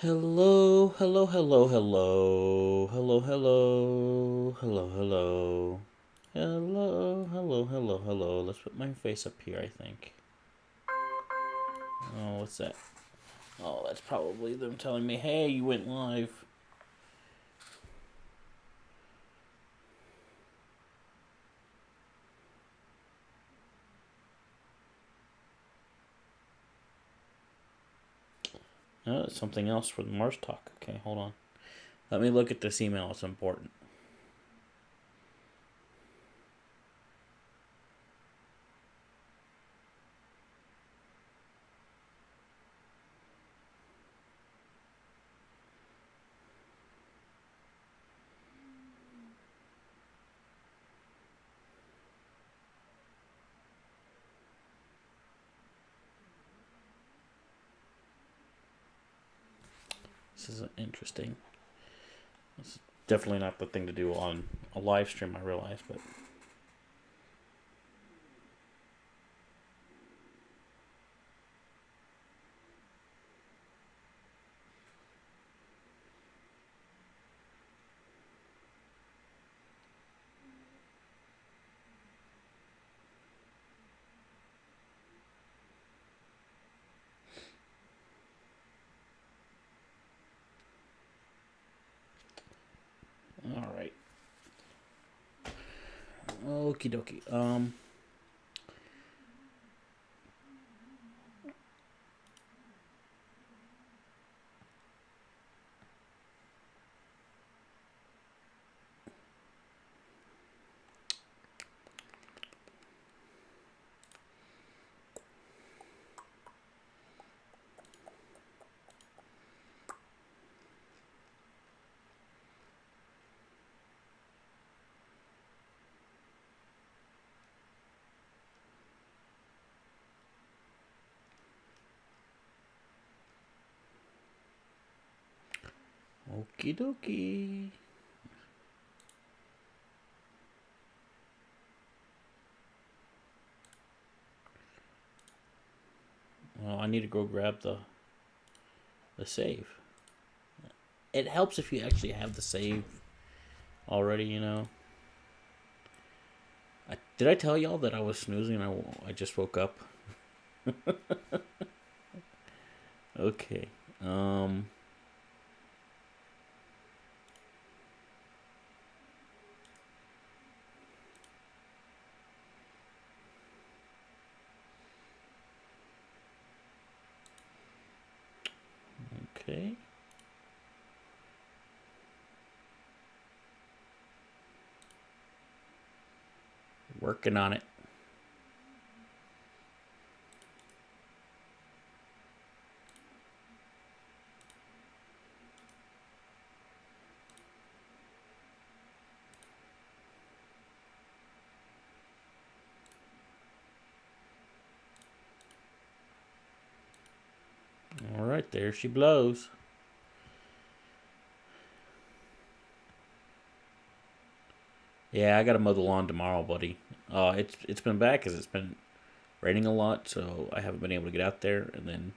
Hello, hello, hello, hello, hello, hello, hello, hello, hello, hello, hello, hello. Let's put my face up here, I think. Oh, what's that? Oh, that's probably them telling me, hey, you went live. Oh, it's something else for the Mars talk. Okay, hold on. Let me look at this email. It's important. This is interesting. It's definitely not the thing to do on a live stream, I realize, but all right. Okie dokie. Okie dokie. Well, I need to go grab the save. It helps if you actually have the save already, you know. Did I tell y'all that I was snoozing and I just woke up? Okay. Um. Okay. Working on it. All right, there she blows. Yeah, I gotta mow the lawn tomorrow, buddy. It's been bad because it's been raining a lot, so I haven't been able to get out there. And then,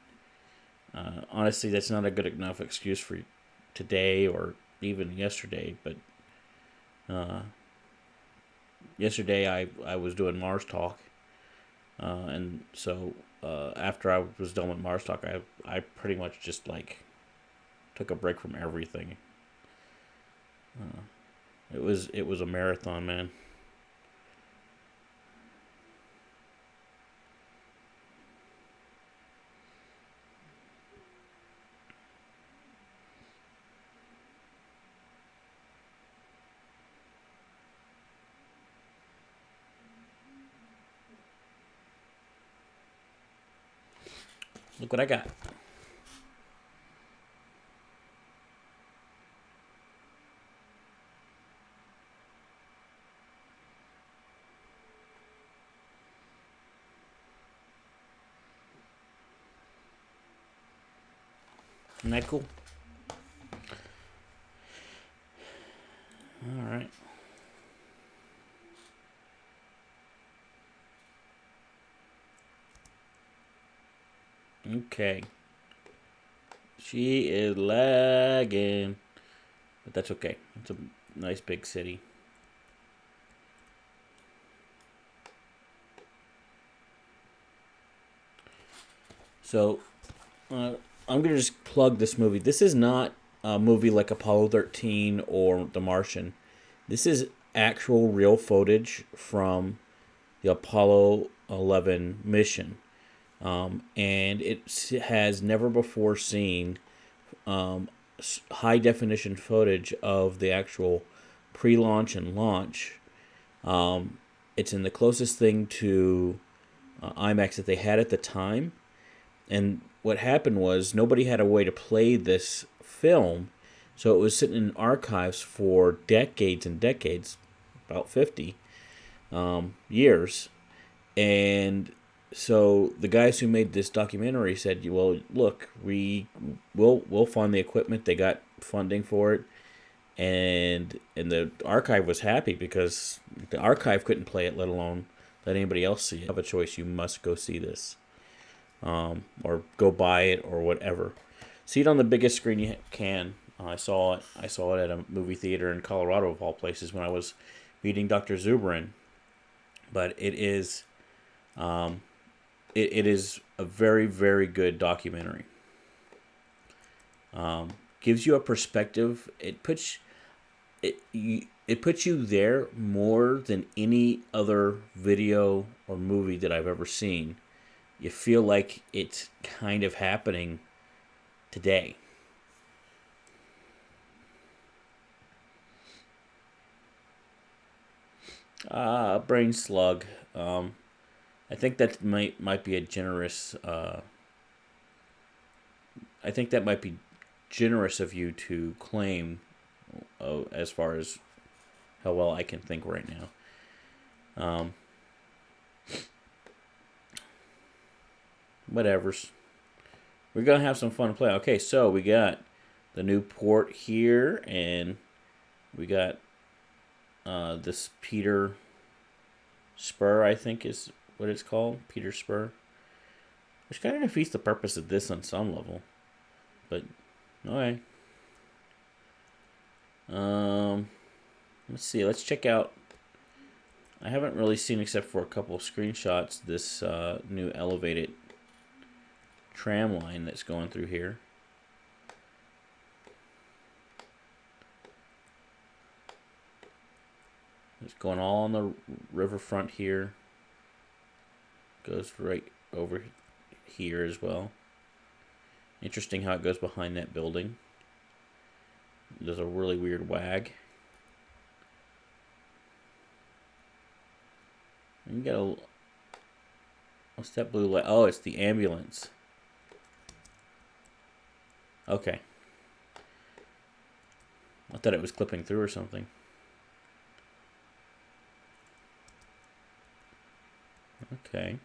honestly, that's not a good enough excuse for today or even yesterday. But uh, yesterday I was doing Mars Talk, and so after I was done with Mars Talk, I pretty much just like took a break from everything. It was a marathon, man. Look what I got. Isn't that cool? All right. Okay. She is lagging. But that's okay. It's a nice big city. So, I'm going to just plug this movie. This is not a movie like Apollo 13 or The Martian. This is actual real footage from the Apollo 11 mission. And it has never before seen high definition footage of the actual pre launch and launch. It's in the closest thing to IMAX that they had at the time. And what happened was nobody had a way to play this film, so it was sitting in archives for decades and decades, about 50 years. And so the guys who made this documentary said, "Well, look, we'll fund the equipment. They got funding for it." And the archive was happy because the archive couldn't play it, let alone let anybody else see it. You have a choice. You must go see this. Or go buy it or whatever. See it on the biggest screen you can. I saw it. I saw it at a movie theater in Colorado, of all places, when I was meeting Dr. Zubrin. But it is, it is a very, very good documentary. Gives you a perspective. It puts you there more than any other video or movie that I've ever seen. You feel like it's kind of happening today. Brain slug. I think that might be a generous. I think that might be generous of you to claim, as far as how well I can think right now. Whatevers. We're gonna have some fun play. Okay, so we got the new port here, and we got this Peter Spur, I think is what it's called, Peter Spur, which kind of defeats the purpose of this on some level. But okay. Let's see. Let's check out. I haven't really seen, except for a couple of screenshots, this new elevated tram line that's going through here. It's going all on the riverfront here. Goes right over here as well. Interesting how it goes behind that building. There's a really weird wag. And you got a... What's that blue light? Oh, it's the ambulance. Okay. I thought it was clipping through or something. Okay.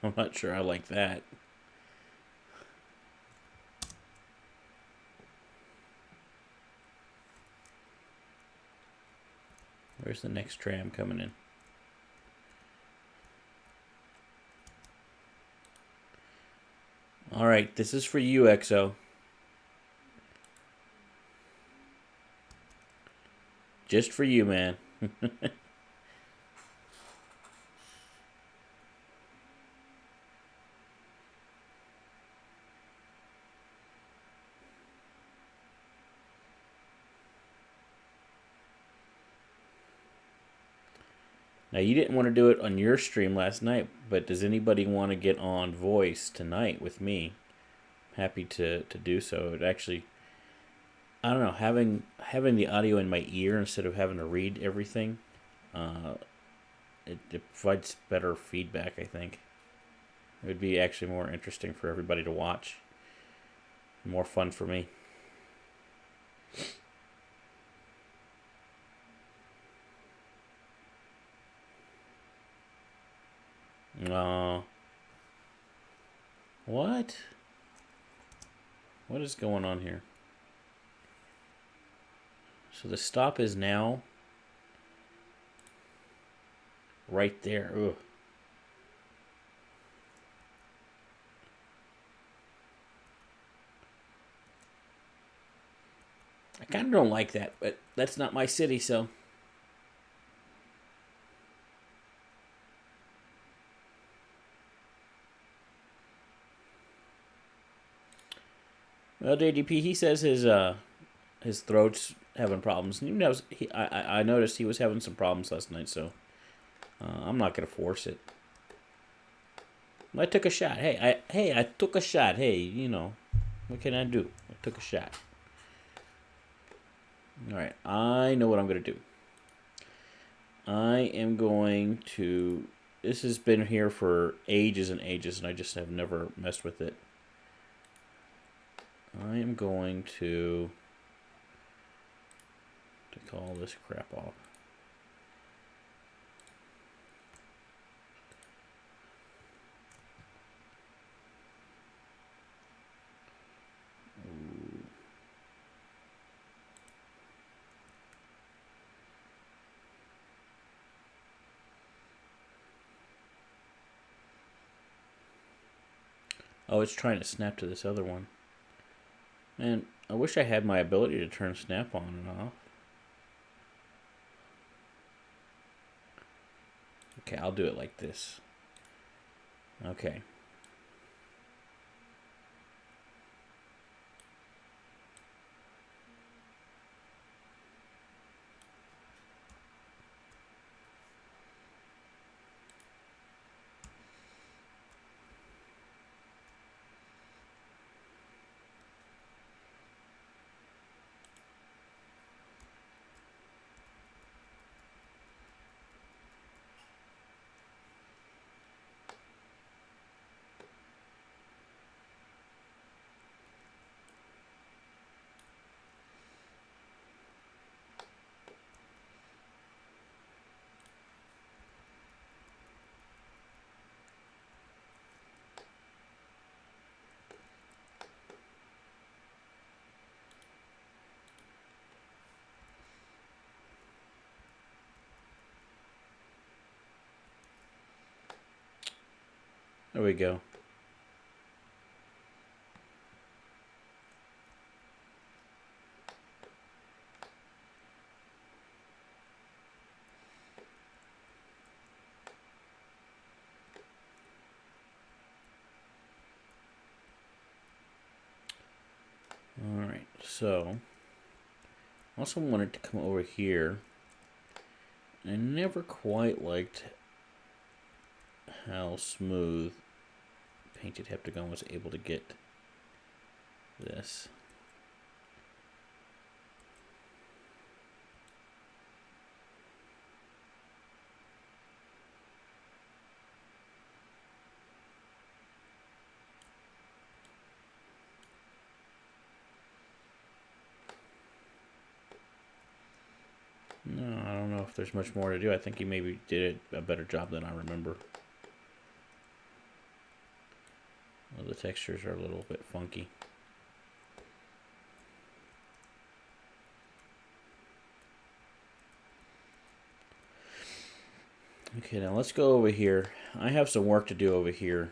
I'm not sure I like that. Where's the next tram coming in? Alright, this is for you, EXO. Just for you, man. Now, you didn't want to do it on your stream last night, but does anybody want to get on voice tonight with me? Happy to do so. It actually, I don't know, having the audio in my ear instead of having to read everything, it provides better feedback, I think. It would be actually more interesting for everybody to watch. More fun for me. What? What is going on here? So the stop is now right there. Ugh. I kind of don't like that, but that's not my city, so. Well, JDP, he says his throat's having problems. And I noticed he was having some problems last night, so I'm not gonna force it. I took a shot. I took a shot. Hey, you know, what can I do? I took a shot. All right, I know what I'm gonna do. I am going to. This has been here for ages and ages, and I just have never messed with it. I am going to call this crap off. Oh, it's trying to snap to this other one. Man, I wish I had my ability to turn snap on and off. Okay, I'll do it like this. Okay. There we go. Alright, so I also wanted to come over here. I never quite liked how smooth Painted Heptagon was able to get this. No, I don't know if there's much more to do. I think he maybe did a better job than I remember. Well, the textures are a little bit funky. Okay, now let's go over here. I have some work to do over here.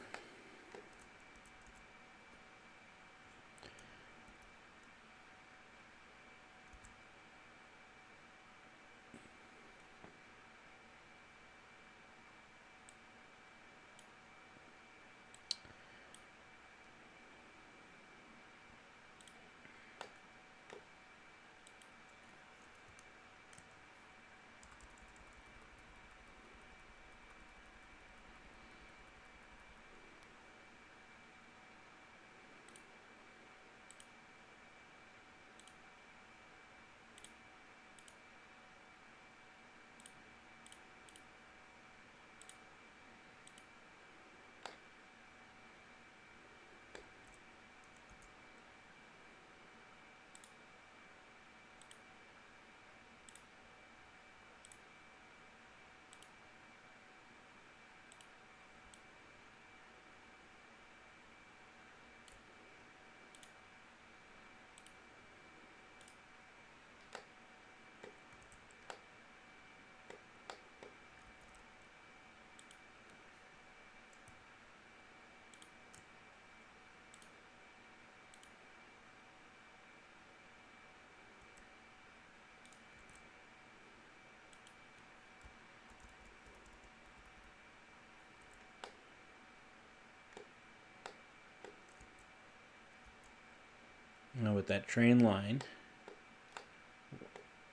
Now with that train line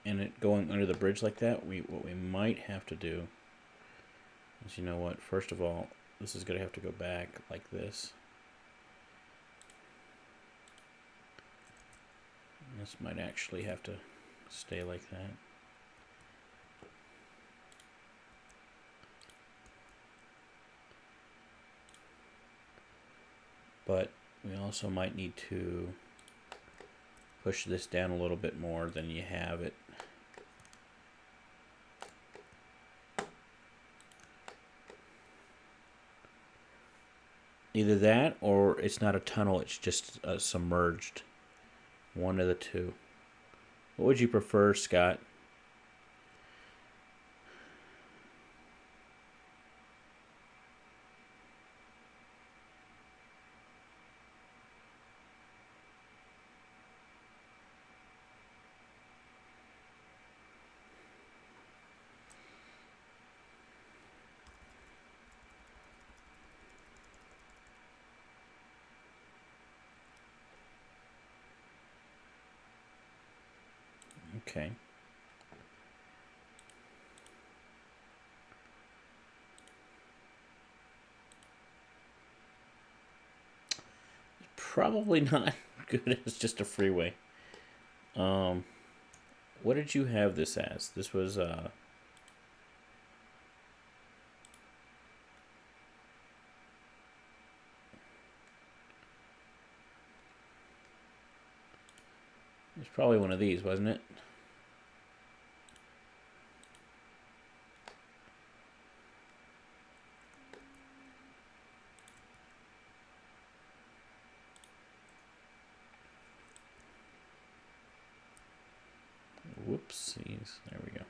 and it going under the bridge like that, what we might have to do is, you know what, first of all, this is going to have to go back like this. This might actually have to stay like that. But we also might need to push this down a little bit more than you have it. Either that or it's not a tunnel, it's just submerged. One of the two. What would you prefer, Scott? Okay. Probably not good as just a freeway. What did you have this as? This was it's probably one of these, wasn't it? Whoopsies. There we go.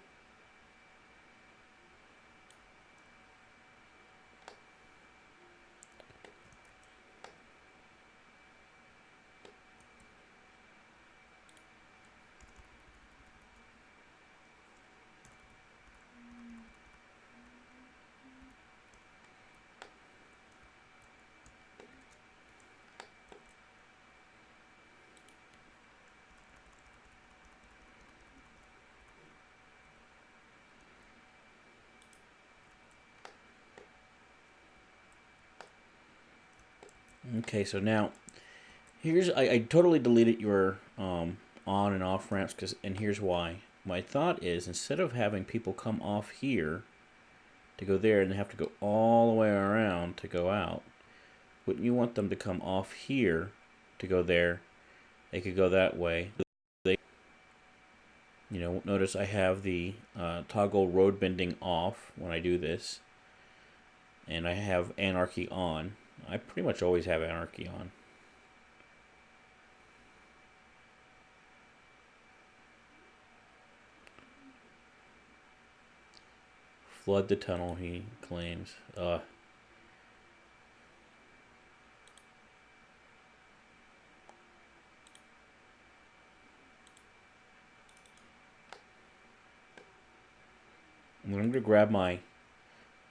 Okay, so now here's I totally deleted your on and off ramps and here's why. My thought is instead of having people come off here to go there and they have to go all the way around to go out, wouldn't you want them to come off here to go there? They could go that way. Notice I have the toggle road bending off when I do this, and I have anarchy on. I pretty much always have anarchy on. Flood the tunnel, he claims. I'm going to grab my...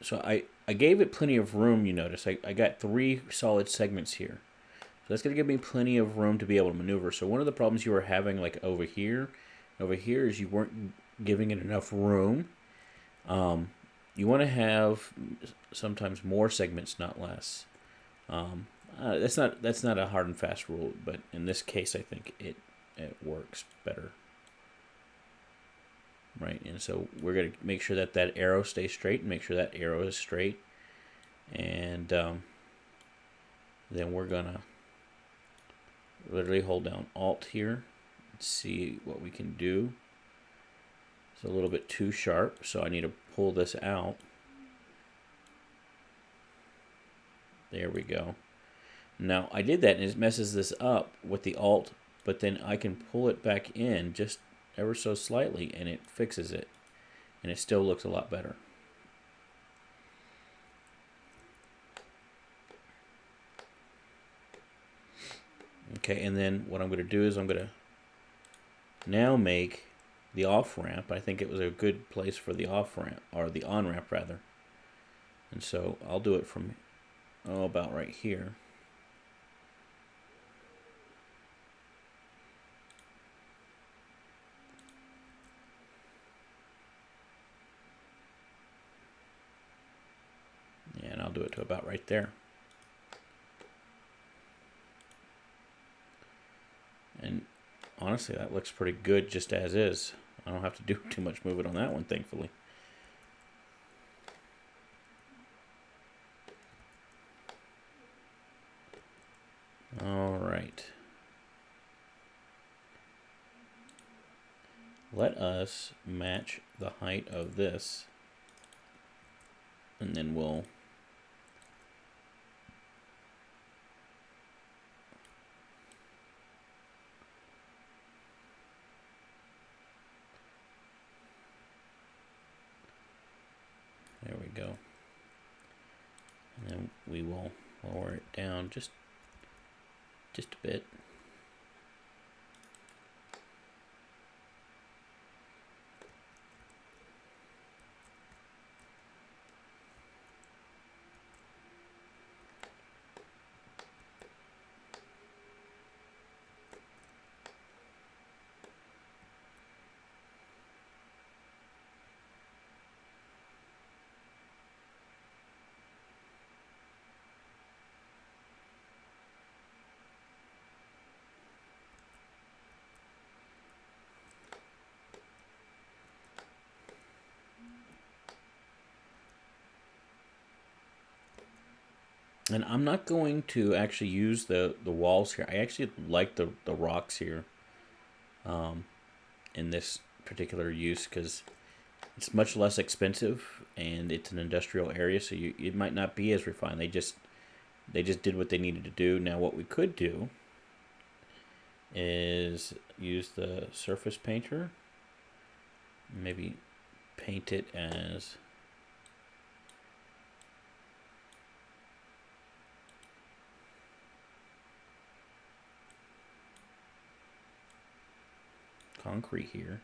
So I gave it plenty of room, you notice. I got 3 solid segments here. So that's going to give me plenty of room to be able to maneuver. So one of the problems you were having like over here is you weren't giving it enough room. You want to have sometimes more segments, not less. That's not a hard and fast rule, but in this case, I think it works better. Right, and so we're going to make sure that that arrow stays straight and make sure that arrow is straight. And then we're going to literally hold down Alt here and see what we can do. It's a little bit too sharp, so I need to pull this out. There we go. Now, I did that and it messes this up with the Alt, but then I can pull it back in just ever so slightly and it fixes it, and it still looks a lot better. Okay, and then what I'm going to do is I'm going to now make the off-ramp. I think it was a good place for the off-ramp, or the on-ramp rather. And so I'll do it from about right here. it to about right there. And honestly, that looks pretty good just as is. I don't have to do too much moving on that one, thankfully. All right. Let us match the height of this, and then we'll there we go. And then we will lower it down just a bit. And I'm not going to actually use the walls here. I actually like the rocks here in this particular use because it's much less expensive and it's an industrial area, so it might not be as refined. They just did what they needed to do. Now what we could do is use the surface painter, maybe paint it as concrete here.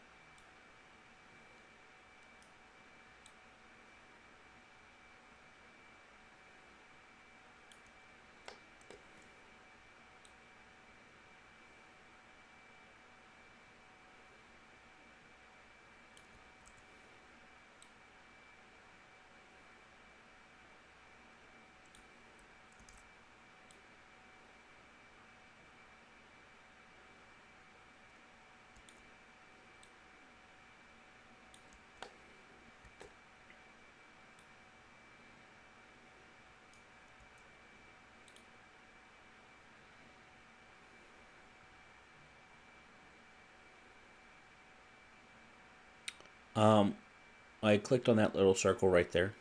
I clicked on that little circle right there.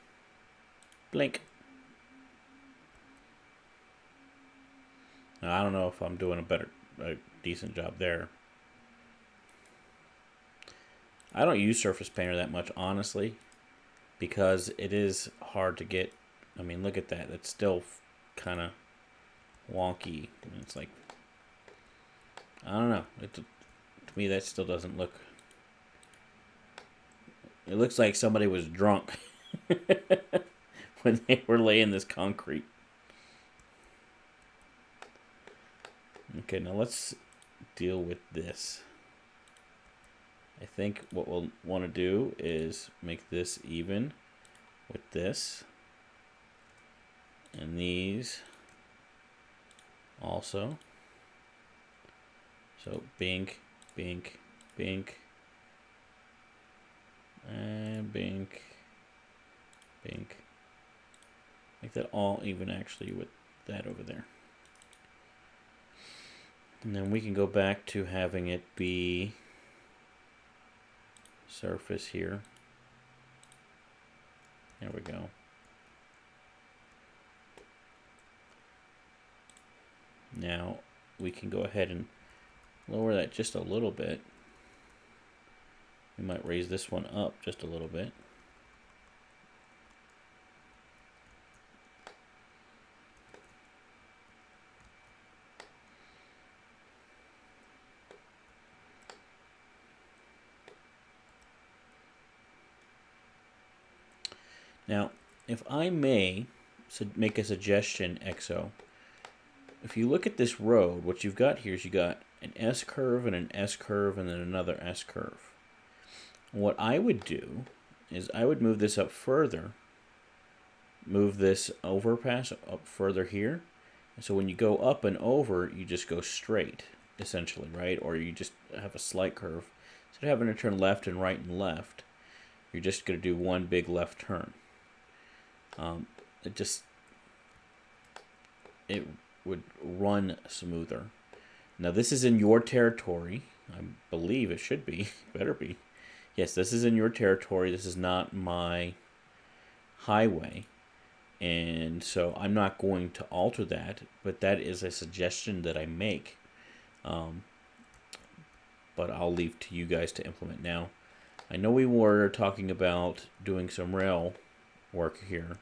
Blink. Now, I don't know if I'm doing a decent job there. I don't use Surface Painter that much, honestly, because it is hard to get. I mean, look at that. That's still kind of wonky. It's like, I don't know. To me, that still doesn't look. It looks like somebody was drunk when they were laying this concrete. Okay, now let's deal with this. I think what we'll want to do is make this even with this. And these also. So bink, bink, bink. And bink, bink. Make that all even actually with that over there. And then we can go back to having it be surface here. There we go. Now we can go ahead and lower that just a little bit. We might raise this one up just a little bit. Now, if I may make a suggestion, XO, if you look at this road, what you've got here is you got an S curve and an S curve and then another S curve. What I would do is I would move this up further move this overpass up further here. So when you go up and over, you just go straight, essentially, right? Or you just have a slight curve. Instead of having to turn left and right and left, you're just going to do one big left turn. It would run smoother. Now this is in your territory. I believe it should be. Better be. Yes, this is in your territory. This is not my highway. And so I'm not going to alter that, but that is a suggestion that I make. But I'll leave to you guys to implement. Now, I know we were talking about doing some rail work here.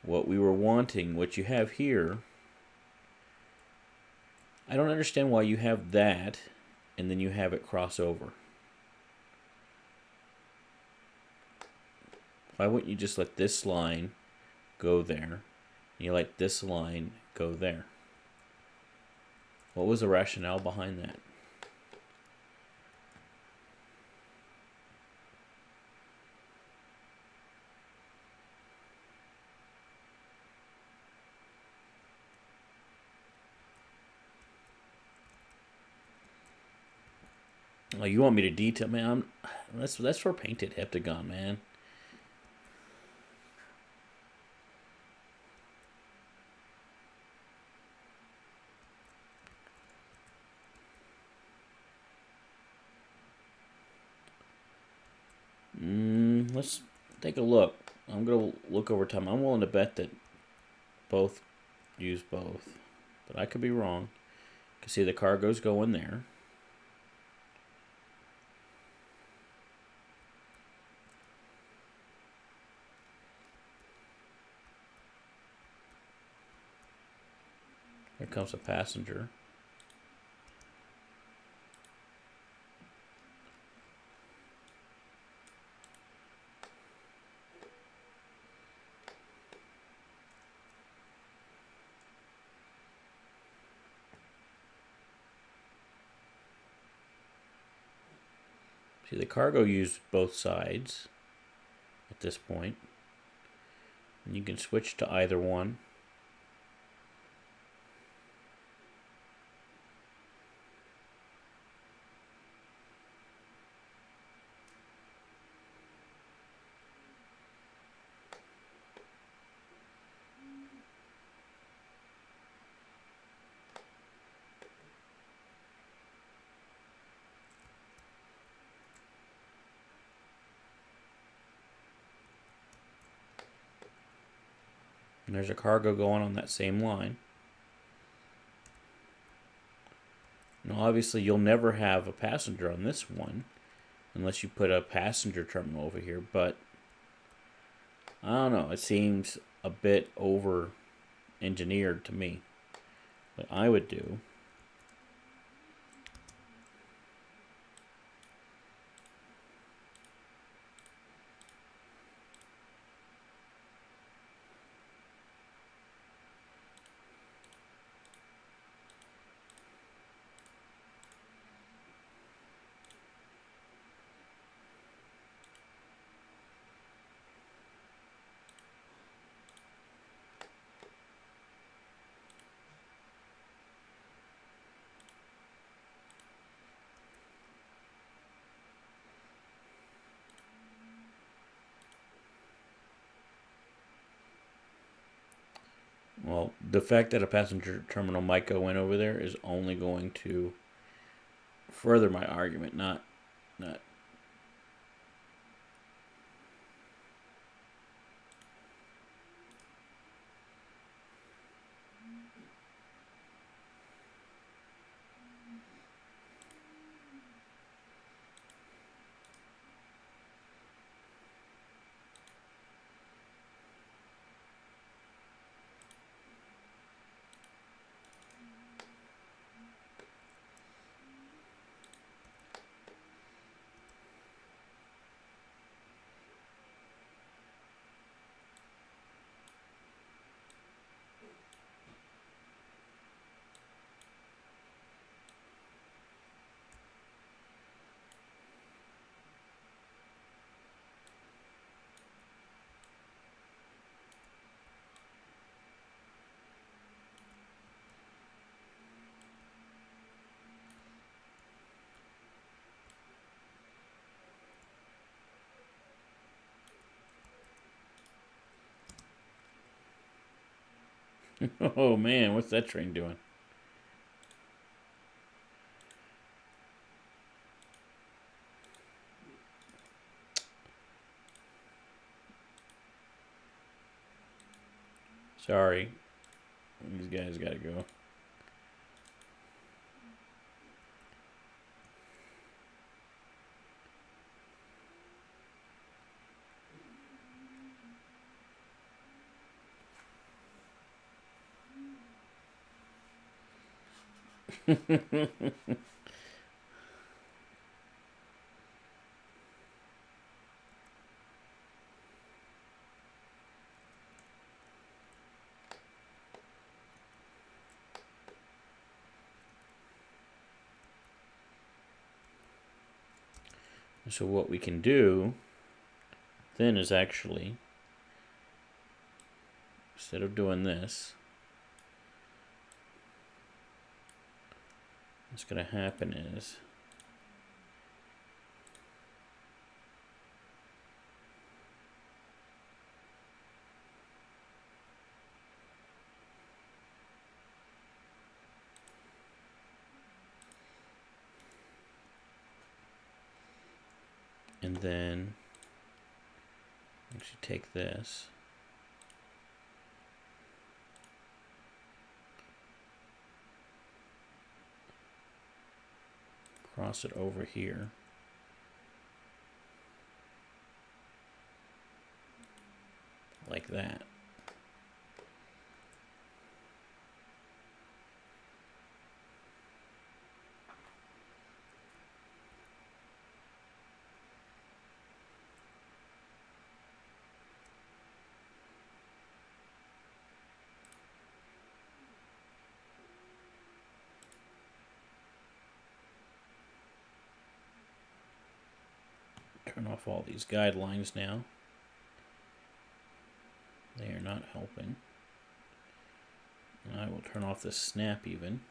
What we were wanting, what you have here, I don't understand why you have that and then you have it cross over. Why wouldn't you just let this line go there and you let this line go there? What was the rationale behind that? Oh, you want me to detail, man? That's for painted heptagon, man. Let's take a look. I'm gonna look over time. I'm willing to bet that both use both, but I could be wrong. You can see the cargo's going there. Here comes a passenger. See, the cargo used both sides at this point. And you can switch to either one. And there's a cargo going on that same line. Now, obviously, you'll never have a passenger on this one unless you put a passenger terminal over here. But I don't know. It seems a bit over-engineered to me. What I would do well, the fact that a passenger terminal might go in over there is only going to further my argument, not. Oh man, what's that train doing? Sorry. These guys gotta go. So what we can do then is actually, instead of doing this, what's going to happen is and then actually take this, cross it over here, like that. Turn off all these guidelines now. They are not helping. And I will turn off the snap even.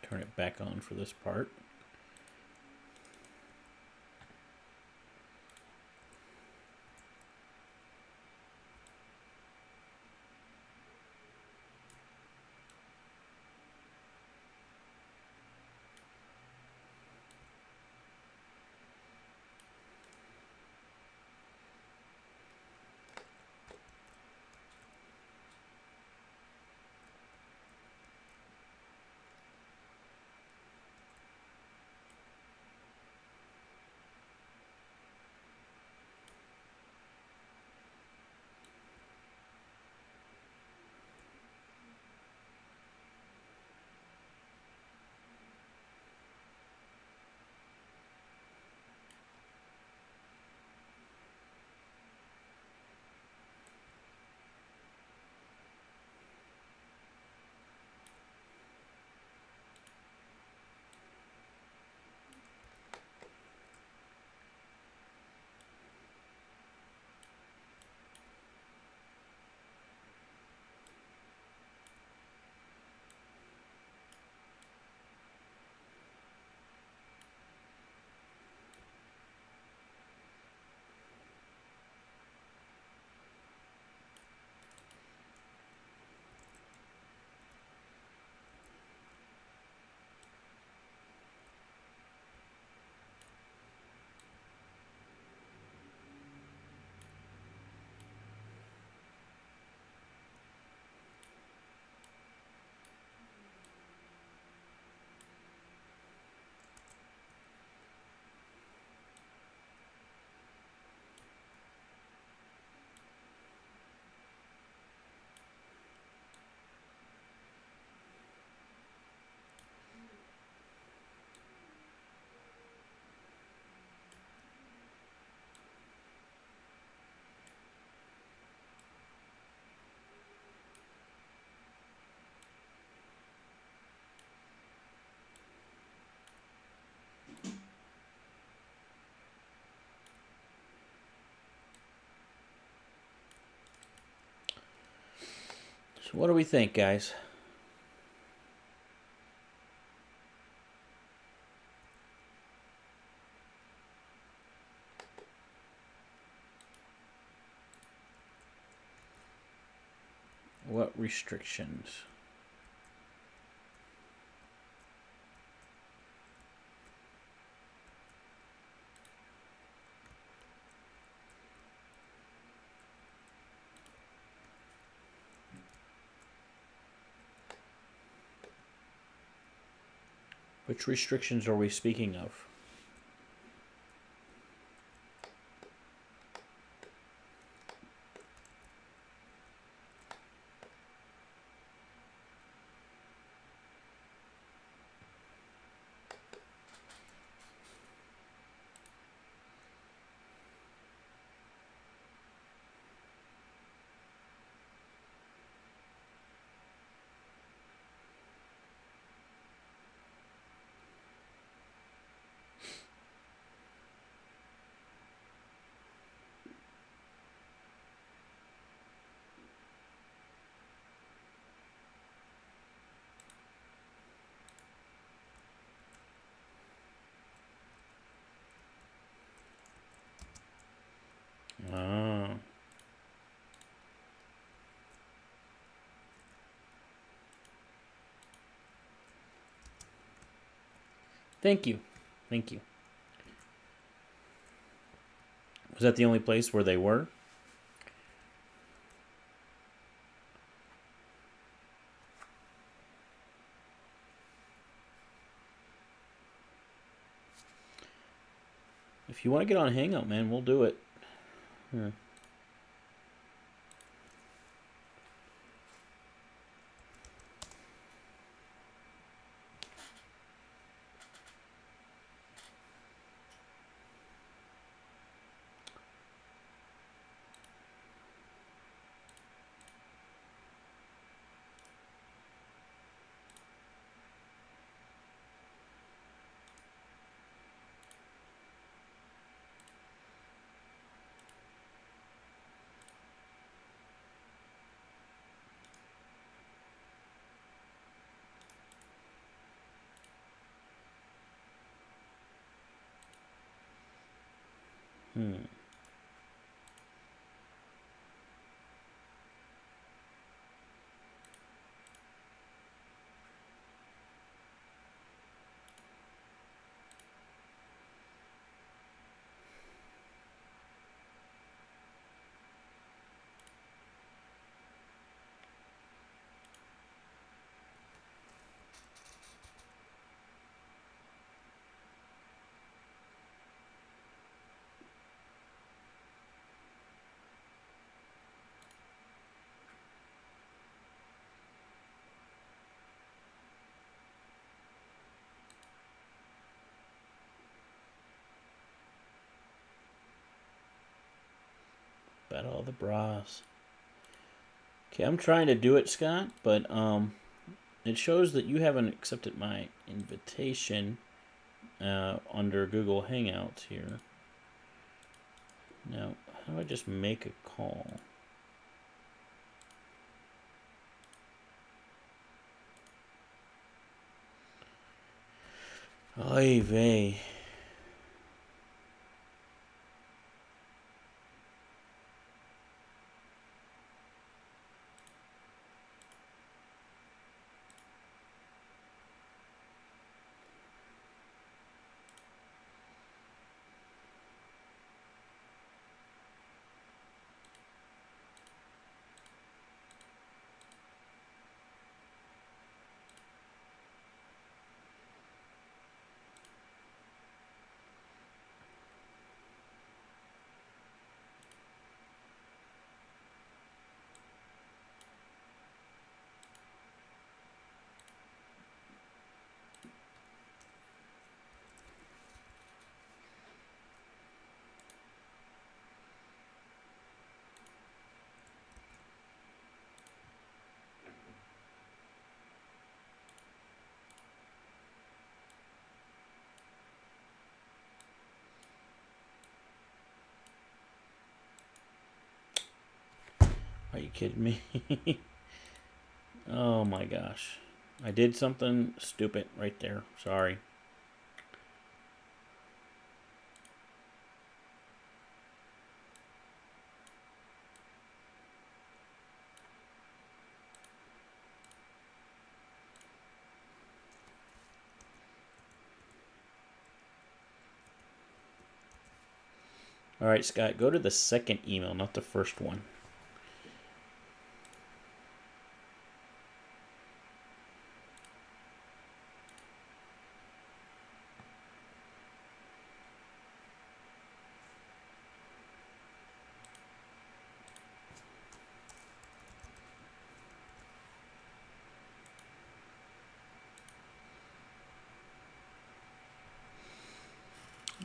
Turn it back on for this part. So what do we think, guys? restrictions. Which restrictions are we speaking of? Ah. Thank you. Thank you. Was that the only place where they were? If you want to get on Hangout, man, we'll do it. Yeah. Battle of the Bras. Okay, I'm trying to do it, Scott, but it shows that you haven't accepted my invitation under Google Hangouts here. Now, how do I just make a call? Oy vey. Are you kidding me? Oh my gosh. I did something stupid right there. Sorry. All right, Scott, go to the second email, not the first one.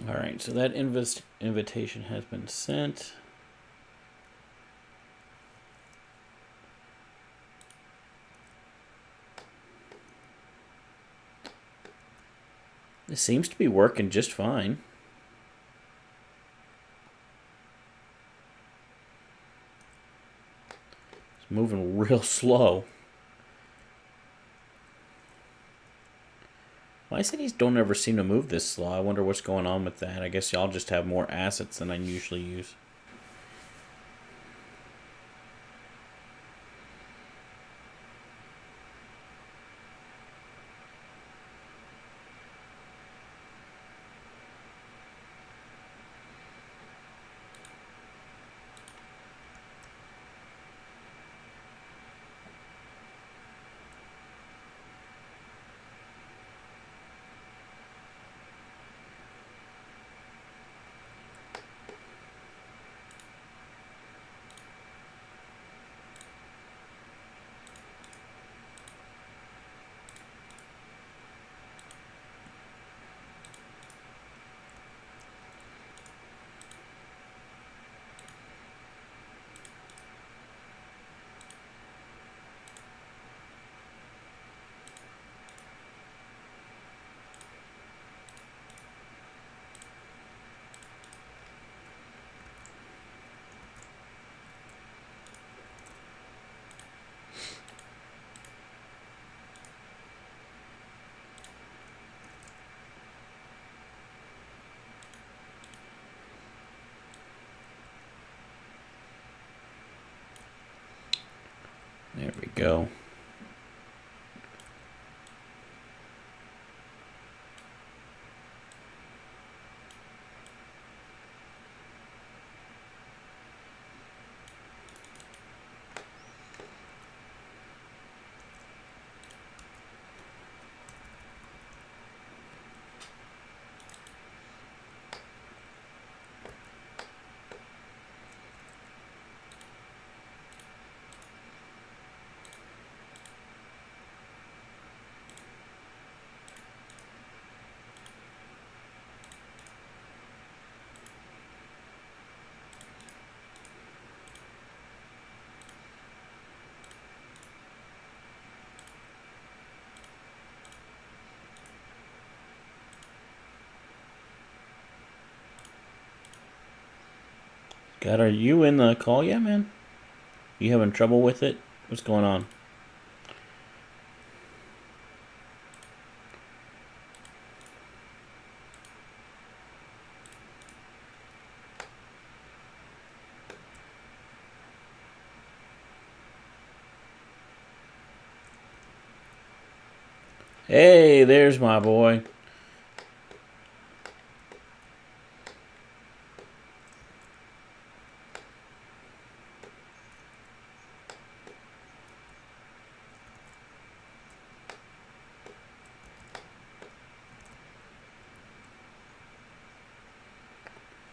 All right, so that invitation has been sent. This seems to be working just fine. It's moving real slow. My cities don't ever seem to move this slow. I wonder what's going on with that. I guess y'all just have more assets than I usually use. There we go. God, are you in the call yet, man? You having trouble with it? What's going on? Hey, there's my boy.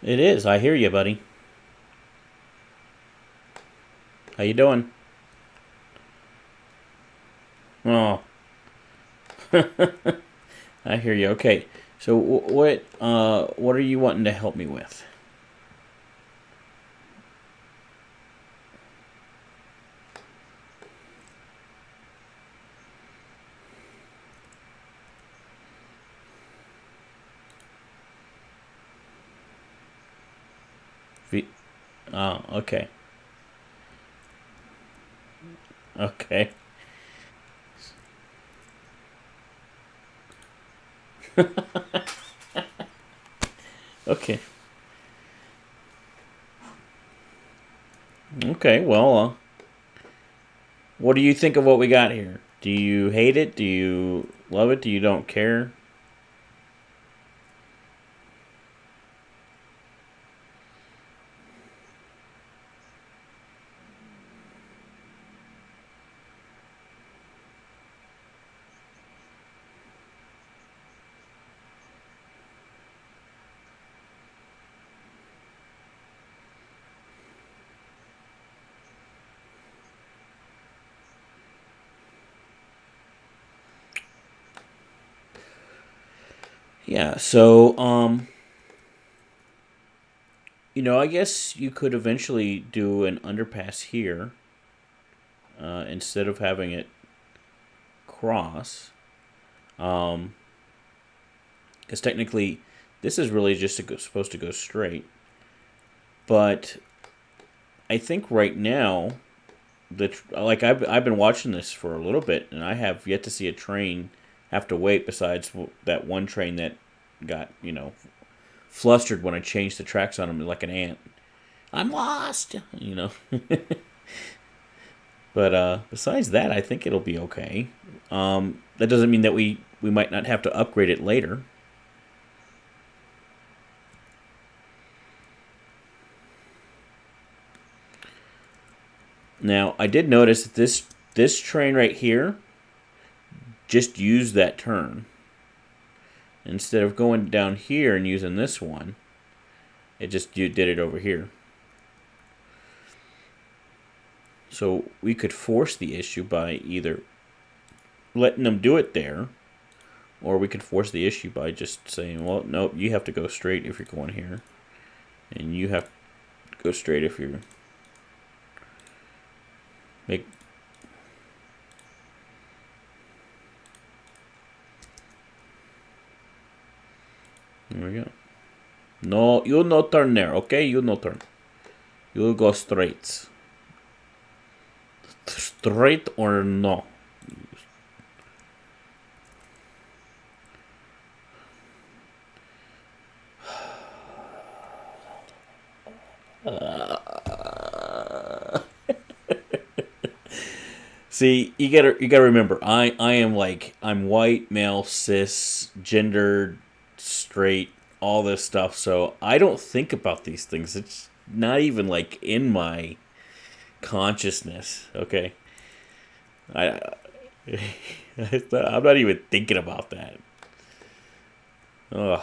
It is. I hear you, buddy. How you doing? Oh, I hear you. Okay. So what are you wanting to help me with? Oh, okay. Okay. Okay. Okay. Well, what do you think of what we got here? Do you hate it? Do you love it? Do you don't care? Yeah, so I guess you could eventually do an underpass here instead of having it cross. Um, because technically, this is really just supposed to go straight. But I think right now, I've been watching this for a little bit, and I have yet to see a train have to wait. Besides that one train that got flustered when I changed the tracks on him like an ant. I'm lost, But besides that, I think it'll be okay. That doesn't mean that we might not have to upgrade it later. Now, I did notice that this train right here just used that turn. Instead of going down here and using this one, it just did it over here. So we could force the issue by either letting them do it there, or we could force the issue by just saying, well, nope, you have to go straight if you're going here, and you have to go straight if you're make. There we go. No, you no turn there, okay? You no turn. You go straight. Straight or no? See, you gotta remember, I am I'm white, male, cis, gendered, straight, all this stuff. So I don't think about these things. It's not even in my consciousness. Okay, I I'm not even thinking about that. Ugh.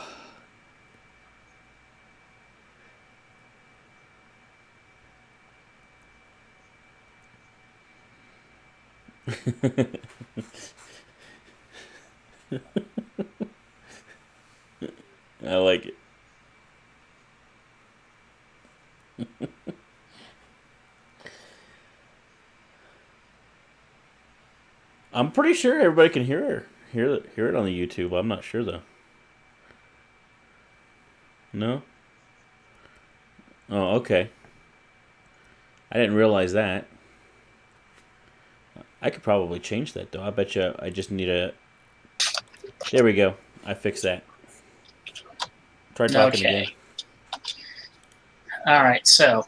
I like it. I'm pretty sure everybody can hear it on the YouTube. I'm not sure though. No. Oh, okay. I didn't realize that. I could probably change that though. I bet you I just need a. There we go. I fixed that. Try talking again. Okay. All right. So,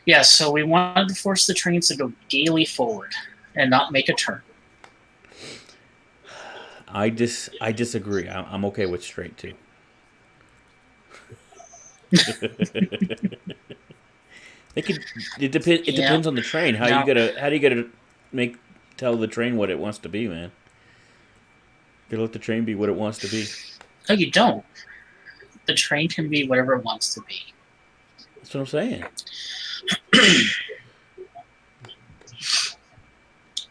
yeah. So we wanted to force the trains to go gaily forward and not make a turn. I disagree. I'm okay with straight too. It could. It Yeah. depends on the train. Now, How do you gotta make tell the train what it wants to be, man? You gotta let the train be what it wants to be. no, you don't. The train can be whatever it wants to be. That's what I'm saying.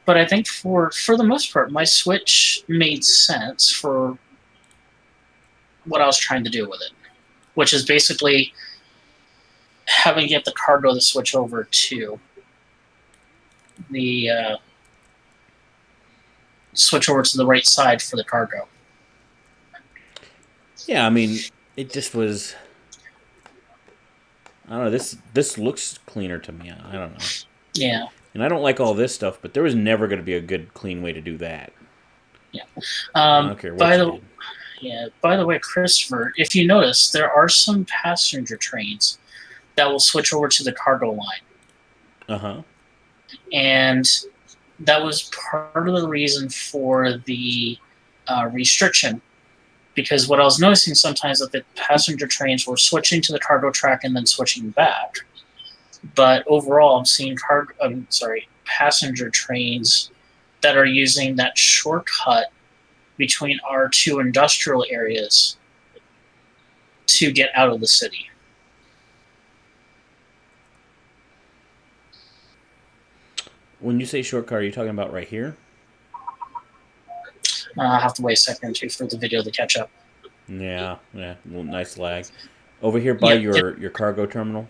But I think for the most part, my switch made sense for what I was trying to do with it, which is basically having to get the cargo to switch over to the switch over to the right side for the cargo. Yeah, I mean, it just was. I don't know. This looks cleaner to me. I don't know. Yeah. And I don't like all this stuff, but there was never going to be a good, clean way to do that. Yeah. I don't care what you did. By the way, Christopher, if you notice, there are some passenger trains that will switch over to the cargo line. Uh-huh. And that was part of the reason for the restriction. Because what I was noticing sometimes that the passenger trains were switching to the cargo track and then switching back. But overall, I'm seeing passenger trains that are using that shortcut between our two industrial areas to get out of the city. When you say shortcut, are you talking about right here? I'll have to wait a second or two for the video to catch up. Yeah, yeah. Well, nice lag. Over here by Yeah, your cargo terminal.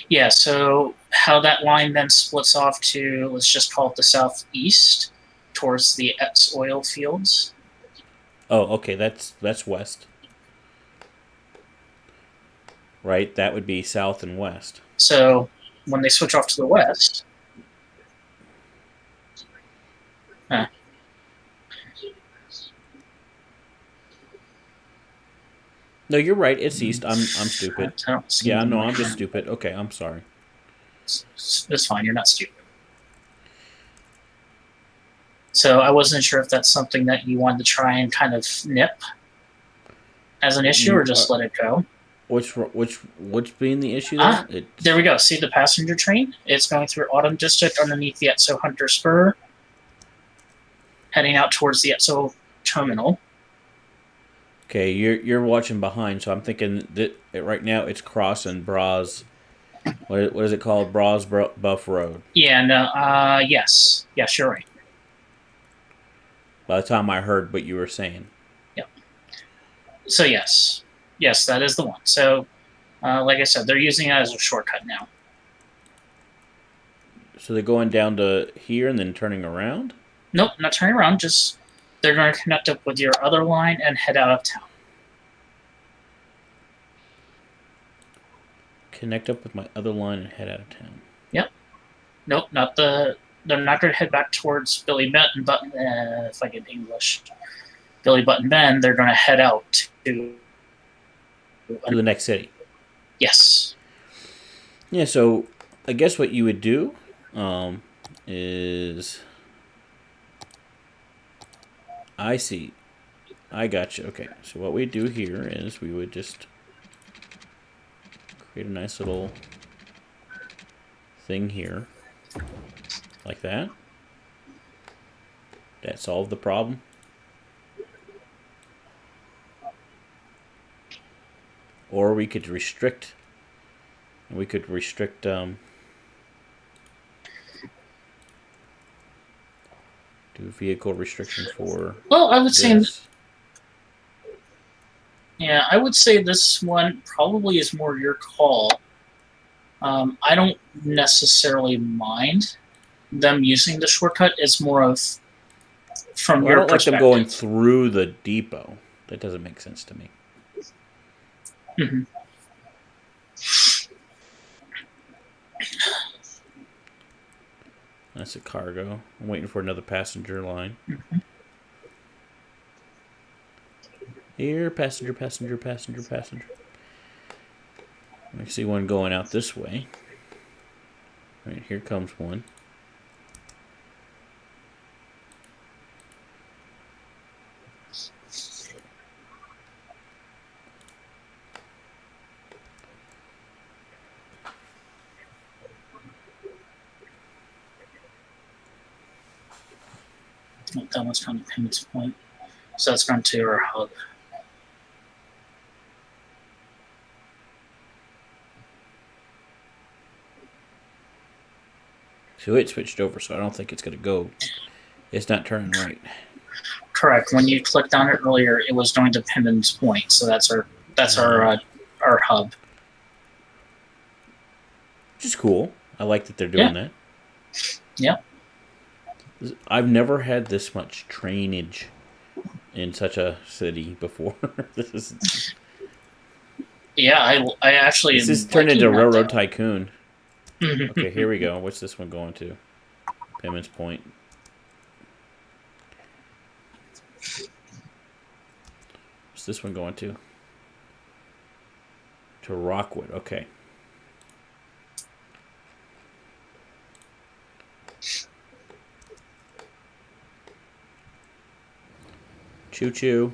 yeah. So how that line then splits off to, let's just call it the southeast, towards the Epps oil fields. Oh, okay. That's west, right? That would be south and west. So when they switch off to the west, huh, No, you're right. It's east. I'm stupid. I don't see Yeah, them no, right I'm just now. stupid. Okay, I'm sorry. It's fine. You're not stupid. So I wasn't sure if that's something that you wanted to try and kind of nip as an issue, or You just let it go. which being the issue there? Ah, there It's we go. See the passenger train? It's going through Autumn District underneath the Etso Hunter Spur, heading out towards the Etso terminal. okay. You're watching behind, so I'm thinking that right now it's crossing Bras. What is it called? Buff Road. Yeah, no, yes. Yes, you're right. By the time I heard what you were saying, Yep. So, yes. Yes, that is the one. So, like I said, they're using it as a shortcut now. so they're going down to here and then turning around. Nope, not turning around. Just they're going to connect up with your other line and head out of town. Connect up with my other line and head out of town. Yep. Nope, not the. They're not going to head back towards Billy Button. If I get English, Billy Button Bend. They're going to head out to. To the next city. Yes. Yeah, so I guess what you would do is. I see. I got you. Okay, so what we do here is we would just create a nice little thing here. Like that. That solved the problem. Or we could restrict. Do vehicle restriction for Well, I would say, this. yeah, I would say this one probably is more your call. I don't necessarily mind them using the shortcut. It's more of from Well, I your don't like them going perspective. through the depot. That doesn't make sense to me. Mm-hmm. That's a cargo. I'm waiting for another passenger line. Mm-hmm. Here, passenger, passenger, passenger, passenger. I see one going out this way. Right, here comes one. That one's going to Payments Point. So that's going to our hub. So it switched over, so I don't think it's going to go. It's not turning right. Correct. When you clicked on it earlier, it was going to Payments Point. So that's our hub. Which is cool. I like that they're doing Yeah. that. Yeah. I've never had this much trainage in such a city before. this is Yeah, I actually this am is turned into liking that, Railroad though. Tycoon. Okay, here we go. What's this one going to? Payments Point. What's this one going to? To Rockwood. Okay. Choo choo.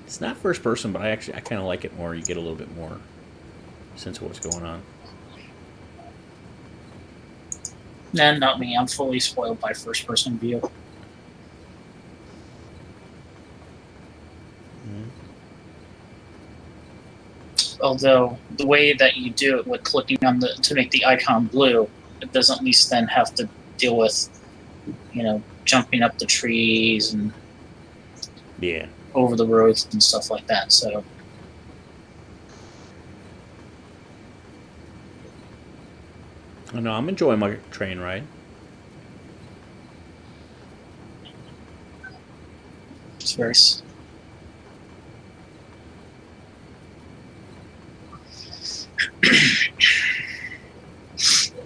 It's not first person, but I kind of like it more. You get a little bit more sense of what's going on. Nah, not me. I'm fully spoiled by first person view. Although the way that you do it with clicking on to make the icon blue, it doesn't at least then have to deal with, jumping up the trees and over the roads and stuff like that. So I know I'm enjoying my train ride. it's very.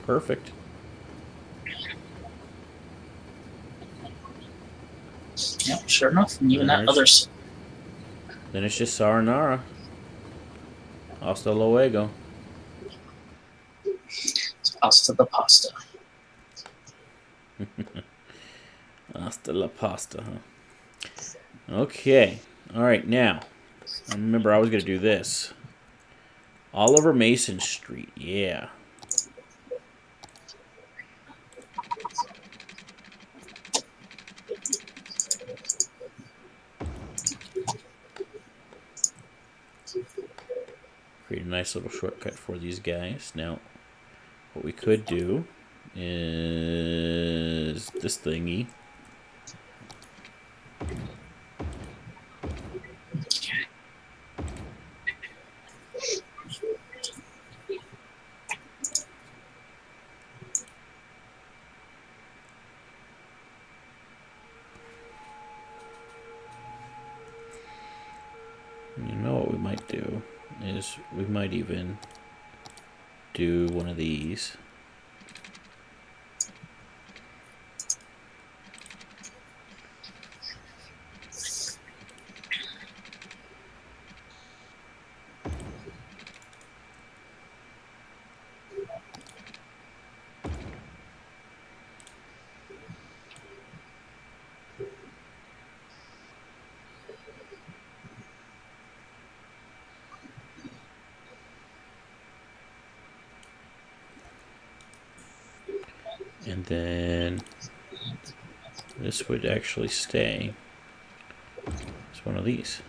Perfect. Yep, sure enough. And even that other. Then it's just sayonara. Hasta luego. Hasta the pasta. Hasta la pasta, huh? Okay. Alright, now. I remember I was going to do this. All over Mason Street. Yeah. Create a nice little shortcut for these guys. Now, what we could do is this thingy. You know what we might do is we might even do one of these. And then this would actually stay as one of these.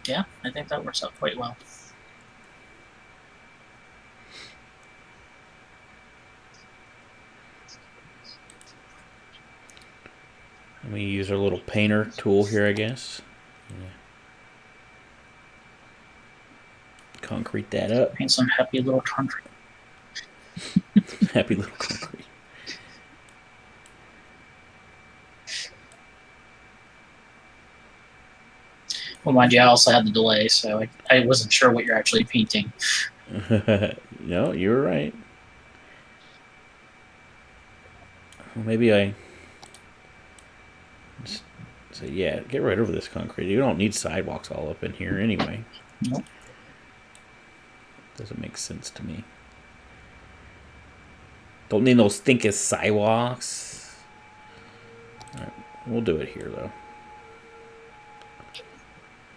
Yeah, I think that works out quite well. Let me use our little painter tool here, I guess. Yeah. Concrete that up. Paint some happy little concrete. Happy little concrete. Well, mind you, I also had the delay, so I wasn't sure what you're actually painting. No, you were right. Well, maybe I say, yeah, get right over this concrete. You don't need sidewalks all up in here anyway. Nope. Doesn't make sense to me. Don't need no stinking sidewalks. All right, we'll do it here though.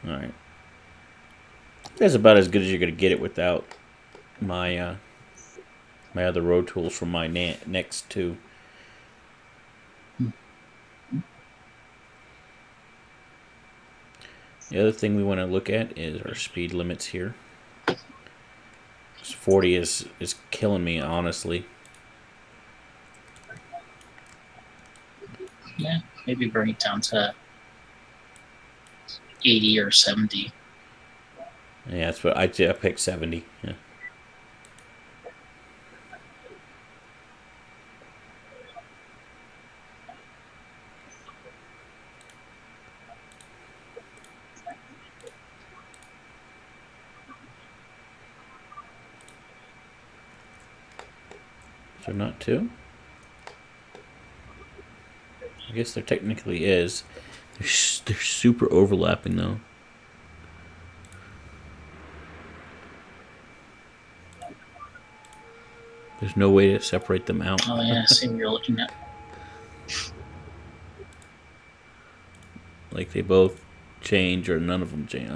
All right, that's about as good as you're gonna get it without my my other road tools from my next two. The other thing we want to look at is our speed limits here. 40 is killing me, honestly. Yeah, maybe bring it down to 80 or 70. Yeah, that's what I picked 70. Yeah. So not two? I guess there technically is. They're super overlapping though. There's no way to separate them out. Oh yeah, I see what you're looking at. Like they both change or none of them change.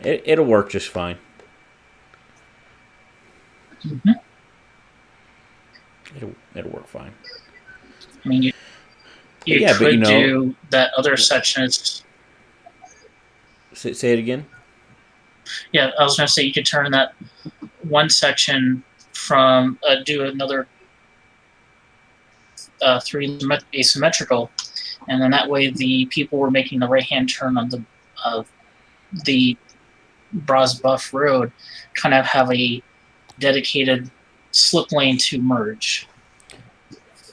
It'll work just fine. Mm-hmm. It'll work fine. I mean, you Yeah, but could do that other section. Say it again. Yeah, I was going to say you could turn that one section from do another three asymmetrical, and then that way the people were making the right hand turn on the Bras Buff Road kind of have a dedicated slip lane to merge.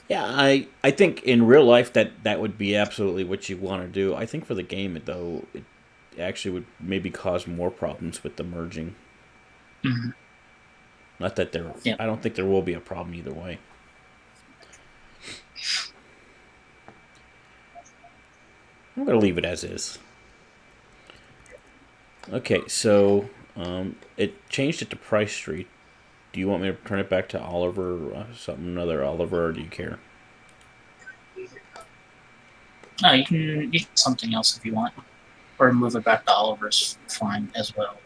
Yeah, I think in real life that would be absolutely what you want to do. I think for the game, though, it actually would maybe cause more problems with the merging. Mm-hmm. Not that there, Yeah. I don't think there will be a problem either way. I'm gonna leave it as is. Okay, so it changed it to Price Street. Do you want me to turn it back to Oliver, another Oliver, or do you care? No, you can something else if you want, or move it back to Oliver's fine as well.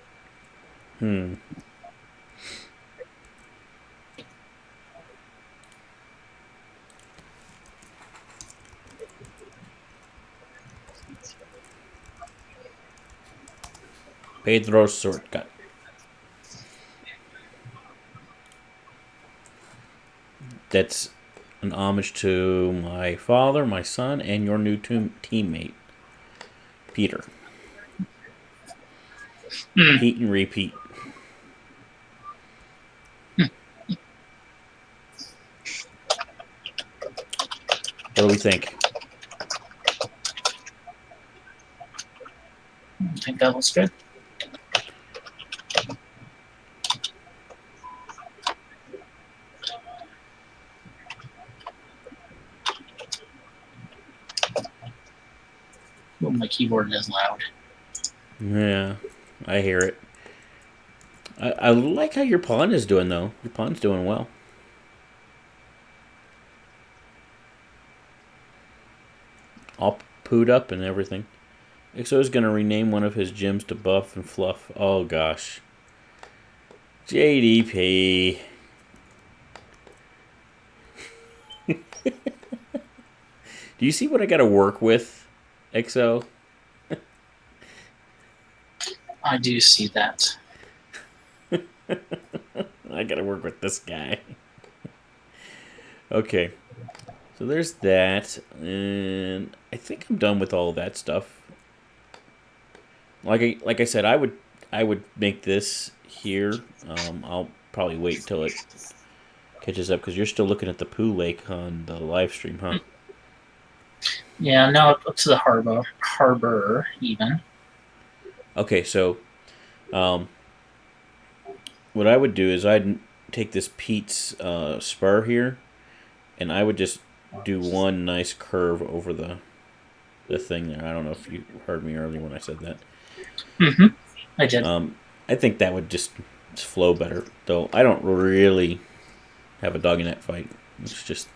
Pedro's shortcut. That's an homage to my father, my son, and your new teammate, Peter. Heat and repeat. What do we think? I think that looks good. Oh, my keyboard is loud. Yeah, I hear it. I like how your pawn is doing, though. Your pawn's doing well. All pooed up and everything. XO is going to rename one of his gyms to Buff and Fluff. Oh, gosh. JDP. Do you see what I got to work with, XO? I do see that. I got to work with this guy. Okay. So there's that. And I think I'm done with all of that stuff. Like I said, I would make this here. I'll probably wait till it catches up because you're still looking at the Pooh Lake on the live stream, huh? Yeah, now up to the harbor even. Okay, so what I would do is I'd take this Pete's spur here, and I would just do one nice curve over the thing there. I don't know if you heard me earlier when I said that. Mm-hmm. I did. I think that would just flow better, though. I don't really have a dog in that fight. It's just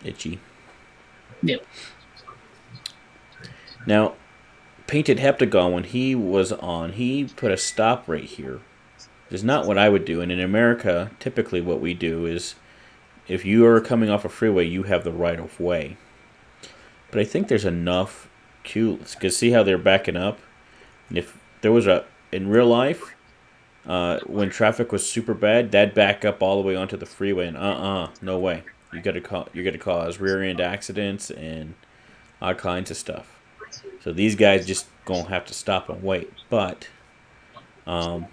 itchy. Yep. Now, Painted Heptagon, when he was on, he put a stop right here. It's not what I would do. And in America, typically what we do is if you are coming off a freeway, you have the right of way. But I think there's enough cues. Because see how they're backing up? And if there was in real life, when traffic was super bad, that'd back up all the way onto the freeway. And no way. You're gonna cause rear end accidents and all kinds of stuff. So these guys just gonna have to stop and wait. But I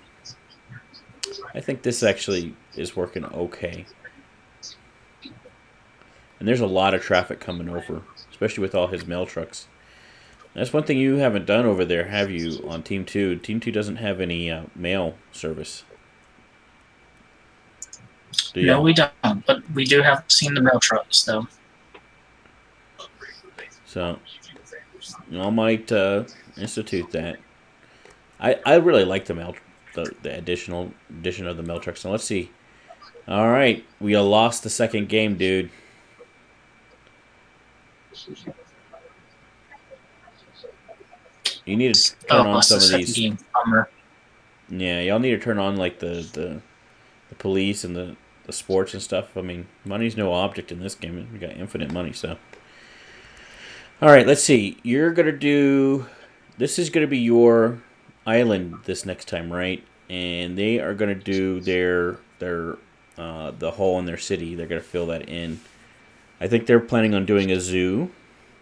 think this actually is working okay. And there's a lot of traffic coming over, especially with all his mail trucks. That's one thing you haven't done over there, have you, on Team 2? Team 2 doesn't have any mail service. No, we don't. But we do have seen the mail trucks, though. So, I might institute that. I really like the addition of the mail trucks. So let's see. All right, we lost the second game, dude. You need to turn on it's the some of second these. game. Bummer. Yeah, y'all need to turn on like the police and the sports and stuff. I mean, money's no object in this game. We got infinite money, so. All right, let's see. You're gonna do. This is gonna be your island this next time, right? And they are gonna do their the hole in their city. They're gonna fill that in. I think they're planning on doing a zoo,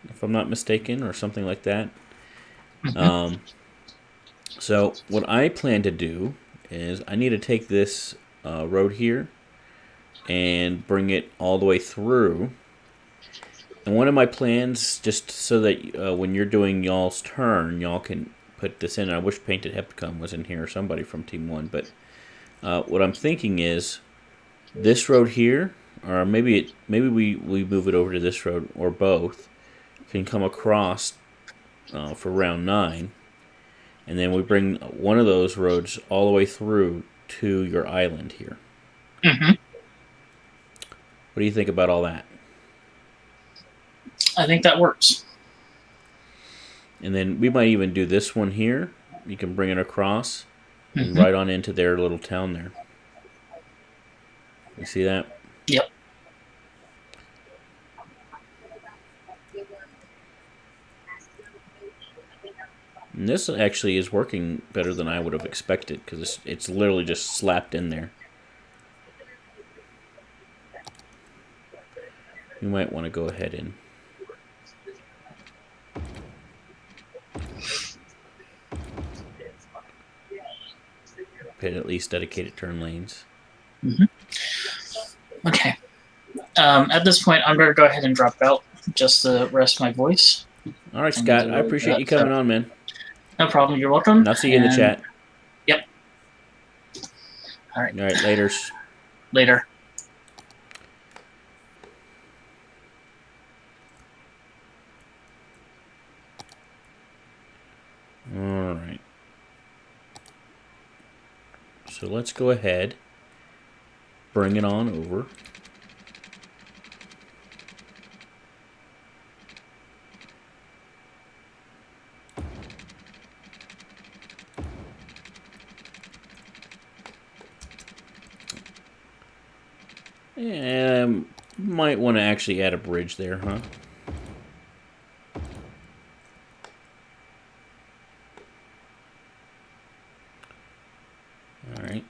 if I'm not mistaken, or something like that. Hmm. Um, so what I plan to do is I need to take this road here and bring it all the way through. And one of my plans, just so that when you're doing y'all's turn, y'all can put this in. I wish Painted Hepticum was in here, or somebody from Team One. But what I'm thinking is this road here, or maybe we move it over to this road, or both, can come across for round 9, and then we bring one of those roads all the way through to your island here. Hmm. What do you think about all that? I think that works. And then we might even do this one here. You can bring it across and Hmm. right on into their little town there. You see that? Yep. And this actually is working better than I would have expected because it's literally just slapped in there. You might want to go ahead and put at least dedicated turn lanes. Hmm. Okay. At this point, I'm going to go ahead and drop out just to rest my voice. All right, Scott. I appreciate you coming on, man. No problem. You're welcome. And I'll see you in the chat. Yep. All right. All right, laters. Later. All right. So let's go ahead, bring it on over. And might want to actually add a bridge there, huh? All right.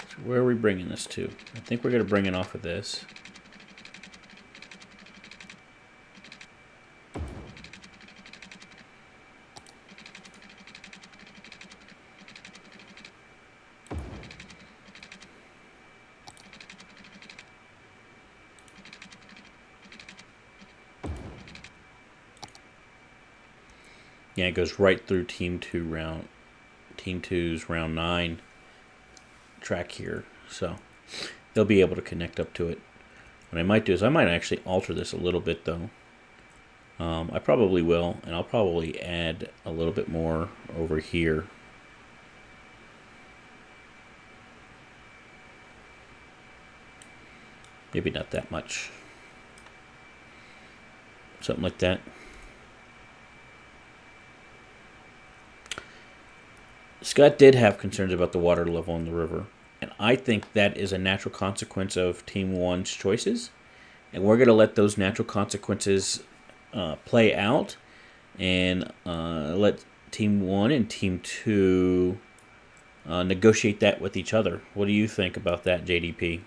So where are we bringing this to? I think we're going to bring it off of this. Yeah, it goes right through Team 2's round 9 track here. So they'll be able to connect up to it. What I might do is I might actually alter this a little bit though. I probably will, and I'll probably add a little bit more over here. Maybe not that much. Something like that. Scott did have concerns about the water level in the river, and I think that is a natural consequence of Team 1's choices, and we're going to let those natural consequences play out and let Team 1 and Team 2 negotiate that with each other. What do you think about that, JDP?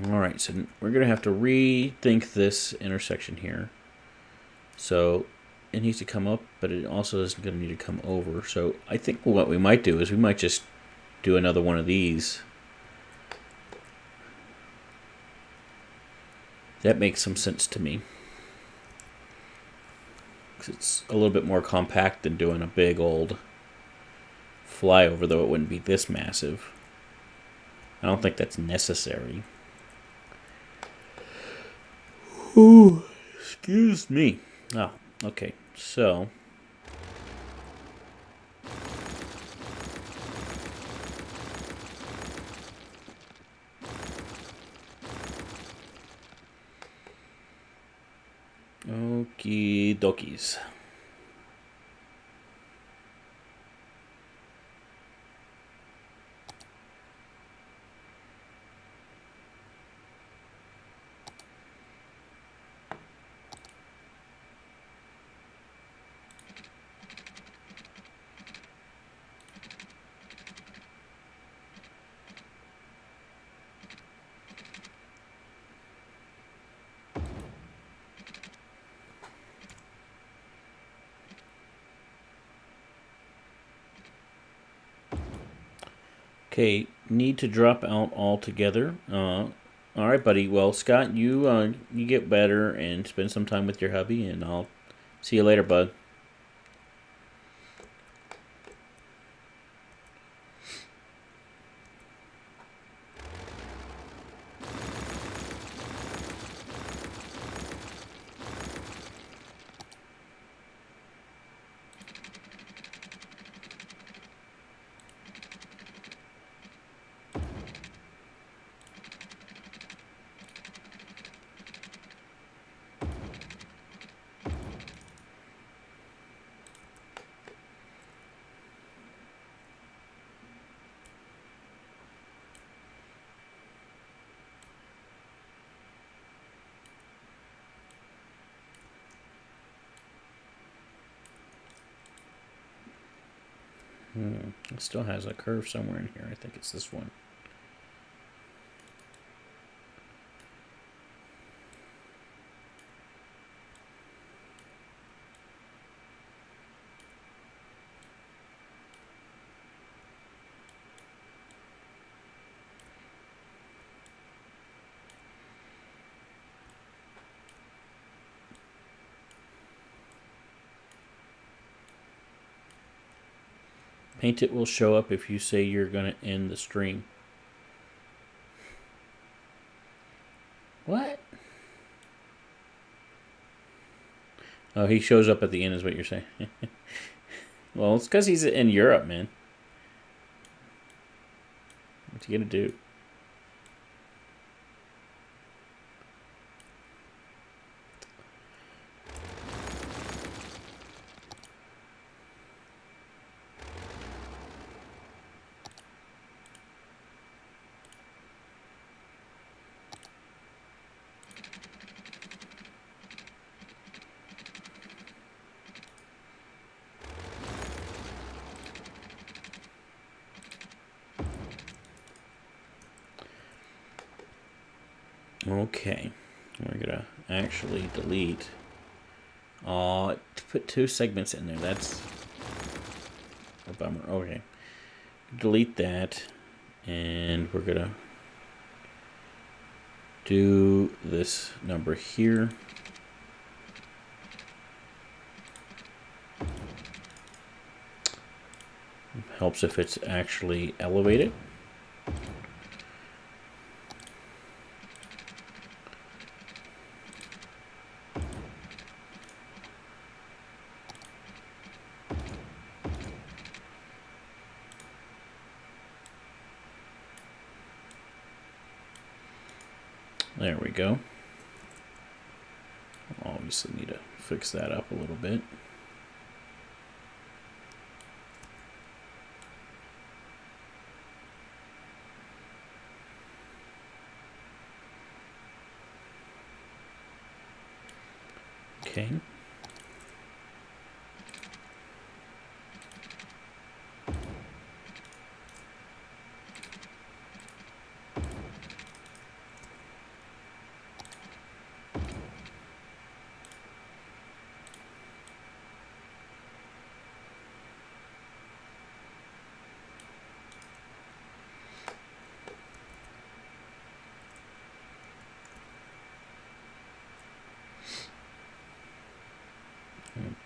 Alright, so we're going to have to rethink this intersection here. So it needs to come up, but it also is going to need to come over. So I think what we might do is we might just do another one of these. That makes some sense to me. Because it's a little bit more compact than doing a big old flyover, though it wouldn't be this massive. I don't think that's necessary. Ooh, excuse me. Oh, Okay, so okie dokies. Okay, need to drop out altogether. All right, buddy. Well, Scott, you get better and spend some time with your hubby, and I'll see you later, bud. It still has a curve somewhere in here. I think it's this one. Paint it will show up if you say you're going to end the stream. What? Oh, he shows up at the end, is what you're saying. Well, it's because he's in Europe, man. What's he gonna do? Okay, we're gonna actually delete. To put two segments in there. That's a bummer. Okay, delete that, and we're gonna do this number here. Helps if it's actually elevated. There we go. Obviously need to fix that up a little bit. Okay.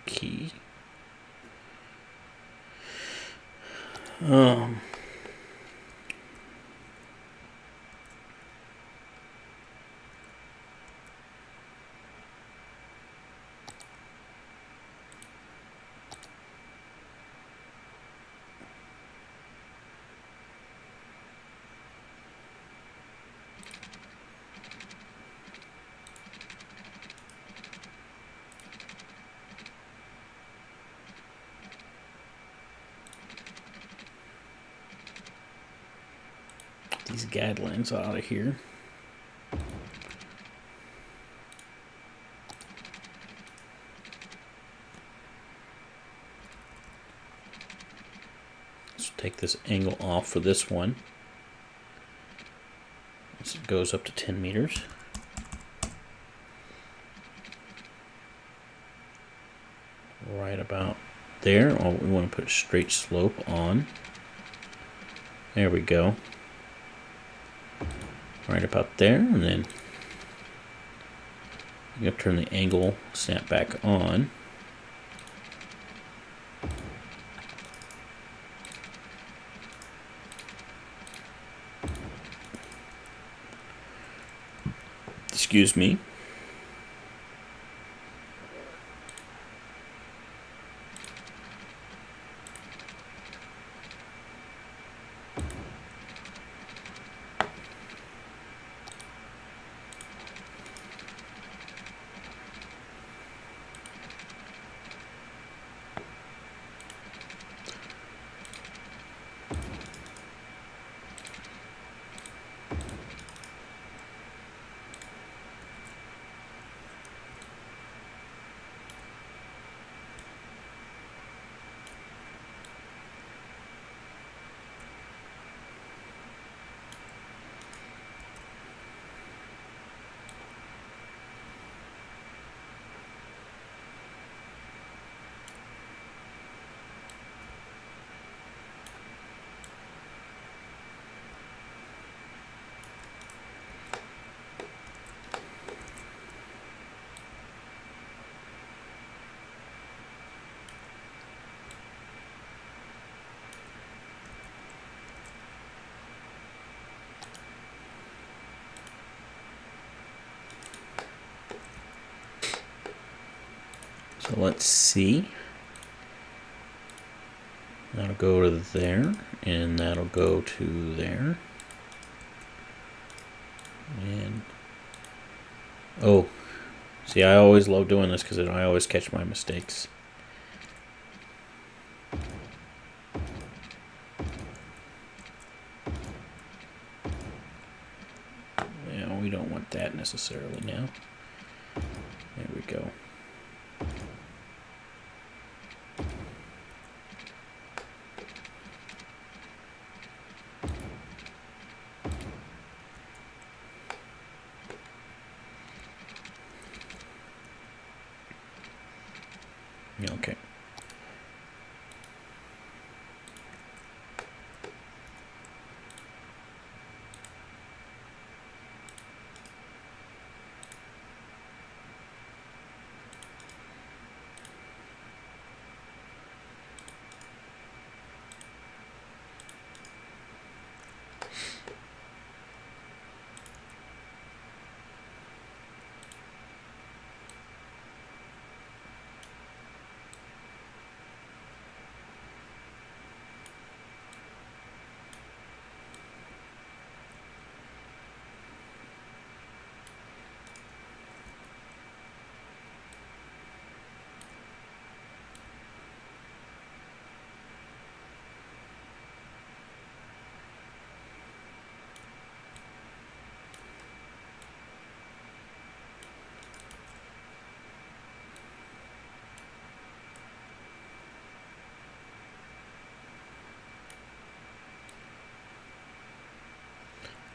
Key. these guidelines out of here. Let's take this angle off for this one. This goes up to 10 meters. Right about there. Oh, we want to put a straight slope on. There we go. Right about there, and then you have to turn the angle snap back on. Excuse me. So let's see. That'll go to there, and that'll go to there. And oh, see, I always love doing this because I always catch my mistakes. Yeah, we don't want that necessarily now. There we go. Okay.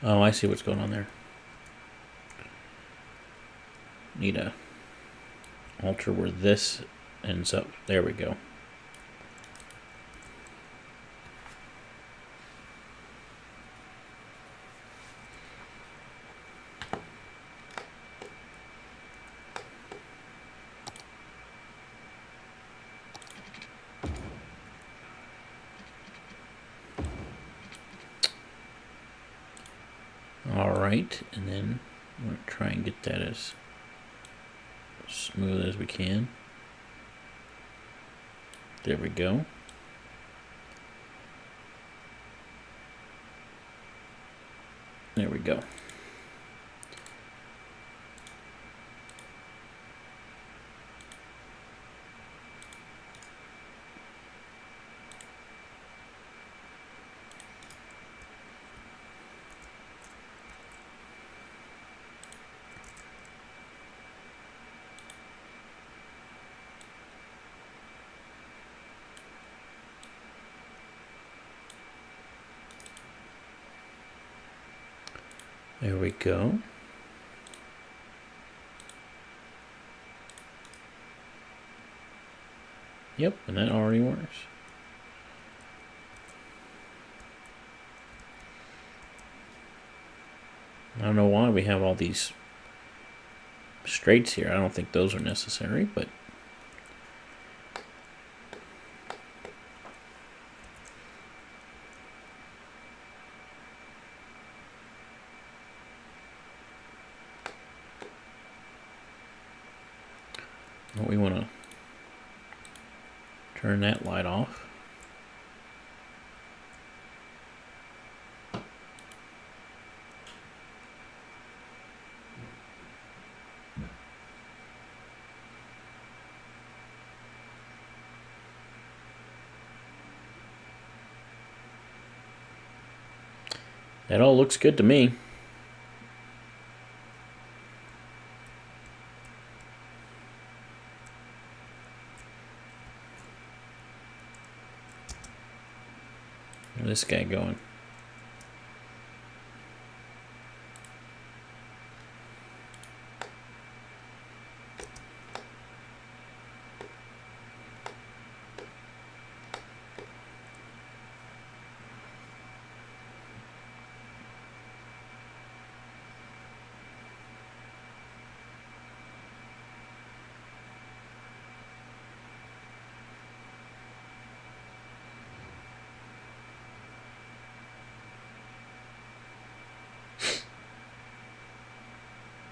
Oh, I see what's going on there. Need to alter where this ends up. There we go. Alright, and then I'm going to try and get that as smooth as we can. There we go. There we go. There we go. Yep, and that already works. I don't know why we have all these straights here. I don't think those are necessary, but we want to turn that light off. That all looks good to me. Where's this guy going?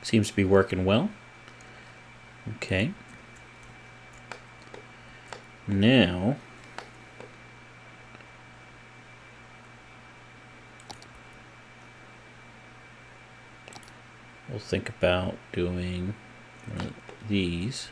Seems to be working well. Okay. Now, we'll think about doing these.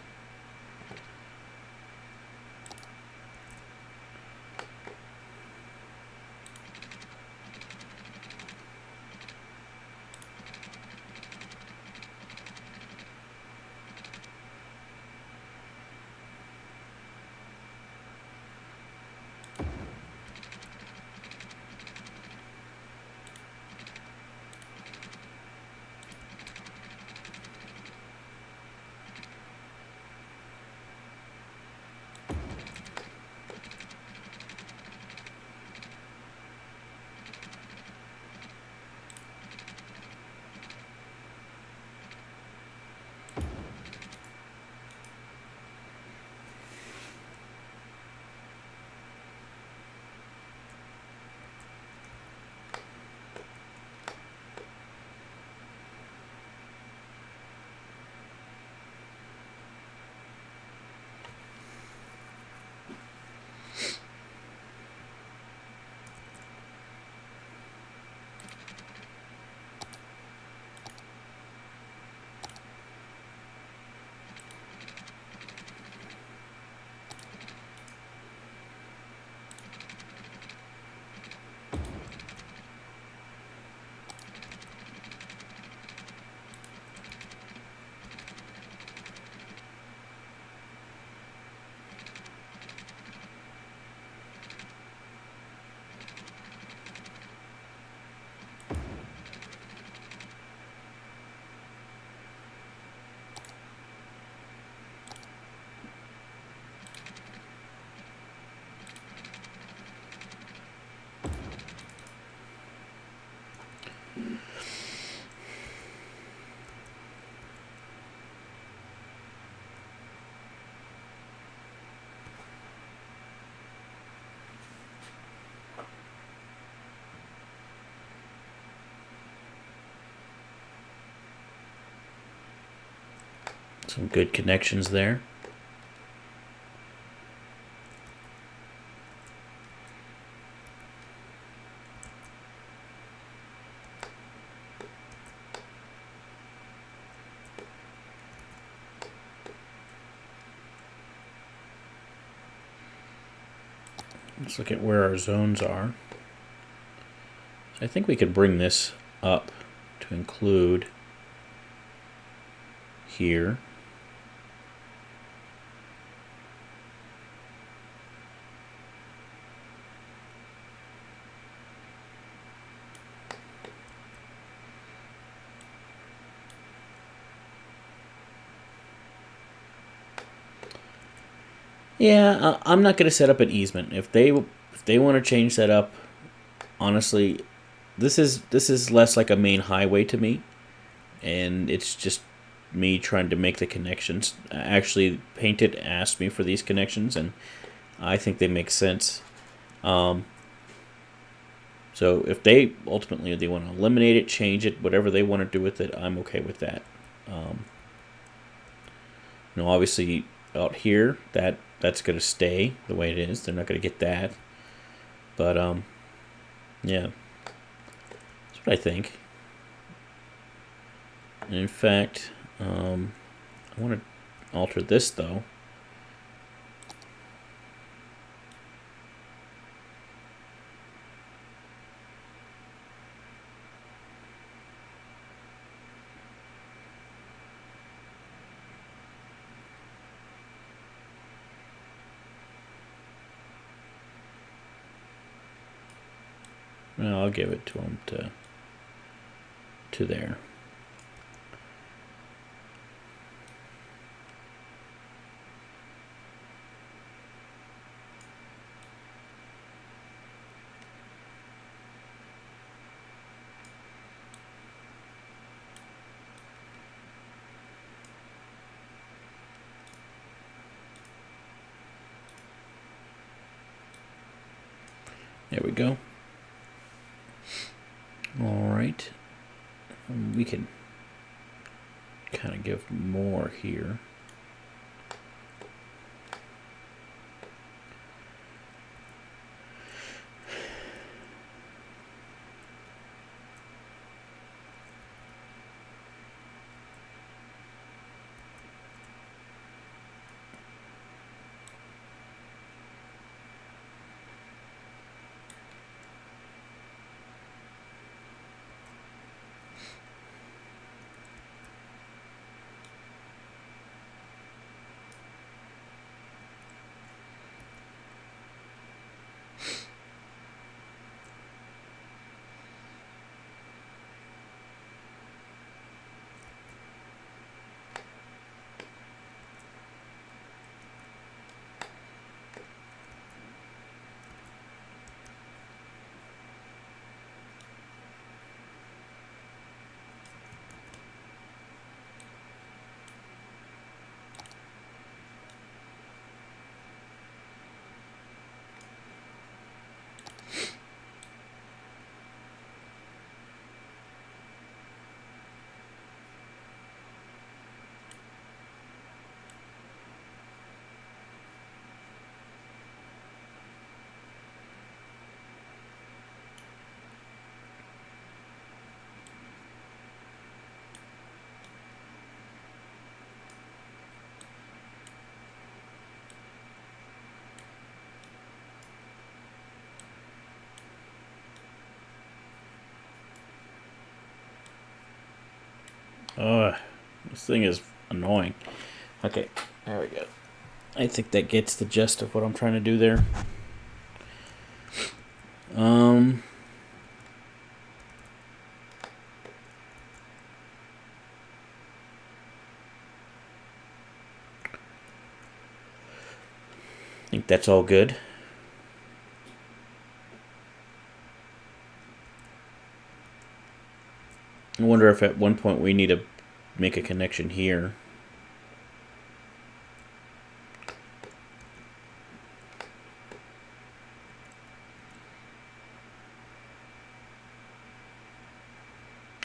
Some good connections there. Let's look at where our zones are. So I think we could bring this up to include here. Yeah, I'm not gonna set up an easement if they want to change that up. Honestly, this is less like a main highway to me, and it's just me trying to make the connections. Actually, Painted asked me for these connections, and I think they make sense. Um, so if they want to eliminate it, change it, whatever they want to do with it, I'm okay with that. Um, Obviously out here that's gonna stay the way it is. They're not gonna get that, but yeah, that's what I think. And in fact, I want to alter this though. Well, I'll give it to them to there. There we go. All right, we can kind of give more here. Oh, this thing is annoying. Okay, there we go. I think that gets the gist of what I'm trying to do there. Um, I think that's all good. I wonder if at one point we need to make a connection here.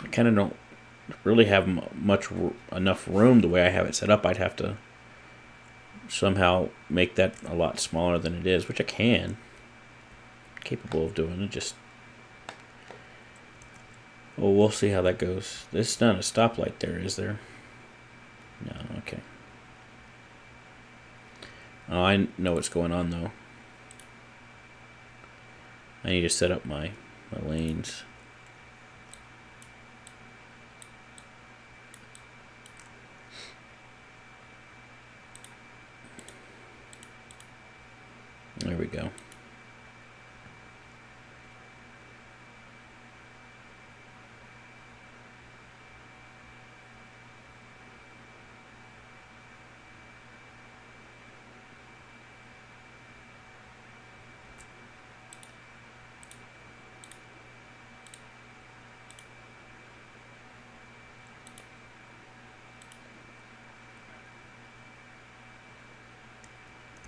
I kind of don't really have enough room the way I have it set up. I'd have to somehow make that a lot smaller than it is, which I can. Capable of doing it, just... Well, we'll see how that goes. There's not a stoplight there, is there? No, okay. Oh, I know what's going on, though. I need to set up my lanes. There we go.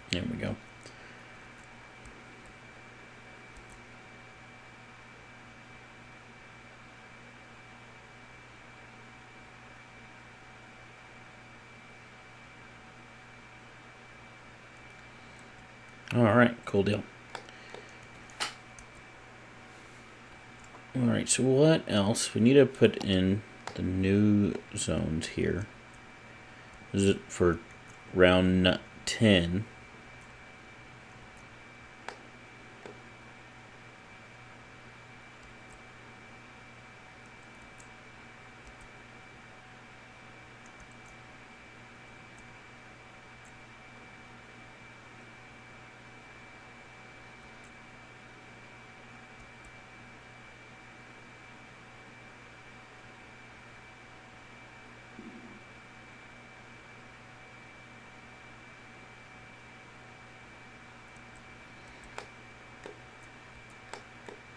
There we go. Alright, cool deal. Alright, so what else? We need to put in the new zones here. This is for round 10.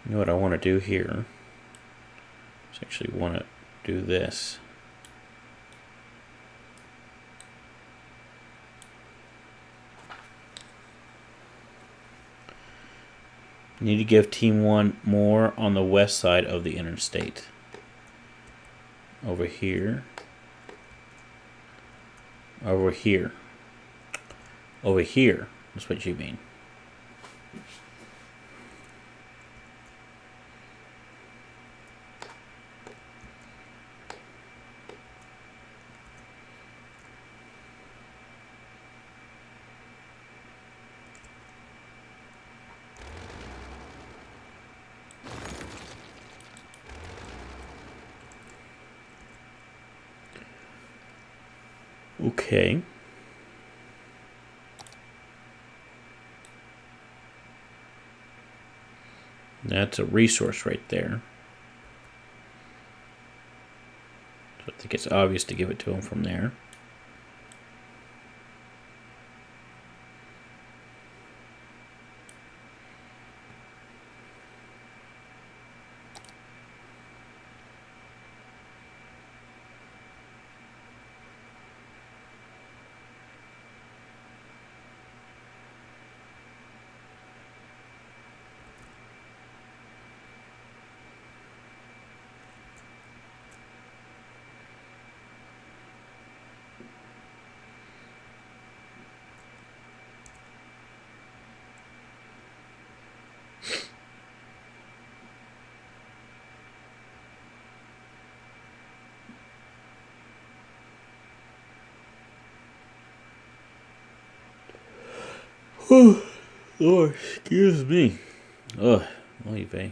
You know what I want to do here? I actually want to do this. Need to give Team 1 more on the west side of the interstate. Over here. Over here. Over here. That's what you mean. Okay. That's a resource right there. So I think it's obvious to give it to him from there. Oh, Lord, excuse me. Ugh, oy vey.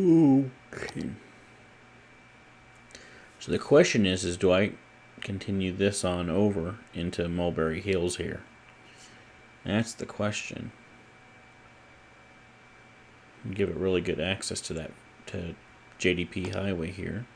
Okay. So the question is do I continue this on over into Mulberry Hills here? That's the question. Give it really good access to that, to JDP Highway here.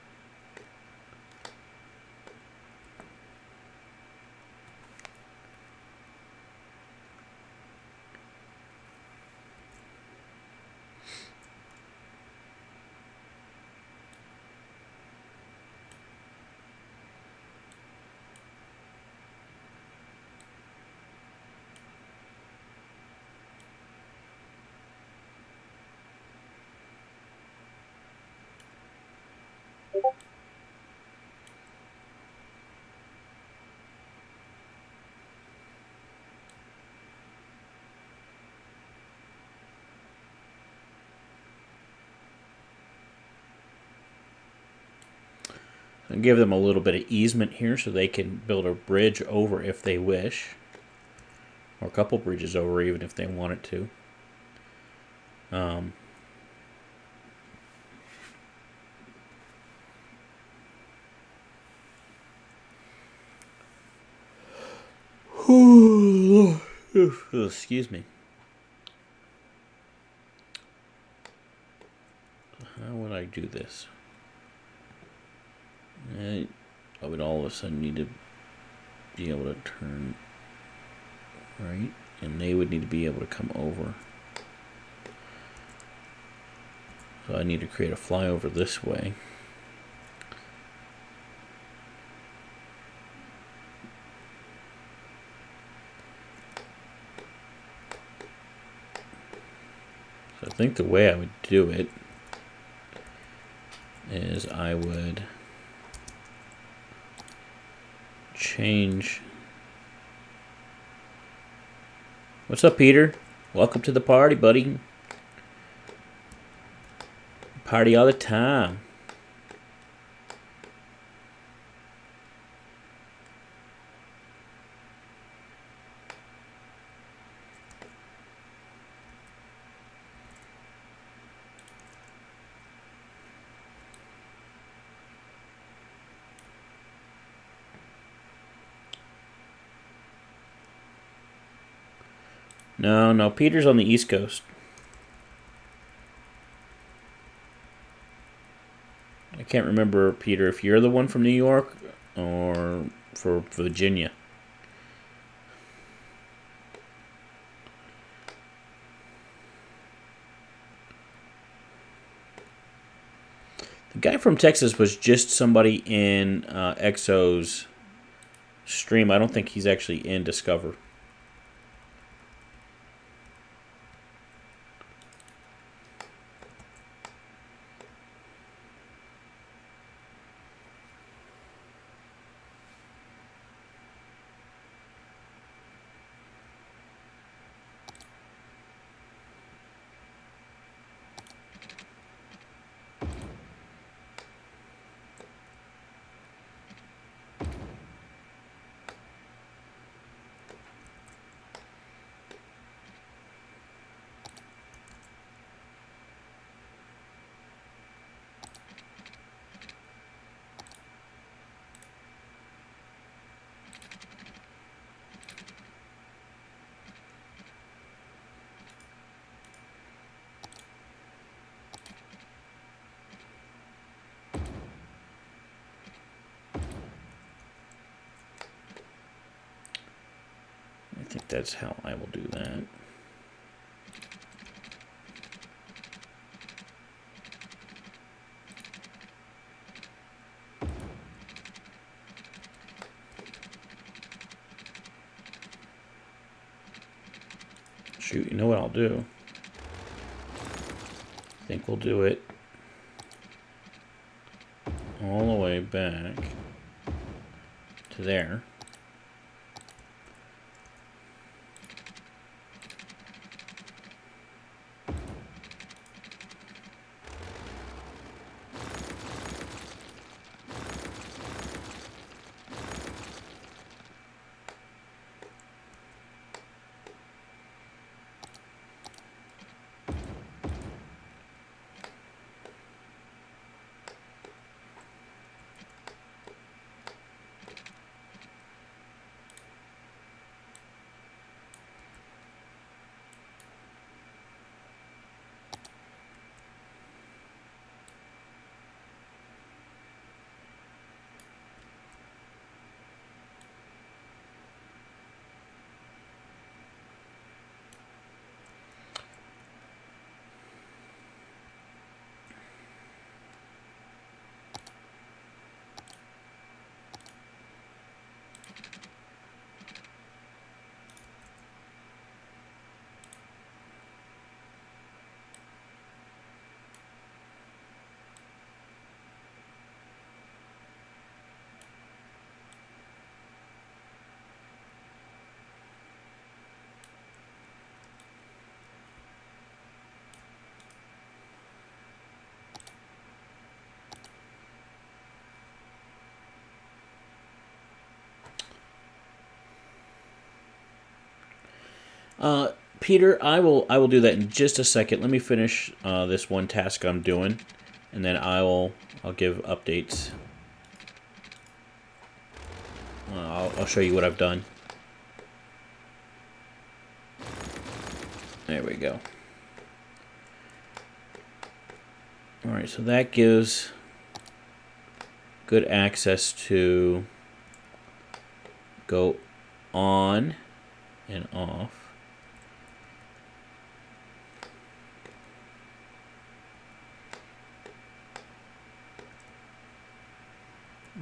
And give them a little bit of easement here so they can build a bridge over if they wish. Or a couple bridges over even if they wanted to. Excuse me. How would I do this? I would all of a sudden need to be able to turn right, and they would need to be able to come over. So I need to create a flyover this way. So I think the way I would do it is I would change. What's up, Peter? Welcome to the party, buddy. Party all the time. No, Peter's on the East Coast. I can't remember, Peter, if you're the one from New York or for Virginia. The guy from Texas was just somebody in EXO's stream. I don't think he's actually in Discover. I think that's how I will do that. Shoot, you know what I'll do? I think we'll do it all the way back to there. Peter, I will do that in just a second. Let me finish this one task I'm doing, and then I'll give updates. I'll show you what I've done. There we go. All right, so that gives good access to go on and off.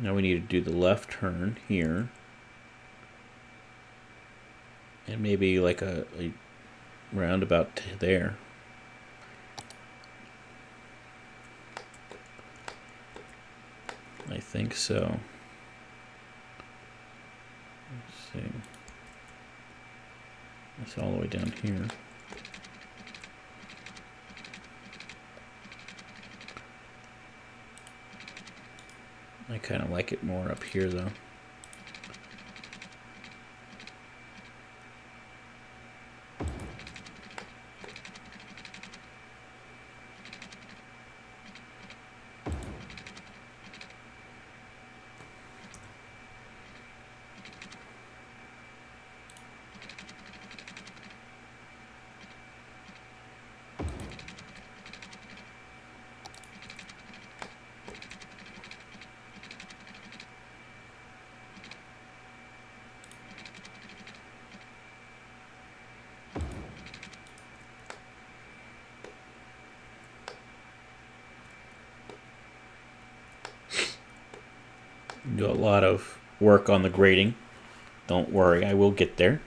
Now we need to do the left turn here. And maybe like a roundabout there. I think so. Let's see. It's all the way down here. I kind of like it more up here though. Do a lot of work on the grading. Don't worry, I will get there.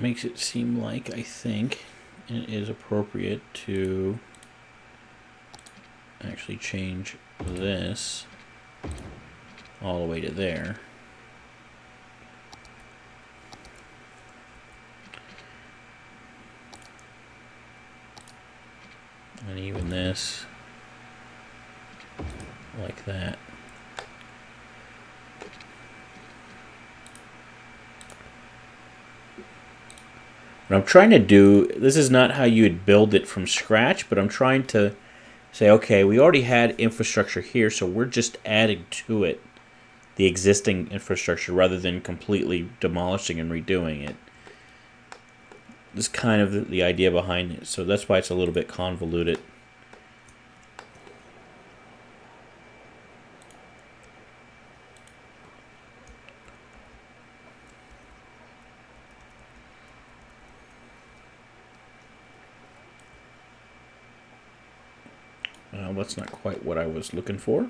Makes it seem like I think it is appropriate to actually change this all the way to there. And even this like that. What I'm trying to do, this is not how you would build it from scratch, but I'm trying to say, okay, we already had infrastructure here, so we're just adding to it the existing infrastructure rather than completely demolishing and redoing it. This is kind of the idea behind it, so that's why it's a little bit convoluted. That's not quite what I was looking for.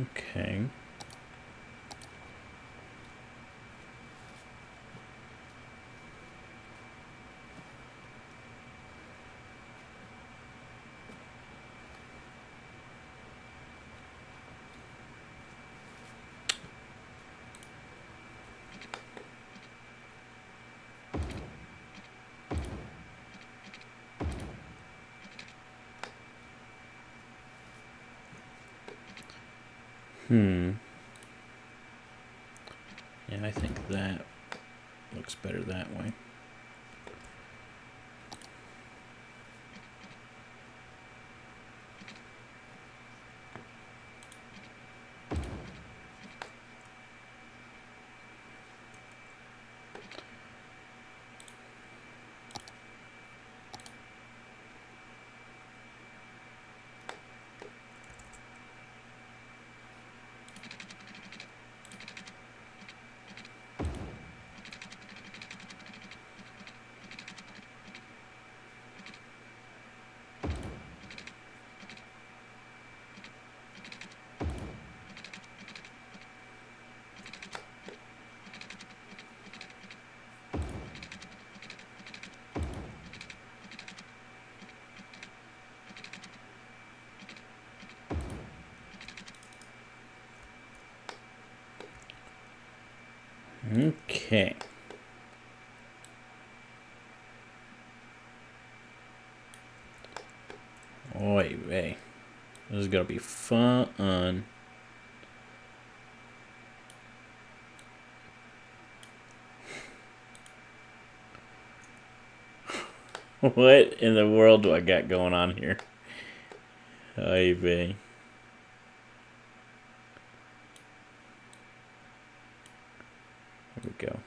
Okay. Yeah, I think that looks better that way. Okay. Oy vey. This is gonna be fun. What in the world do I got going on here? Oy vey. Here we go.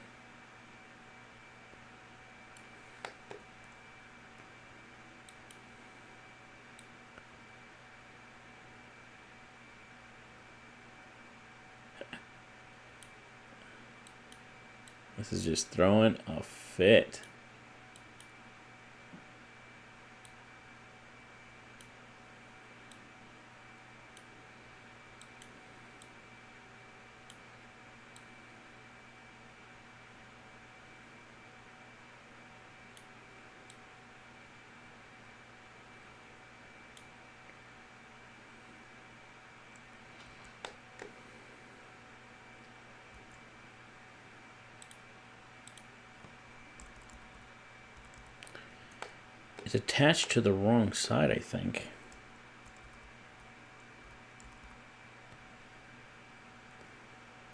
This is just throwing a fit. It's attached to the wrong side, I think.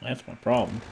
That's my problem.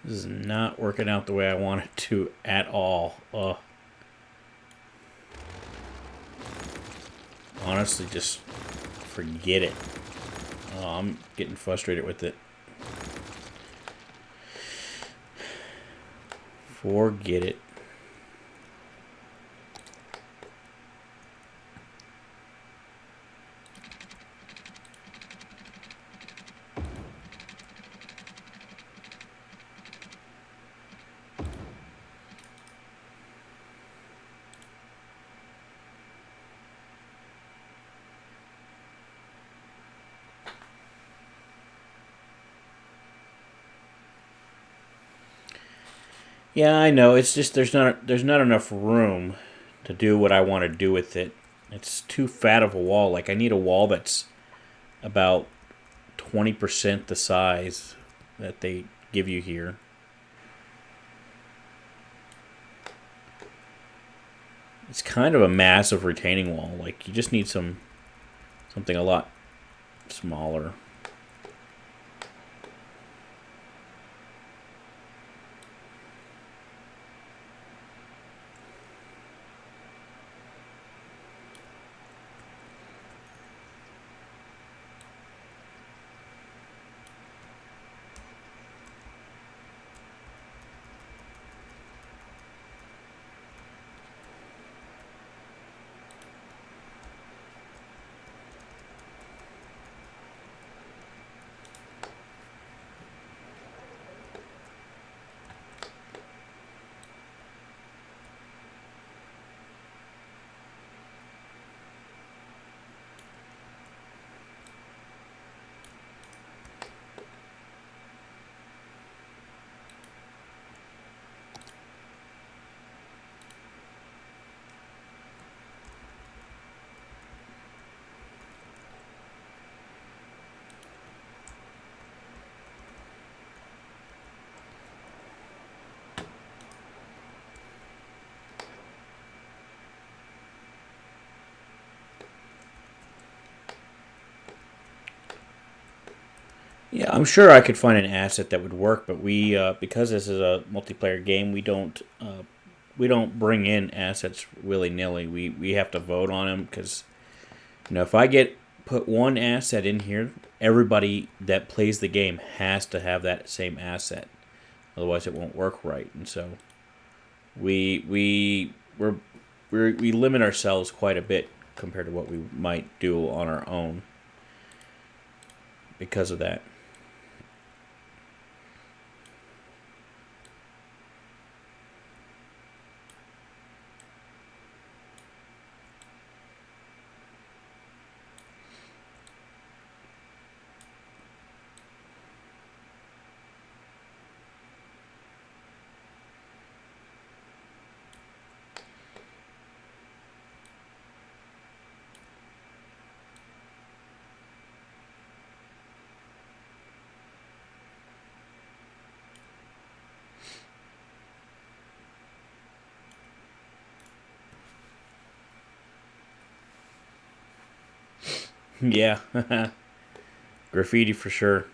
This is not working out the way I want it to at all. Honestly, just forget it. I'm getting frustrated with it. Forget it. Yeah, I know. It's just there's not enough room to do what I want to do with it. It's too fat of a wall. Like I need a wall that's about 20% the size that they give you here. It's kind of a massive retaining wall. Like you just need something a lot smaller. Yeah, I'm sure I could find an asset that would work, but we because this is a multiplayer game, we don't bring in assets willy nilly. We have to vote on them because if I get put one asset in here, everybody that plays the game has to have that same asset. Otherwise, it won't work right. And so we we we're, we limit ourselves quite a bit compared to what we might do on our own because of that. Yeah, graffiti for sure.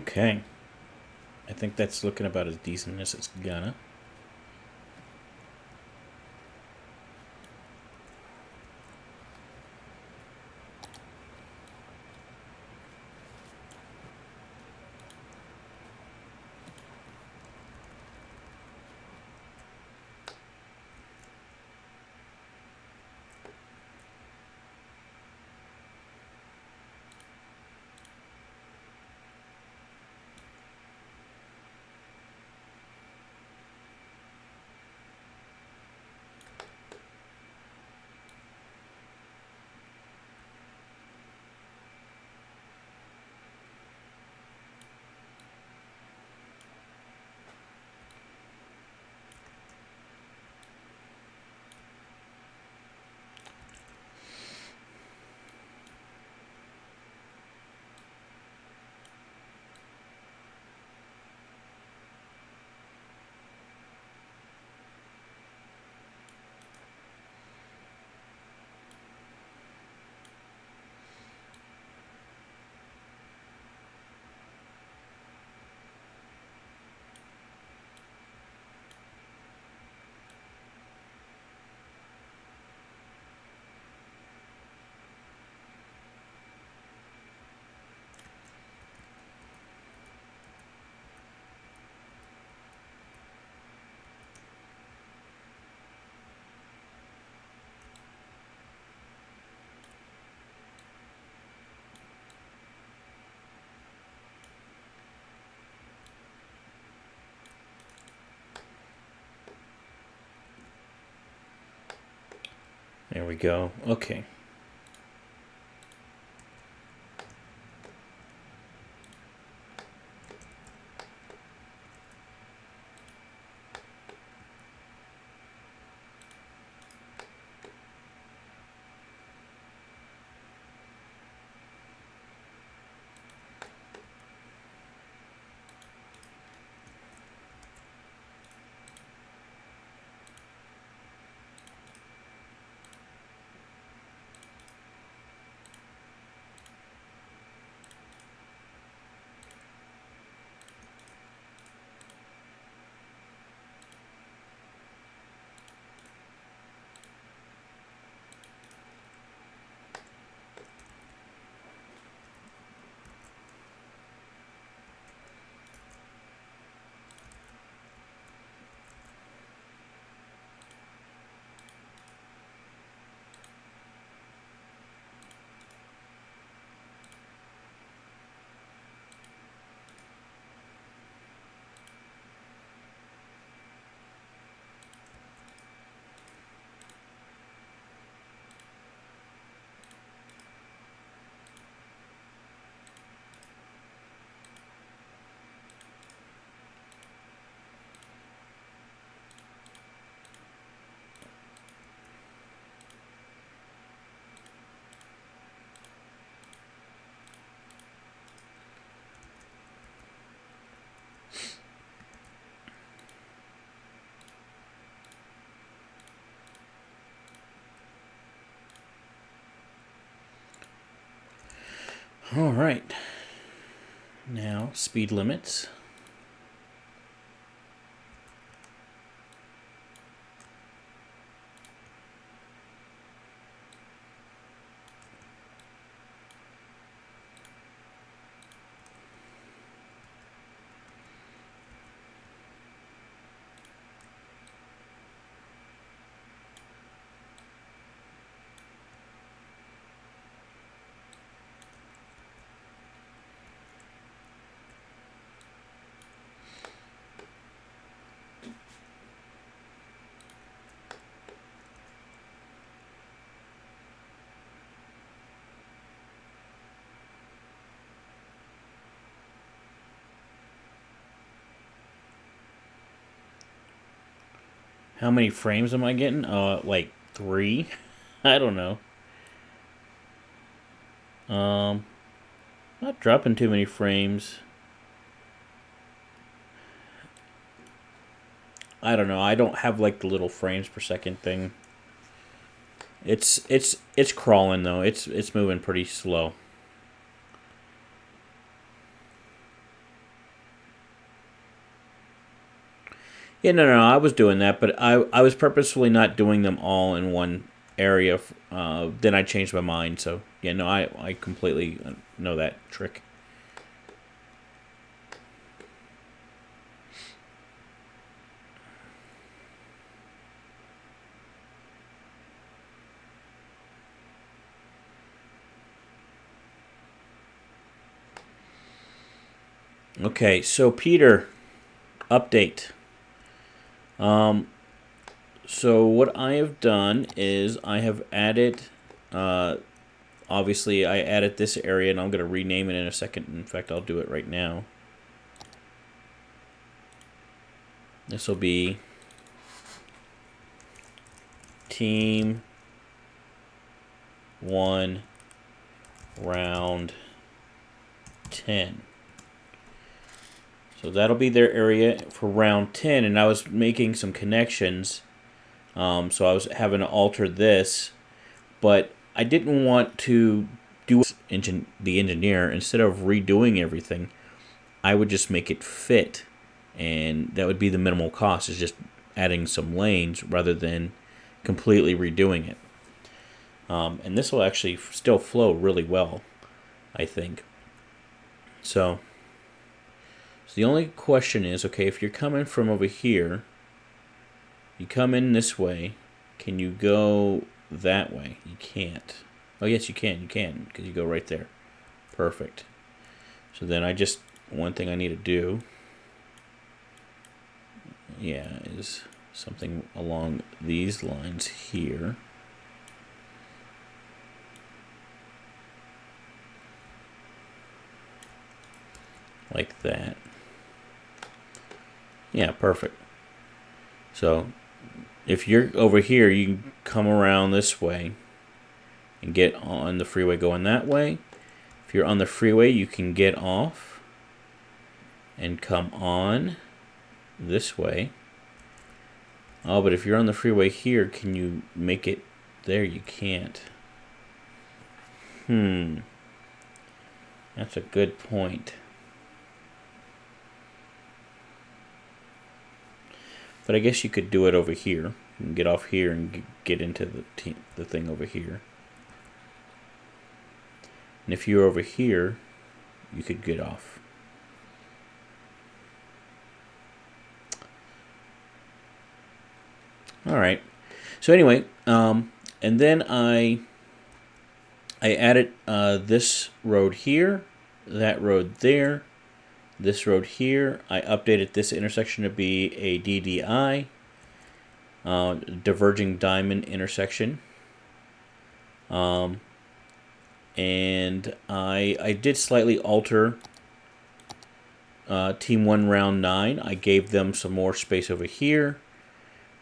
Okay. I think that's looking about as decent as it's gonna. There we go. Okay. All right. Now, speed limits. How many frames am I getting? Like 3? I don't know. Um, Not dropping too many frames. I don't know. I don't have like the little frames per second thing. It's crawling though. It's moving pretty slow. Yeah, no, I was doing that, but I was purposefully not doing them all in one area. Then I changed my mind. So yeah, no, I completely know that trick. Okay, so Peter, update. Um, so what I have done is I have added, obviously I added this area, and I'm going to rename it in a second. In fact, I'll do it right now. This will be Team 1 Round 10. So that'll be their area for round 10, and I was making some connections, so I was having to alter this, but I didn't want to do the engineer. Instead of redoing everything, I would just make it fit, and that would be the minimal cost, is just adding some lanes rather than completely redoing it. And this will actually still flow really well, I think. So the only question is, okay, if you're coming from over here, you come in this way, can you go that way? You can't. Oh, yes, you can, because you go right there. Perfect. So then one thing I need to do, yeah, is something along these lines here. Like that. Yeah, perfect. So if you're over here, you can come around this way and get on the freeway going that way. If you're on the freeway, you can get off and come on this way. Oh, but if you're on the freeway here, can you make it there? You can't. That's a good point. But I guess you could do it over here. You can get off here and get into the thing over here. And if you're over here, you could get off. All right. So anyway, and then I added this road here, that road there, this road here. I updated this intersection to be a DDI, diverging diamond intersection. And I did slightly alter Team 1 Round 9. I gave them some more space over here.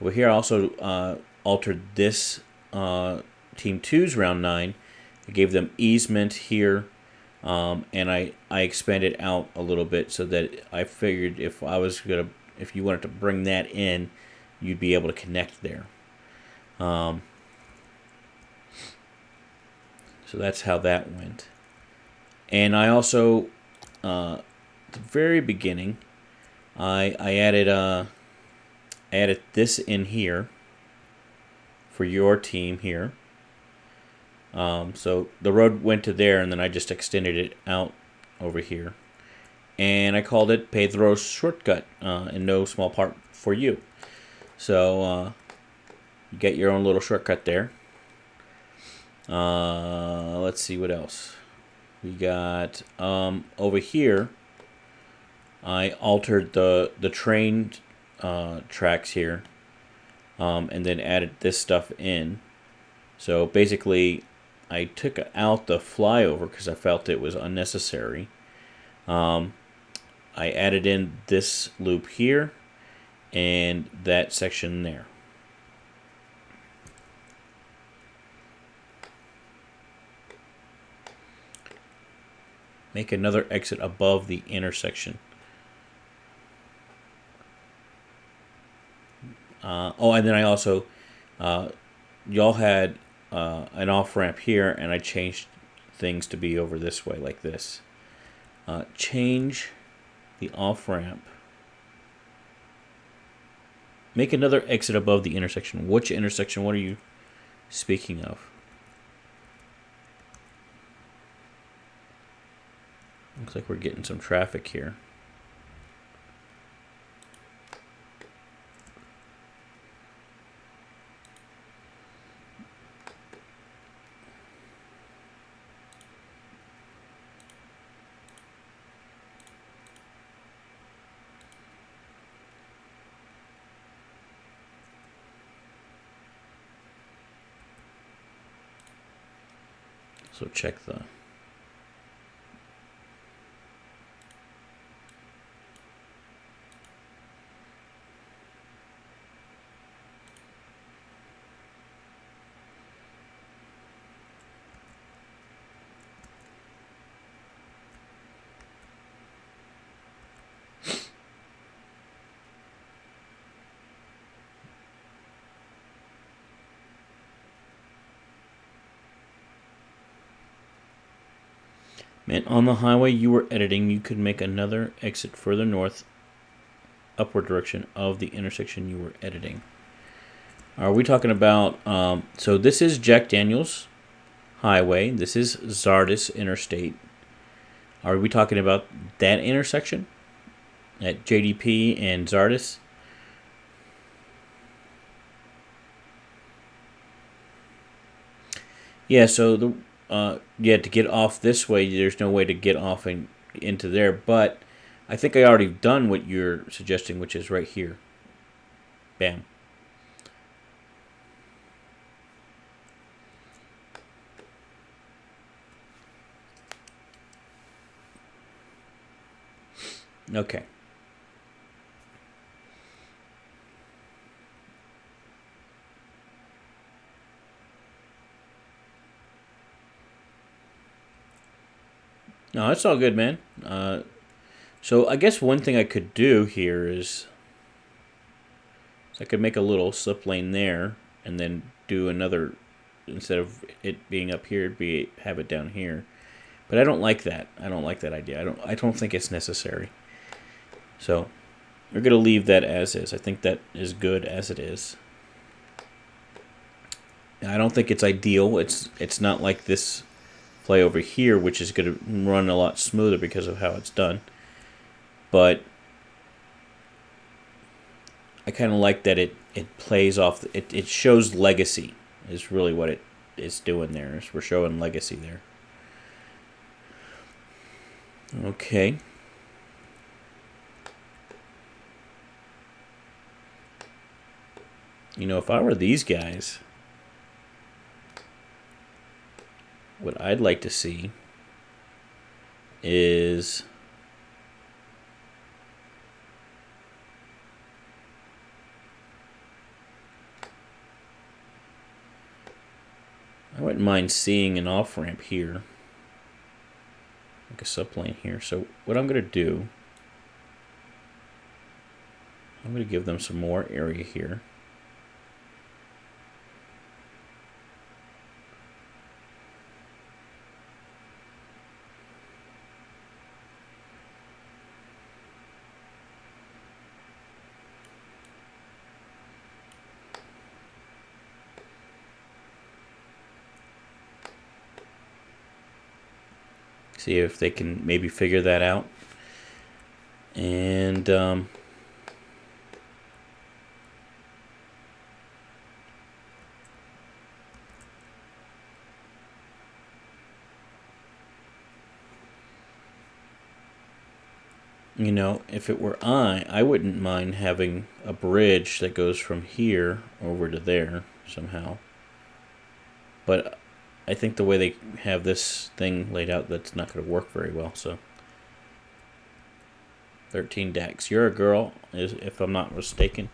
Over here I also altered this Team 2's Round 9. I gave them easement here. And I expanded out a little bit so that I figured if you wanted to bring that in, you'd be able to connect there. So that's how that went. And I also, at the very beginning, I added this in here for your team here. So the road went to there, and then I just extended it out over here. And I called it Pedro's Shortcut, in no small part for you. So you get your own little shortcut there. Let's see what else. We got over here, I altered the train tracks here, and then added this stuff in. So basically, I took out the flyover because I felt it was unnecessary. I added in this loop here and that section there. Make another exit above the intersection. And then I also, y'all had an off-ramp here, and I changed things to be over this way, like this. Change the off-ramp Make another exit above the intersection. Which intersection? What are you speaking of? Looks like we're getting some traffic here. So check the... Man, on the highway you were editing, you could make another exit further north, upward direction of the intersection you were editing. Are we talking about... so this is Jack Daniels Highway. This is Czardus Interstate. Are we talking about that intersection at JDP and Czardus? Yeah, so the to get off this way, there's no way to get off and into there. But I think I already done what you're suggesting, which is right here. Bam. Okay. No, it's all good, man. So I guess one thing I could do here is I could make a little slip lane there, and then do another, instead of it being up here, have it down here. But I don't like that. I don't like that idea. I don't think it's necessary. So we're gonna leave that as is. I think that is good as it is. I don't think it's ideal. It's not like this flyover here, which is going to run a lot smoother because of how it's done. But I kind of like that it plays off. It shows legacy is really what it is doing there. Is we're showing legacy there. Okay. You know, if I were these guys, what I'd like to see is I wouldn't mind seeing an off-ramp here, like a sublane here. So what I'm going to do, I'm going to give them some more area here. See if they can maybe figure that out. And you know, if it were I wouldn't mind having a bridge that goes from here over to there somehow. But I think the way they have this thing laid out, that's not going to work very well. So 13 Dax. You're a girl, if I'm not mistaken.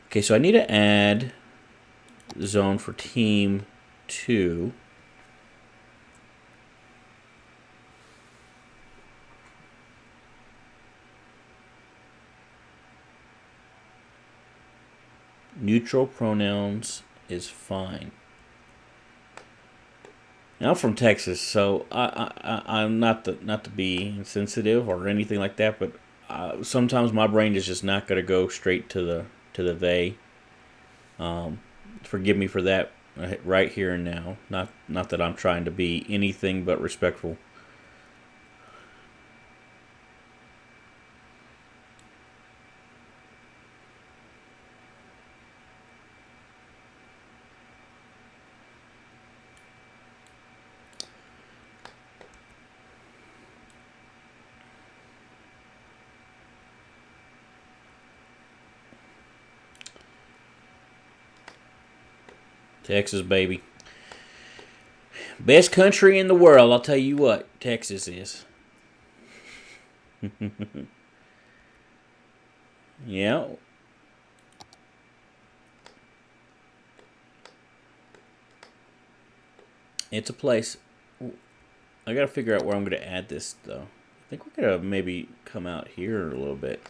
Okay, so I need to add zone for team 2. Neutral pronouns is fine. I'm from Texas, so I'm not to be insensitive or anything like that, but sometimes my brain is just not going to go straight to the they. Forgive me for that right here and now. Not that I'm trying to be anything but respectful. Texas, baby. Best country in the world, I'll tell you what, Texas is. Yeah, it's a place. I gotta figure out where I'm gonna add this though. I think we're gonna maybe come out here a little bit.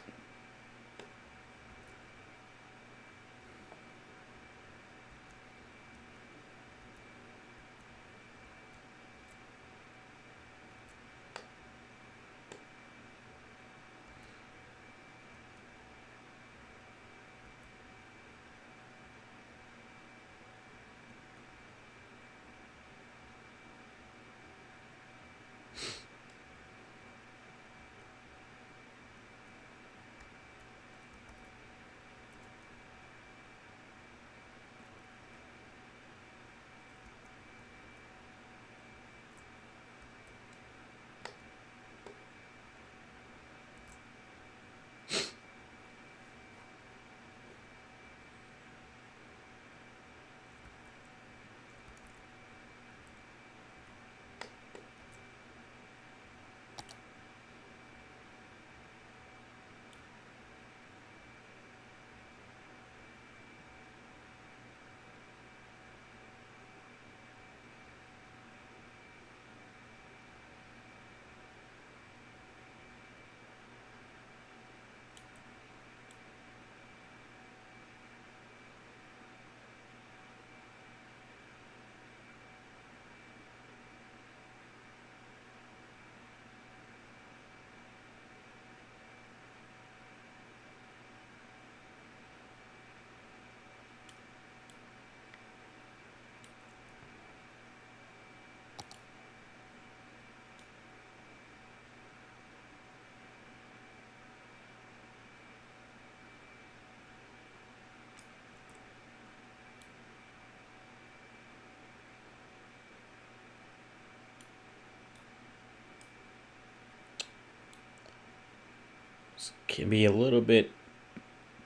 Can be a little bit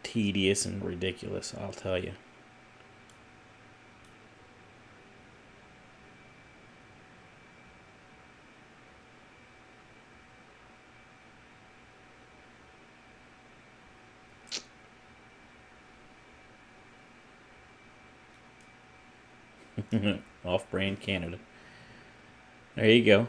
tedious and ridiculous, I'll tell you. Off-brand Canada. There you go.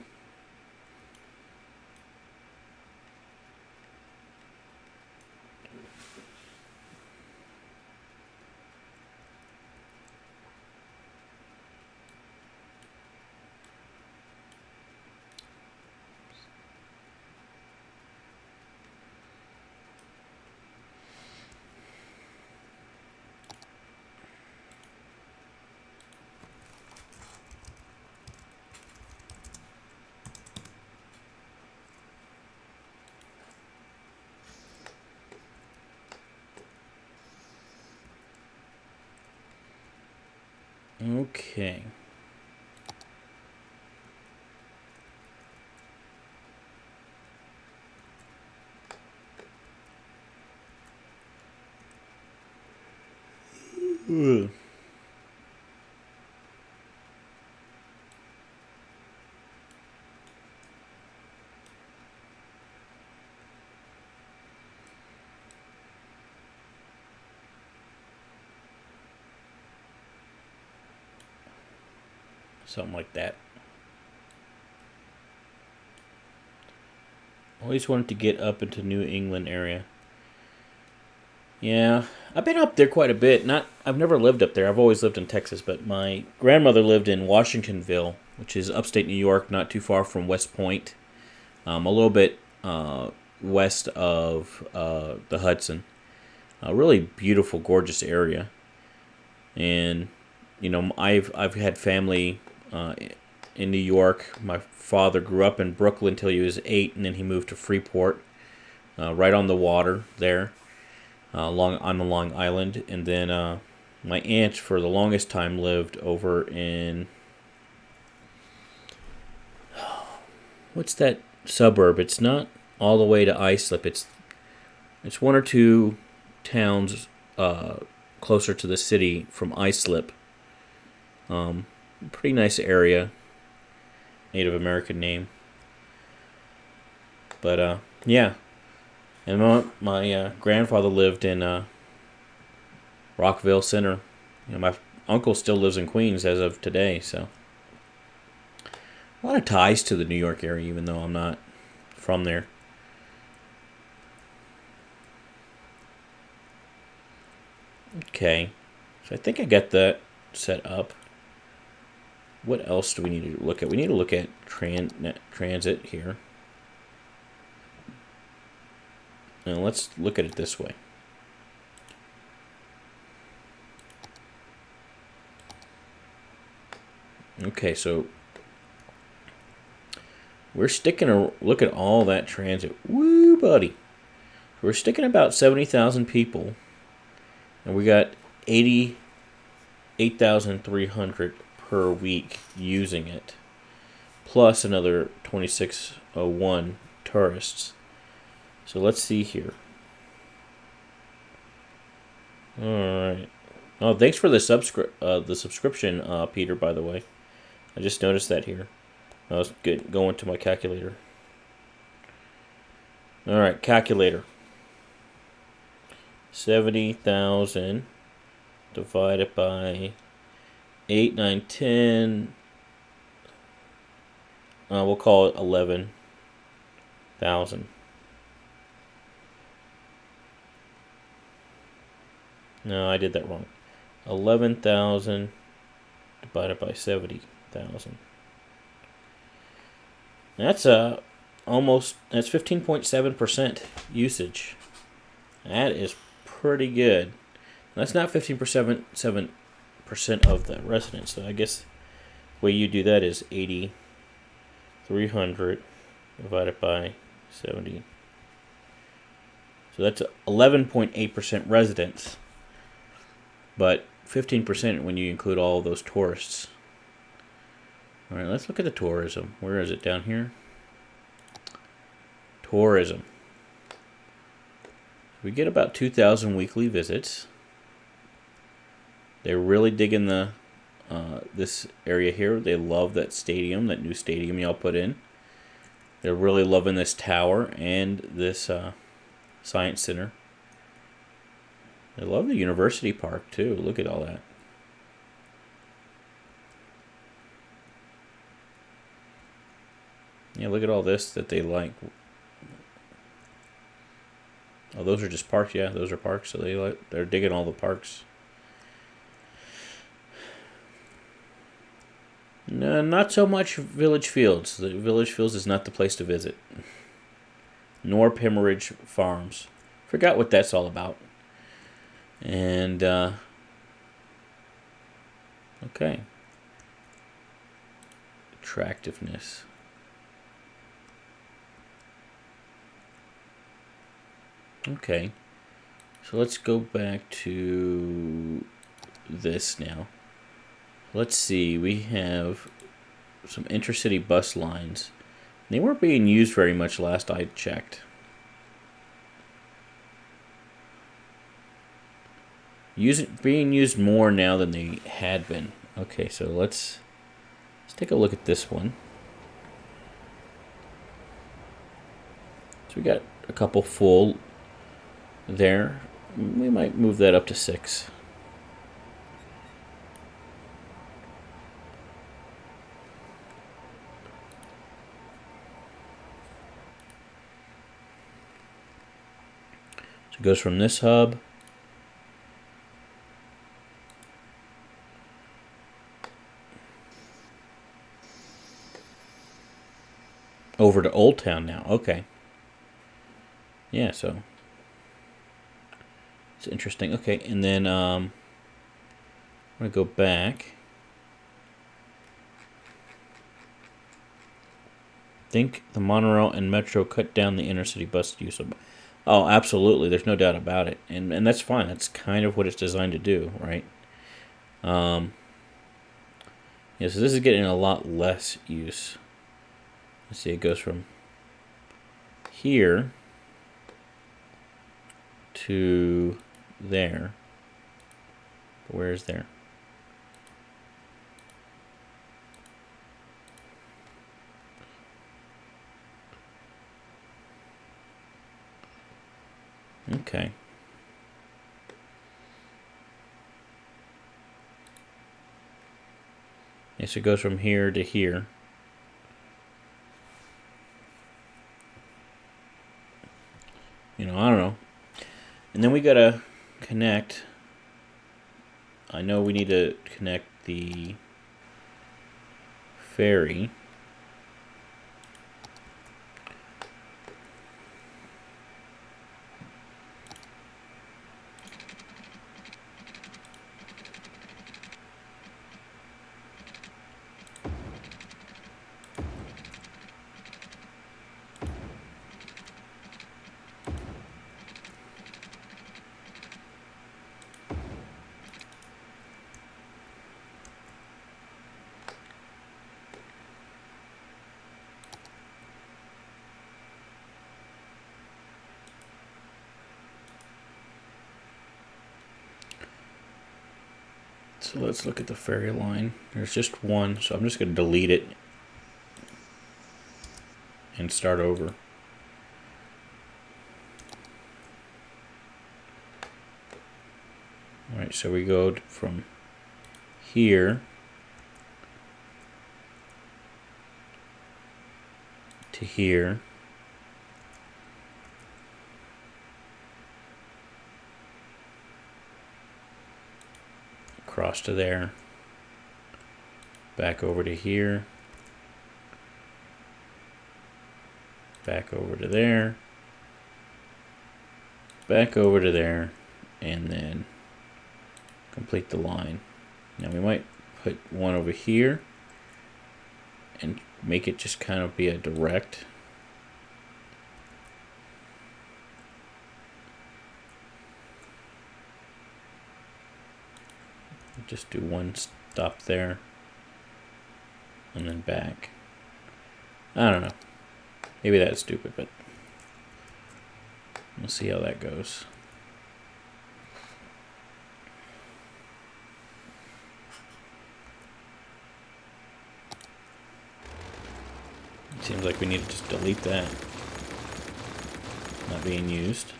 Okay. Ugh. Something like that. Always wanted to get up into New England area. Yeah, I've been up there quite a bit. Not, I've never lived up there. I've always lived in Texas, but my grandmother lived in Washingtonville, which is upstate New York, not too far from West Point, a little bit west of the Hudson. A really beautiful, gorgeous area. And I've had family in New York. My father grew up in Brooklyn till he was 8, and then he moved to Freeport, right on the water there, on the Long Island. And then my aunt, for the longest time, lived over in what's that suburb? It's not all the way to Islip. It's one or two towns closer to the city from Islip. Pretty nice area. Native American name. But yeah. And my grandfather lived in Rockville Center. My uncle still lives in Queens as of today, so a lot of ties to the New York area, even though I'm not from there. Okay, so I think I got that set up. What else do we need to look at? We need to look at transit here. Now let's look at it this way. Okay, so we're sticking a look at all that transit. Woo, buddy. We're sticking about 70,000 people, and we got 88,300 per week using it, plus another 2,601 tourists. So let's see here. All right. Oh, thanks for the subscription, Peter. By the way, I just noticed that here. I was going to my calculator. All right, calculator. 70,000 divided by 8, 9, 10. We'll call it 11,000. No, I did that wrong. 11,000 divided by 70,000. That's that's 15.7% usage. That is pretty good. That's not 15% of the residents. So I guess the way you do that is 8,300 divided by 70. So that's 11.8% residents, but 15% when you include all of those tourists. All right, let's look at the tourism. Where is it? Down here? Tourism. We get about 2,000 weekly visits. They're really digging this area here. They love that stadium, that new stadium y'all put in. They're really loving this tower and this science center. They love the university park too. Look at all that. Yeah, look at all this that they like. Oh, those are just parks. Yeah, those are parks. So they're digging all the parks. No, not so much Village Fields. The Village Fields is not the place to visit. Nor Pemmeridge Farms. Forgot what that's all about. And okay. Attractiveness. Okay, so let's go back to this now. Let's see, we have some intercity bus lines. They weren't being used very much last I checked. Being used more now than they had been. Okay, so let's take a look at this one. So we got a couple full there. We might move that up to 6. So it goes from this hub over to Old Town now. Okay. Yeah, so it's interesting. Okay, and then I'm gonna go back. Think the monorail and metro cut down the inner city bus use of. Oh, absolutely. There's no doubt about it, and that's fine. That's kind of what it's designed to do, right? Yeah. So this is getting a lot less use. Let's see. It goes from here to there. Where is there? Okay. Yes, it goes from here to here. I don't know. And then we gotta connect. I know we need to connect the ferry. So let's look at the ferry line. There's just one, so I'm just going to delete it and start over. Alright, so we go from here to here. Across to there. Back over to here. Back over to there. Back over to there. And then complete the line. Now we might put one over here and make it just kind of be a direct. Just do one stop there and then back. I don't know. Maybe that's stupid, but we'll see how that goes. It seems like we need to just delete that. Not being used.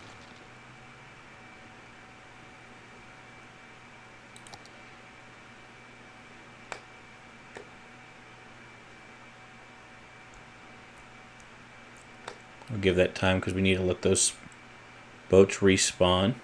We'll give that time because we need to let those boats respawn.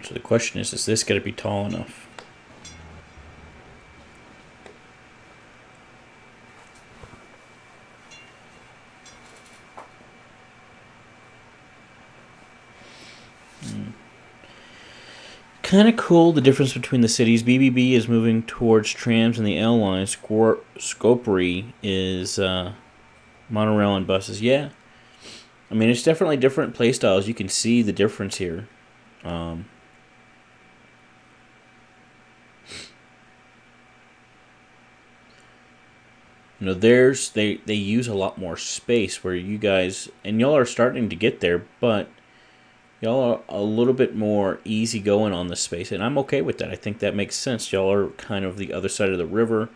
So the question is this going to be tall enough? Kind of cool, the difference between the cities. BBB is moving towards trams and the L line. Scopery is monorail and buses. Yeah. I mean, it's definitely different play styles. You can see the difference here. They use a lot more space where you guys, and y'all are starting to get there, but y'all are a little bit more easygoing on the space, and I'm okay with that. I think that makes sense. Y'all are kind of the other side of the river.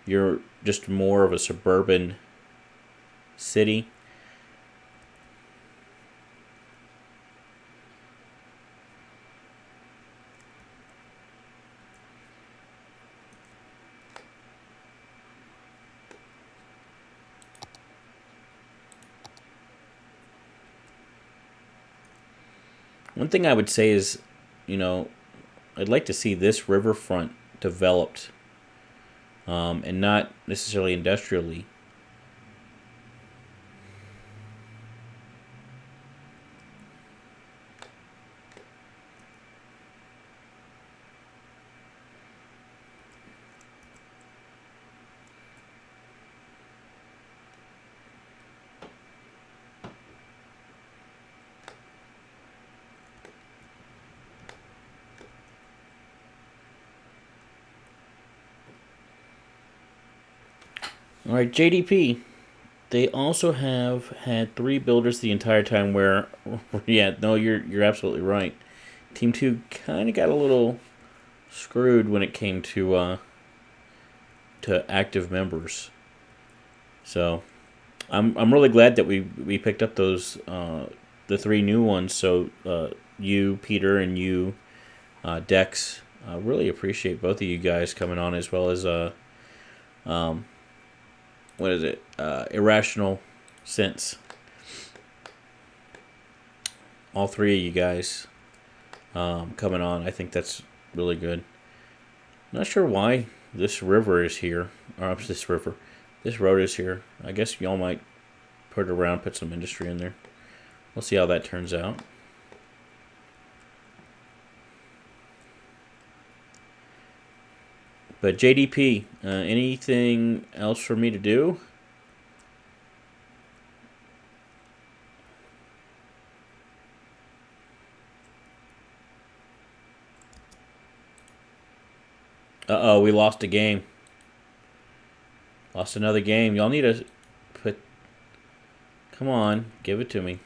You're just more of a suburban city. One thing I would say is, you know, I'd like to see this riverfront developed, and not necessarily industrially. All right, JDP. They also have had three builders the entire time. Where, yeah, no, you're absolutely right. Team two kind of got a little screwed when it came to active members. So I'm really glad that we picked up those the three new ones. So you, Peter, and you, Dex. Really appreciate both of you guys coming on, as well as um, what is it? Irrational Sense. All three of you guys coming on. I think that's really good. Not sure why this river is here. Or this road is here. I guess y'all might put it around, put some industry in there. We'll see how that turns out. But JDP, anything else for me to do? Uh-oh, we lost a game. Lost another game. Y'all need to put... Come on, give it to me.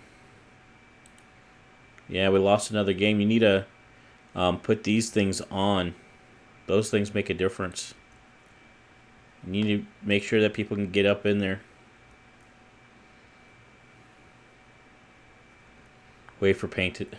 Yeah, we lost another game. You need to put these things on. Those things make a difference. You need to make sure that people can get up in there. Wait for painted.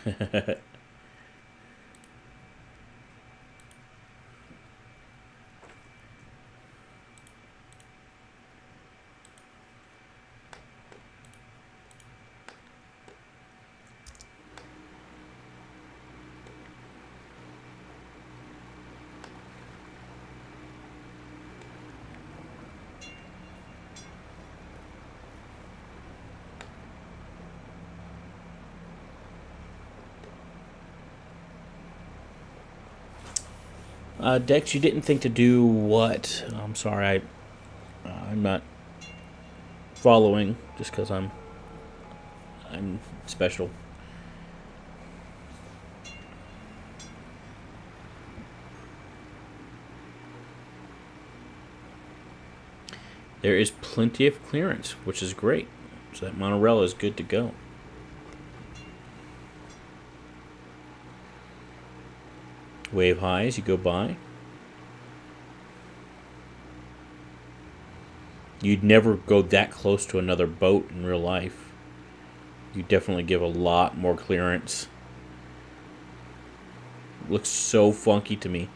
Dex, you didn't think to do what? I'm sorry, I'm not following just because I'm special. There is plenty of clearance, which is great. So that monorail is good to go. Wave high as you go by. You'd never go that close to another boat in real life. You definitely give a lot more clearance. It looks so funky to me. You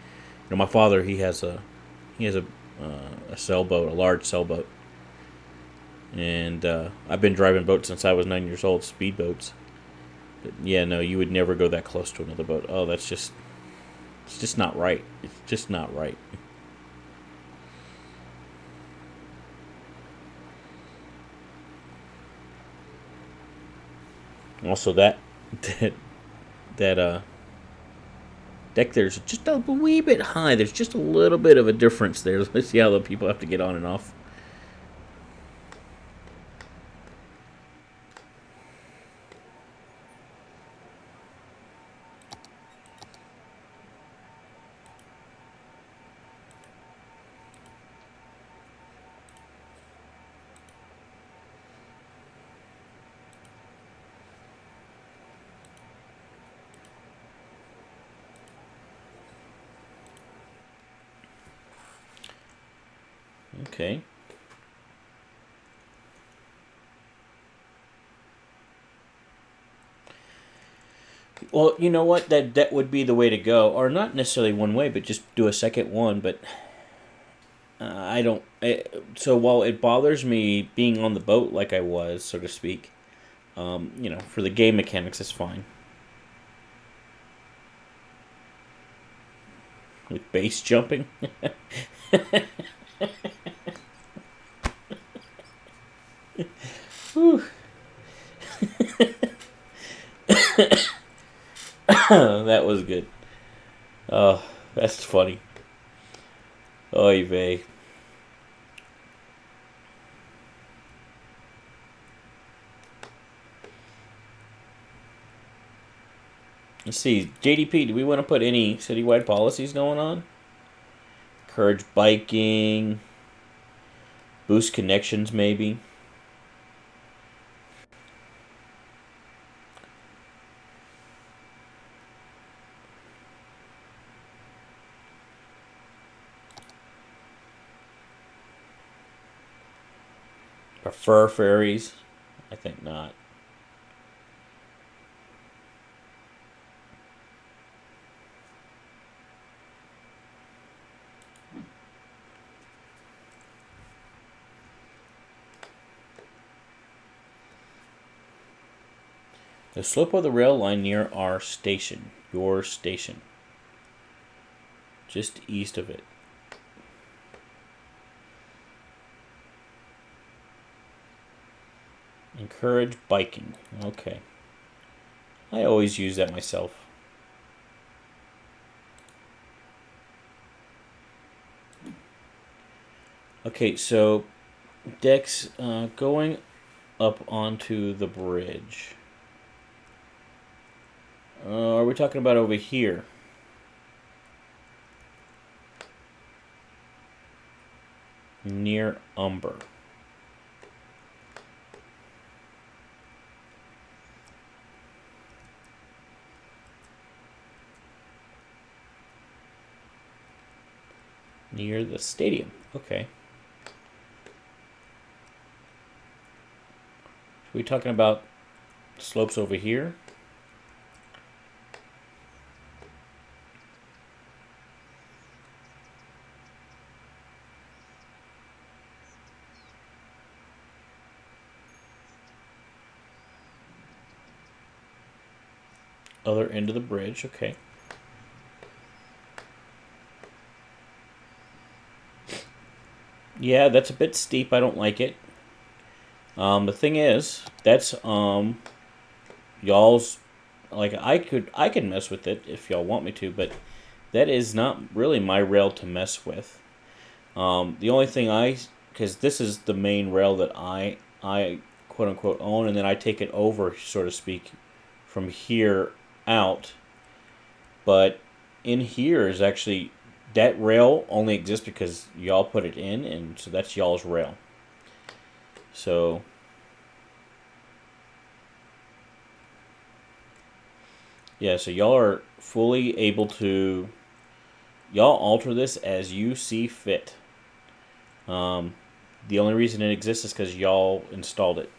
know, my father, he has a sailboat, a large sailboat, and I've been driving boats since I was 9 years old, speedboats. But yeah, no, you would never go that close to another boat. Oh, it's just not right. It's just not right. Also, that that deck there's just a wee bit high. There's just a little bit of a difference there. Let's see how the people have to get on and off. Okay. Well, you know what? That would be the way to go, or not necessarily one way, but just do a second one. But I don't. So while it bothers me being on the boat like I was, so to speak, for the game mechanics, it's fine. with base jumping. That was good. Oh, that's funny. Oy vey. Let's see, JDP, do we want to put any citywide policies going on? Encourage biking, boost connections, maybe. Prefer ferries? I think not. The slope of the rail line near our station, your station, just east of it. Encourage biking. Okay. I always use that myself. Okay, so Dex, going up onto the bridge. Are we talking about over here? Near Umber. Near the stadium. Okay. Are we talking about slopes over here? Other end of the bridge, okay. Yeah, that's a bit steep. I don't like it. The thing is, that's y'all's. Like I can mess with it if y'all want me to, but that is not really my rail to mess with. The only thing because this is the main rail that I quote unquote own, and then I take it over, so to speak, from here out. But in here is actually that rail only exists because y'all put it in, and so that's y'all's rail. So yeah, so y'all are fully able to y'all alter this as you see fit. The only reason it exists is because y'all installed it.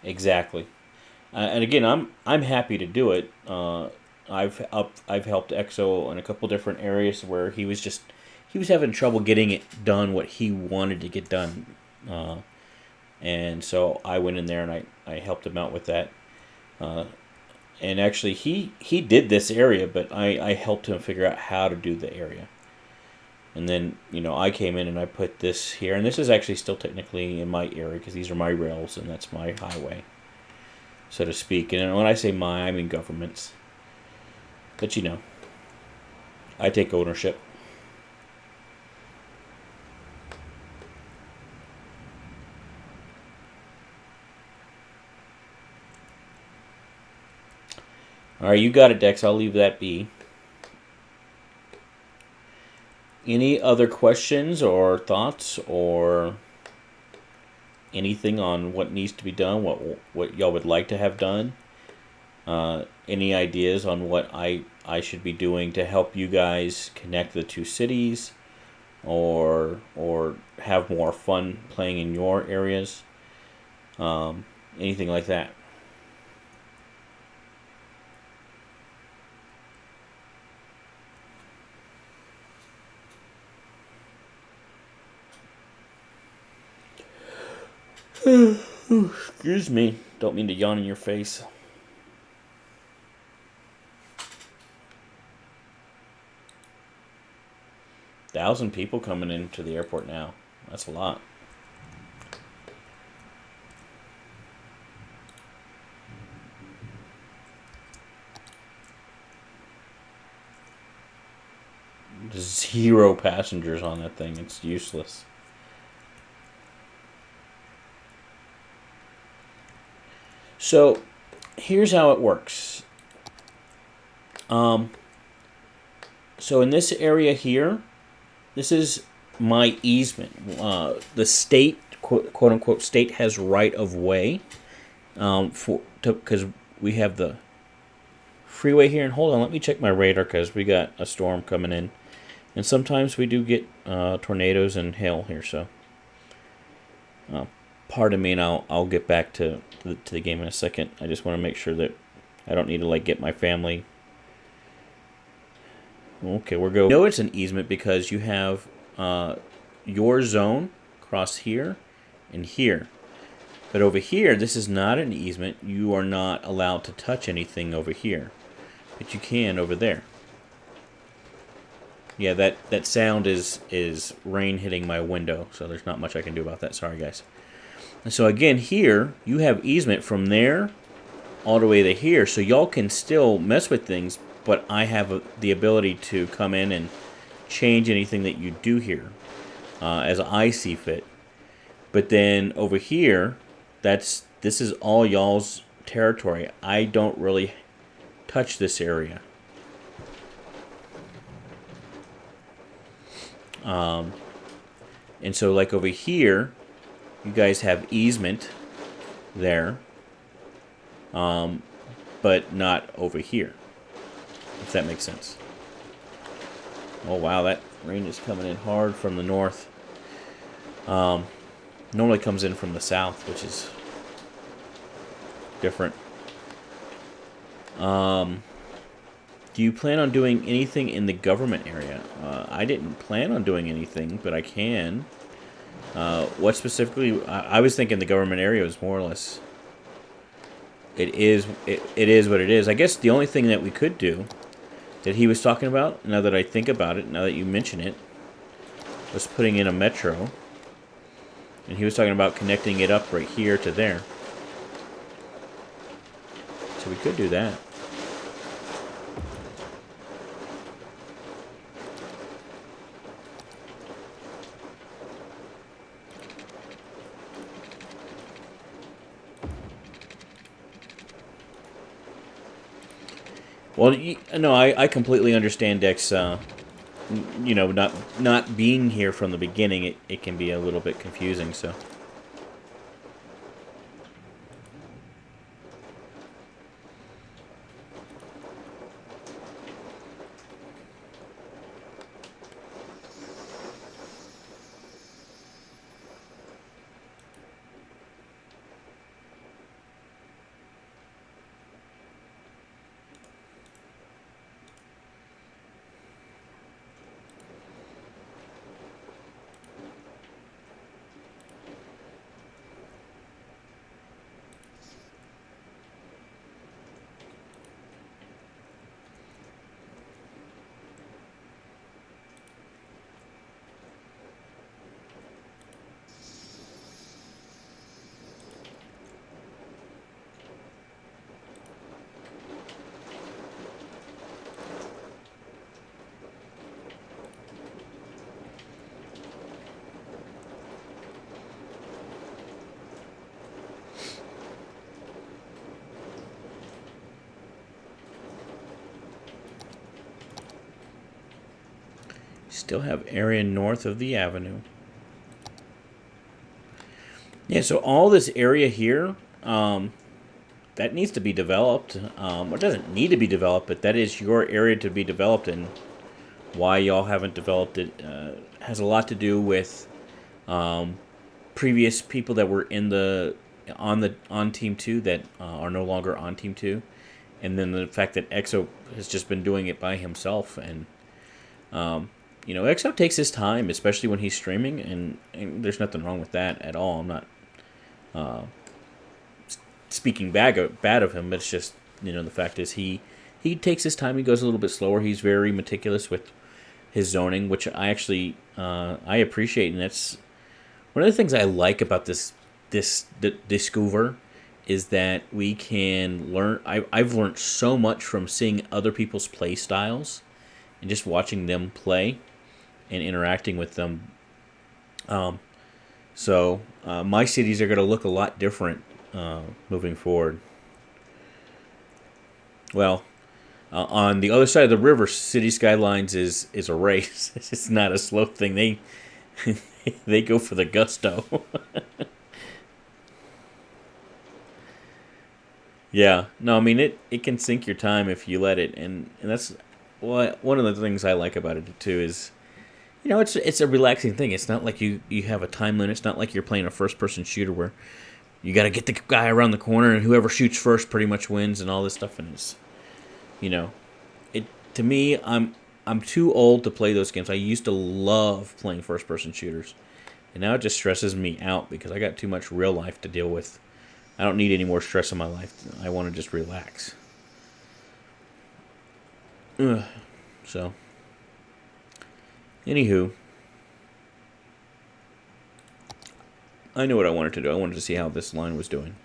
Exactly. And again, I'm happy to do it. I've helped EXO in a couple different areas where he was having trouble getting it done what he wanted to get done, and so I went in there and I helped him out with that. And actually, he did this area, but I helped him figure out how to do the area. And then I came in and I put this here, and this is actually still technically in my area because these are my rails and that's my highway, so to speak. And when I say my, I mean government's. But I take ownership. All right, you got it, Dex. I'll leave that be. Any other questions or thoughts or anything on what needs to be done? What y'all would like to have done? Any ideas on what I should be doing to help you guys connect the two cities, or have more fun playing in your areas? Anything like that? Excuse me. Don't mean to yawn in your face. 1,000 people coming into the airport now. That's a lot. Zero passengers on that thing. It's useless. So, here's how it works. So in this area here, this is my easement. The state, quote unquote, state has right of way, because we have the freeway here. And hold on, let me check my radar because we got a storm coming in, and sometimes we do get tornadoes and hail here. So, pardon me, and I'll get back to the game in a second. I just want to make sure that I don't need to get my family. Okay, we're going. No, it's an easement because you have your zone across here and here. But over here, this is not an easement. You are not allowed to touch anything over here. But you can over there. Yeah, that sound is rain hitting my window, so there's not much I can do about that. Sorry, guys. And so again, here, you have easement from there all the way to here, so y'all can still mess with things, but I have the ability to come in and change anything that you do here as I see fit. But then over here, this is all y'all's territory. I don't really touch this area. And so like over here, you guys have easement there, but not over here, if that makes sense. Oh wow, that rain is coming in hard from the north. Normally comes in from the south, which is different. Do you plan on doing anything in the government area? I didn't plan on doing anything, but I can. What specifically? I was thinking the government area was more or less. It is what it is. I guess the only thing that we could do, that he was talking about, now that I think about it, now that you mention it, was putting in a metro. And he was talking about connecting it up right here to there. So we could do that. Well, no, I completely understand Dex. Not being here from the beginning, it can be a little bit confusing. So. Still have area north of the avenue. Yeah, so all this area here, that needs to be developed. It doesn't need to be developed, but that is your area to be developed, and why y'all haven't developed it has a lot to do with previous people that were on Team 2 that are no longer on Team 2, and then the fact that EXO has just been doing it by himself, and EXO takes his time, especially when he's streaming, and there's nothing wrong with that at all. I'm not speaking bad of him, but it's just, the fact is he takes his time. He goes a little bit slower. He's very meticulous with his zoning, which I actually I appreciate, and that's one of the things I like about this Discouver is that we can learn. I've learned so much from seeing other people's play styles and just watching them play and interacting with them. Um, so my cities are going to look a lot different moving forward. Well, on the other side of the river, City Skylines is a race. It's not a slow thing. They they go for the gusto. Yeah, no, I mean it can sink your time if you let it, and that's what one of the things I like about it too is it's a relaxing thing. It's not like you have a time limit. It's not like you're playing a first person shooter where you got to get the guy around the corner and whoever shoots first pretty much wins and all this stuff. And it's you know it to me I'm too old to play those games. I used to love playing first person shooters, and now it just stresses me out because I got too much real life to deal with. I don't need any more stress in my life. I want to just relax. Ugh. So, anywho, I knew what I wanted to do. I wanted to see how this line was doing.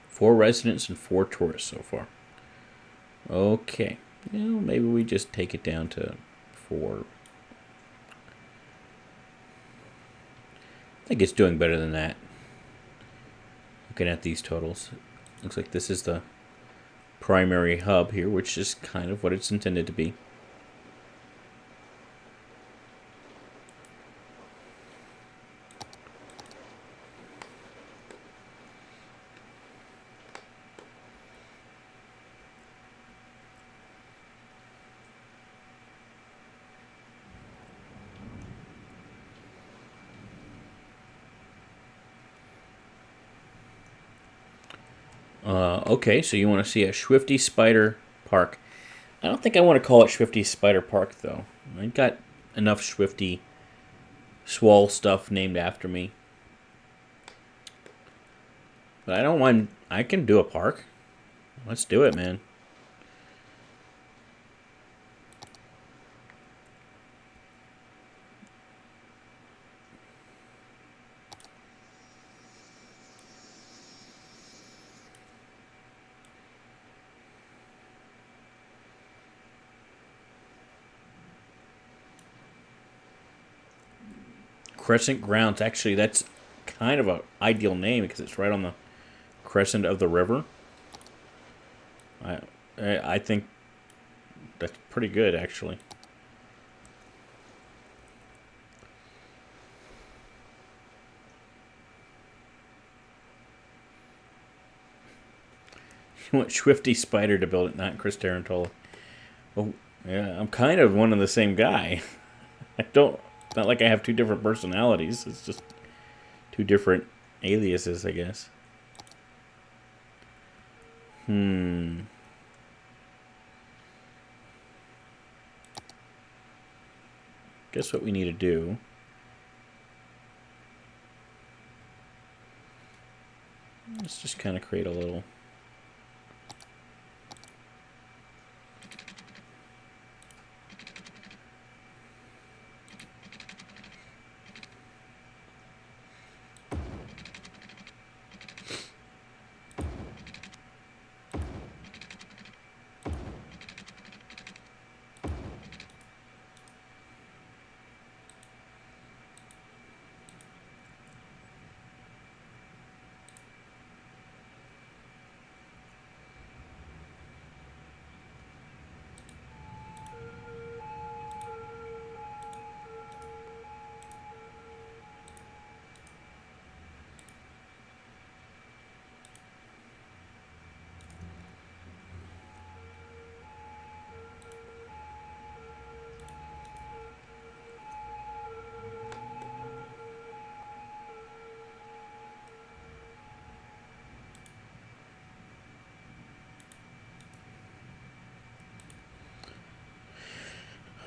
Four residents and four tourists so far. Okay. Well, maybe we just take it down to four. I think it's doing better than that. Looking at these totals. Looks like this is the primary hub here, which is kind of what it's intended to be. Okay, so you want to see a Swifty Spider Park. I don't think I want to call it Swifty Spider Park, though. I got enough Swifty Swole stuff named after me. But I don't mind. I can do a park. Let's do it, man. Crescent Grounds. Actually, that's kind of an ideal name because it's right on the crescent of the river. I I think that's pretty good, actually. You want Swifty Spider to build it, not Chris Tarantola. Oh, yeah, I'm kind of one and the same guy. I don't. It's not like I have two different personalities. It's just two different aliases, I guess. Hmm. Guess what we need to do. Let's just kind of create a little.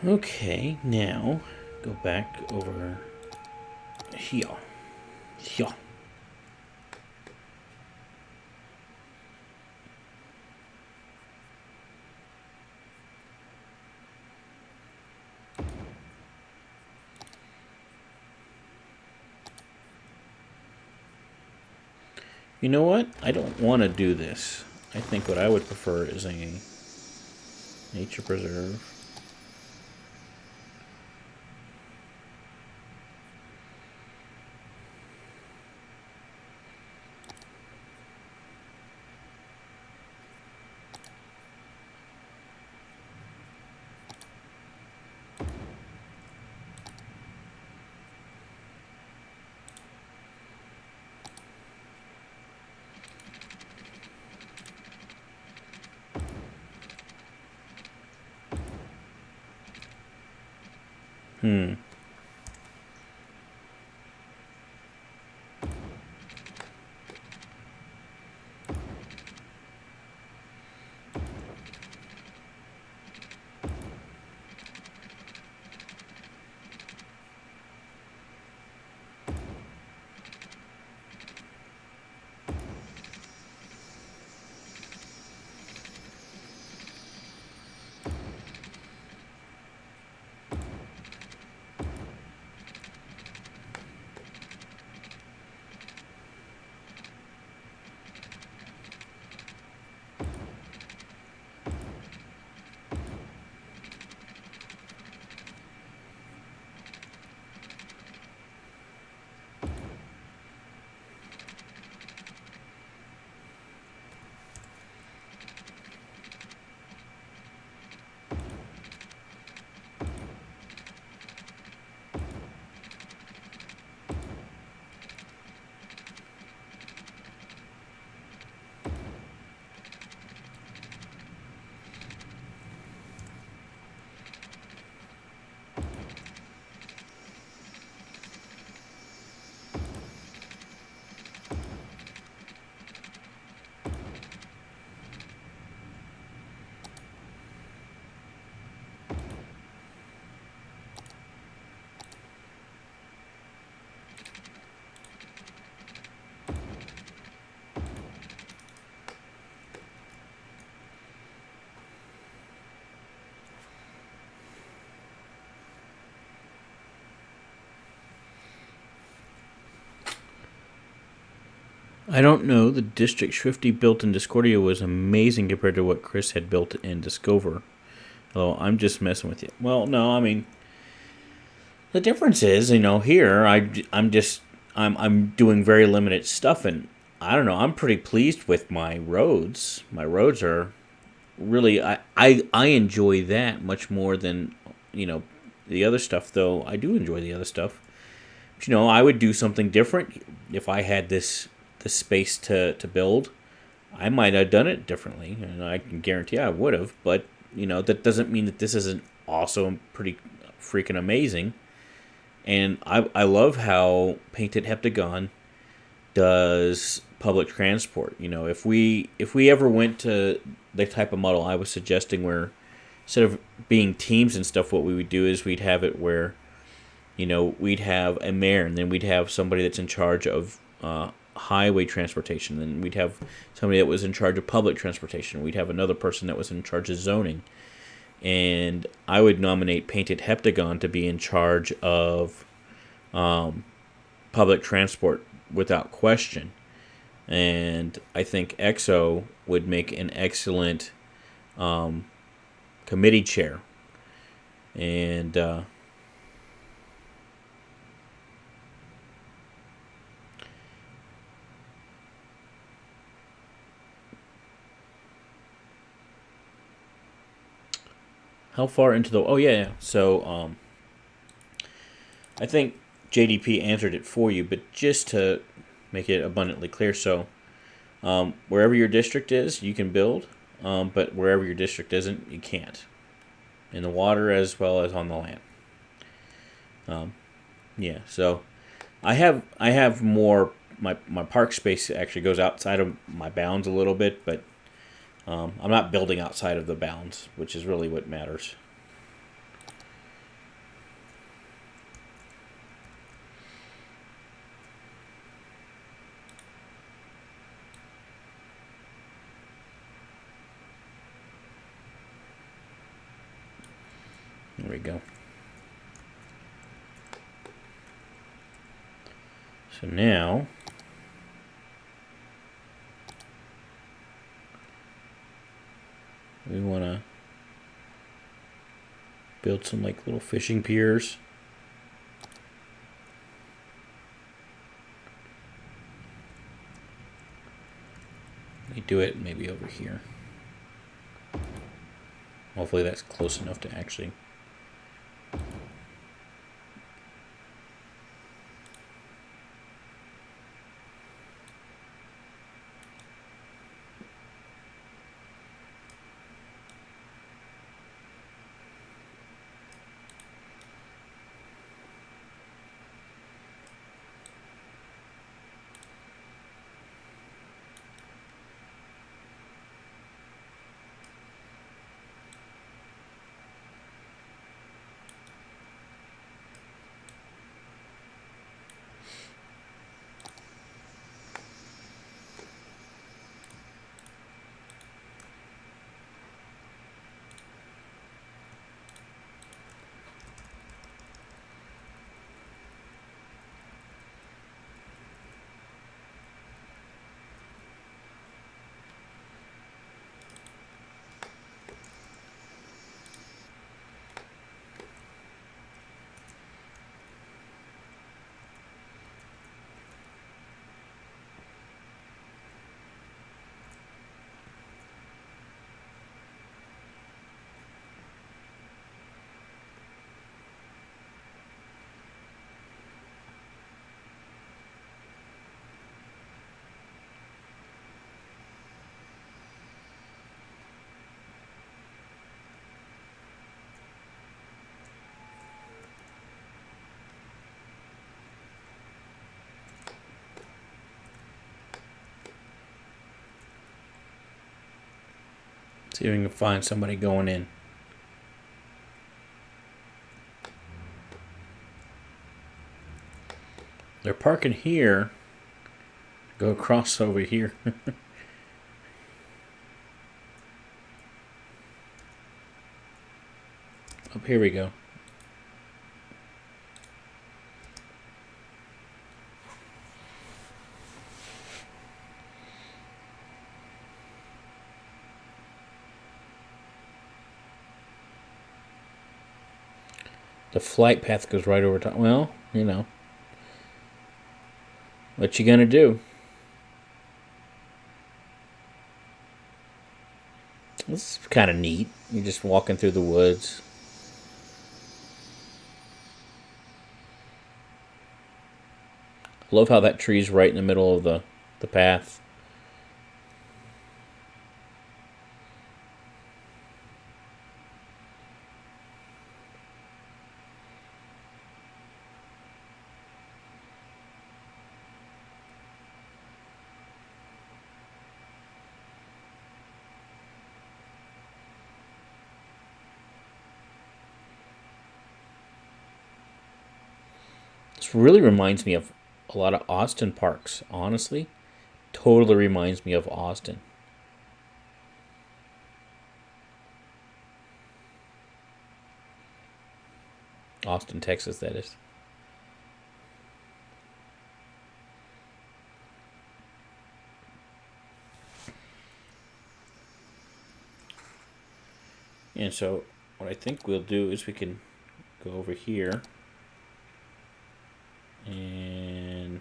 Okay, now go back over here. Here. You know what? I don't want to do this. I think what I would prefer is a nature preserve. Hmm. I don't know. The district Swifty built in Discordia was amazing compared to what Chris had built in Discover. Oh, I'm just messing with you. Well, no, I mean, the difference is, here I'm doing very limited stuff, and I don't know. I'm pretty pleased with my roads. My roads are really I enjoy that much more than the other stuff. Though I do enjoy the other stuff. But, I would do something different if I had this space to build. I might have done it differently, and I can guarantee I would have. But that doesn't mean that this isn't also pretty freaking amazing. And I love how Painted Heptagon does public transport. If we ever went to the type of model I was suggesting, where instead of being teams and stuff, what we would do is we'd have it where we'd have a mayor, and then we'd have somebody that's in charge of highway transportation, then we'd have somebody that was in charge of public transportation, we'd have another person that was in charge of zoning, and I would nominate Painted Heptagon to be in charge of public transport without question. And I think EXO would make an excellent committee chair. And how far into the? Oh yeah. So I think JDP answered it for you, but just to make it abundantly clear, so wherever your district is, you can build, but wherever your district isn't, you can't. In the water as well as on the land. Yeah. So I have more. My park space actually goes outside of my bounds a little bit, but I'm not building outside of the bounds, which is really what matters. we go. So now we want to build some like little fishing piers. We do it maybe over here. Hopefully that's close enough to actually. See if we can find somebody going in. They're parking here. Go across over here. Up here we go. The flight path goes right over top. Well, you know. What you gonna do? This is kind of neat. You're just walking through the woods. Love how that tree's right in the middle of the path. This really reminds me of a lot of Austin parks, honestly. Totally reminds me of Austin. Austin, Texas, that is. And so what I think we'll do is we can go over here and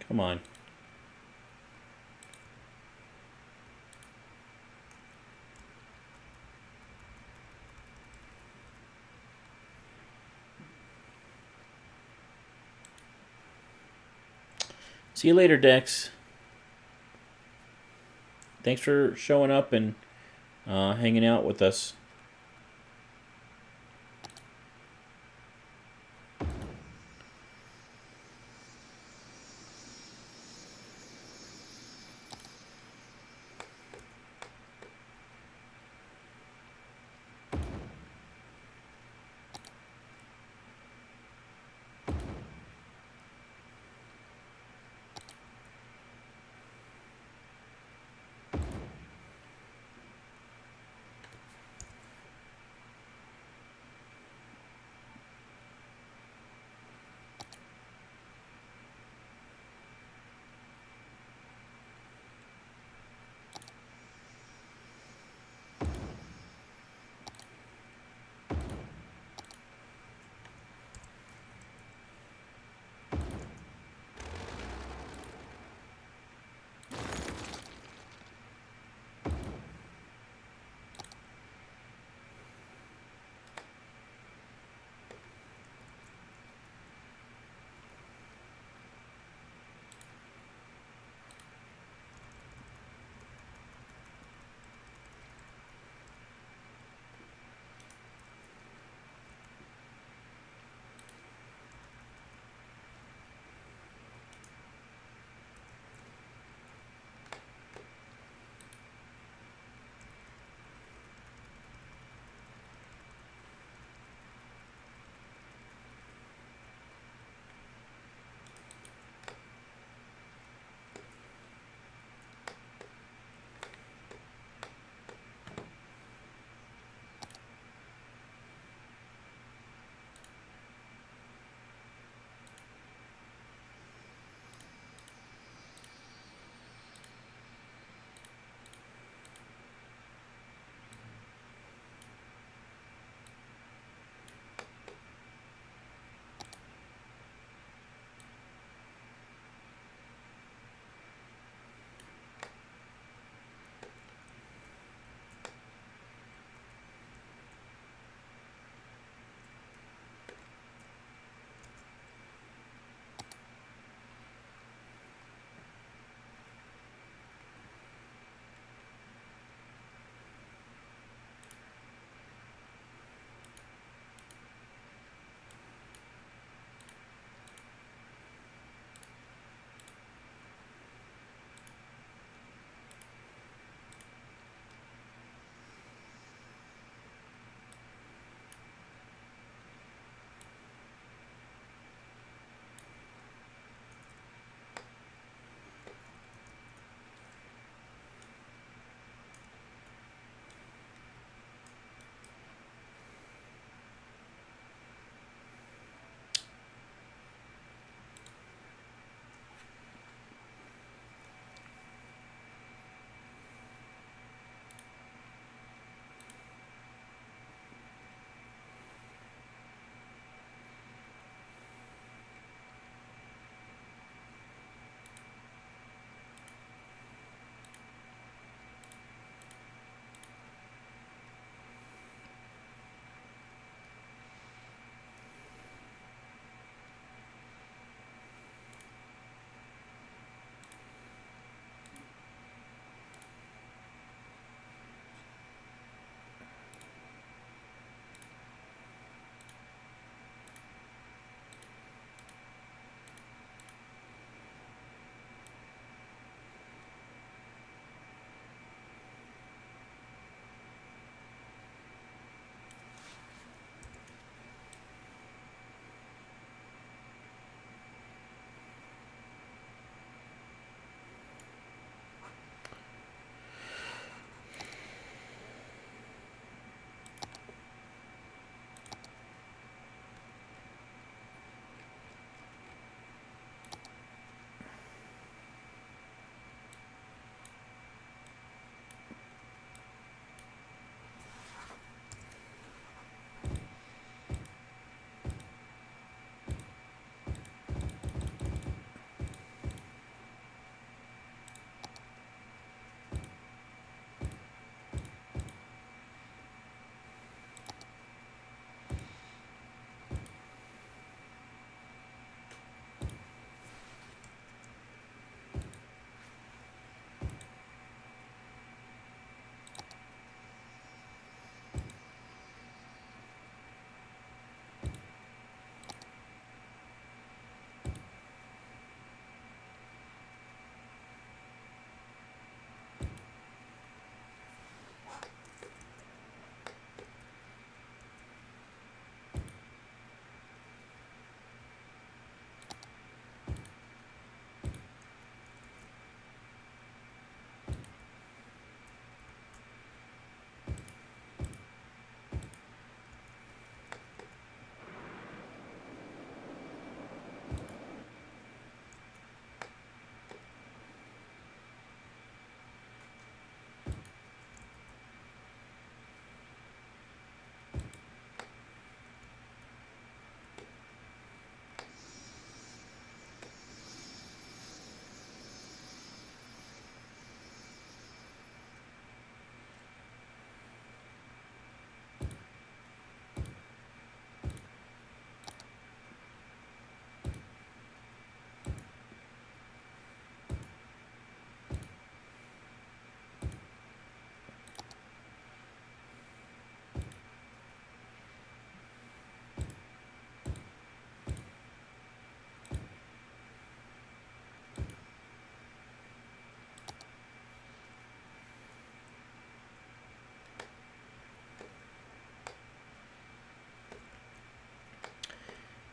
come on. See you later, Dex. Thanks for showing up and hanging out with us.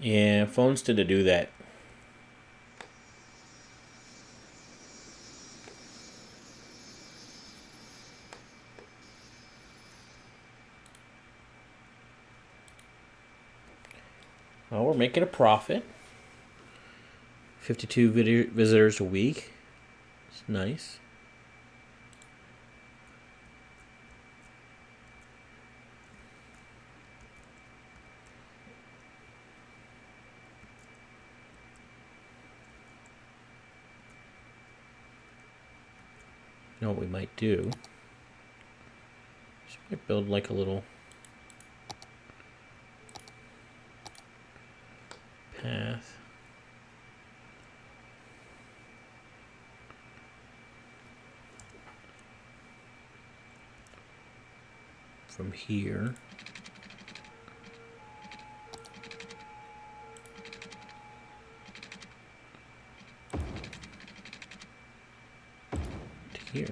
Yeah, phones tend to do that. Well, we're making a profit. 52 visitors a week. It's nice. You know what we might do? Just might build like a little path. From here. To here.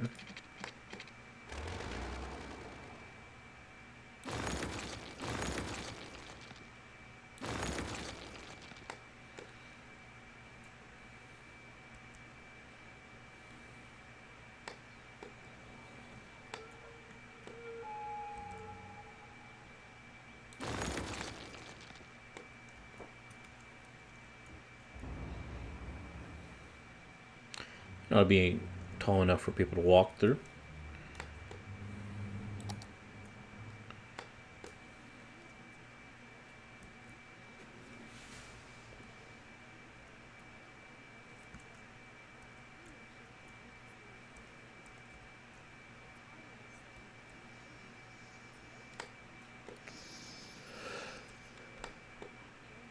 That'll be tall enough for people to walk through.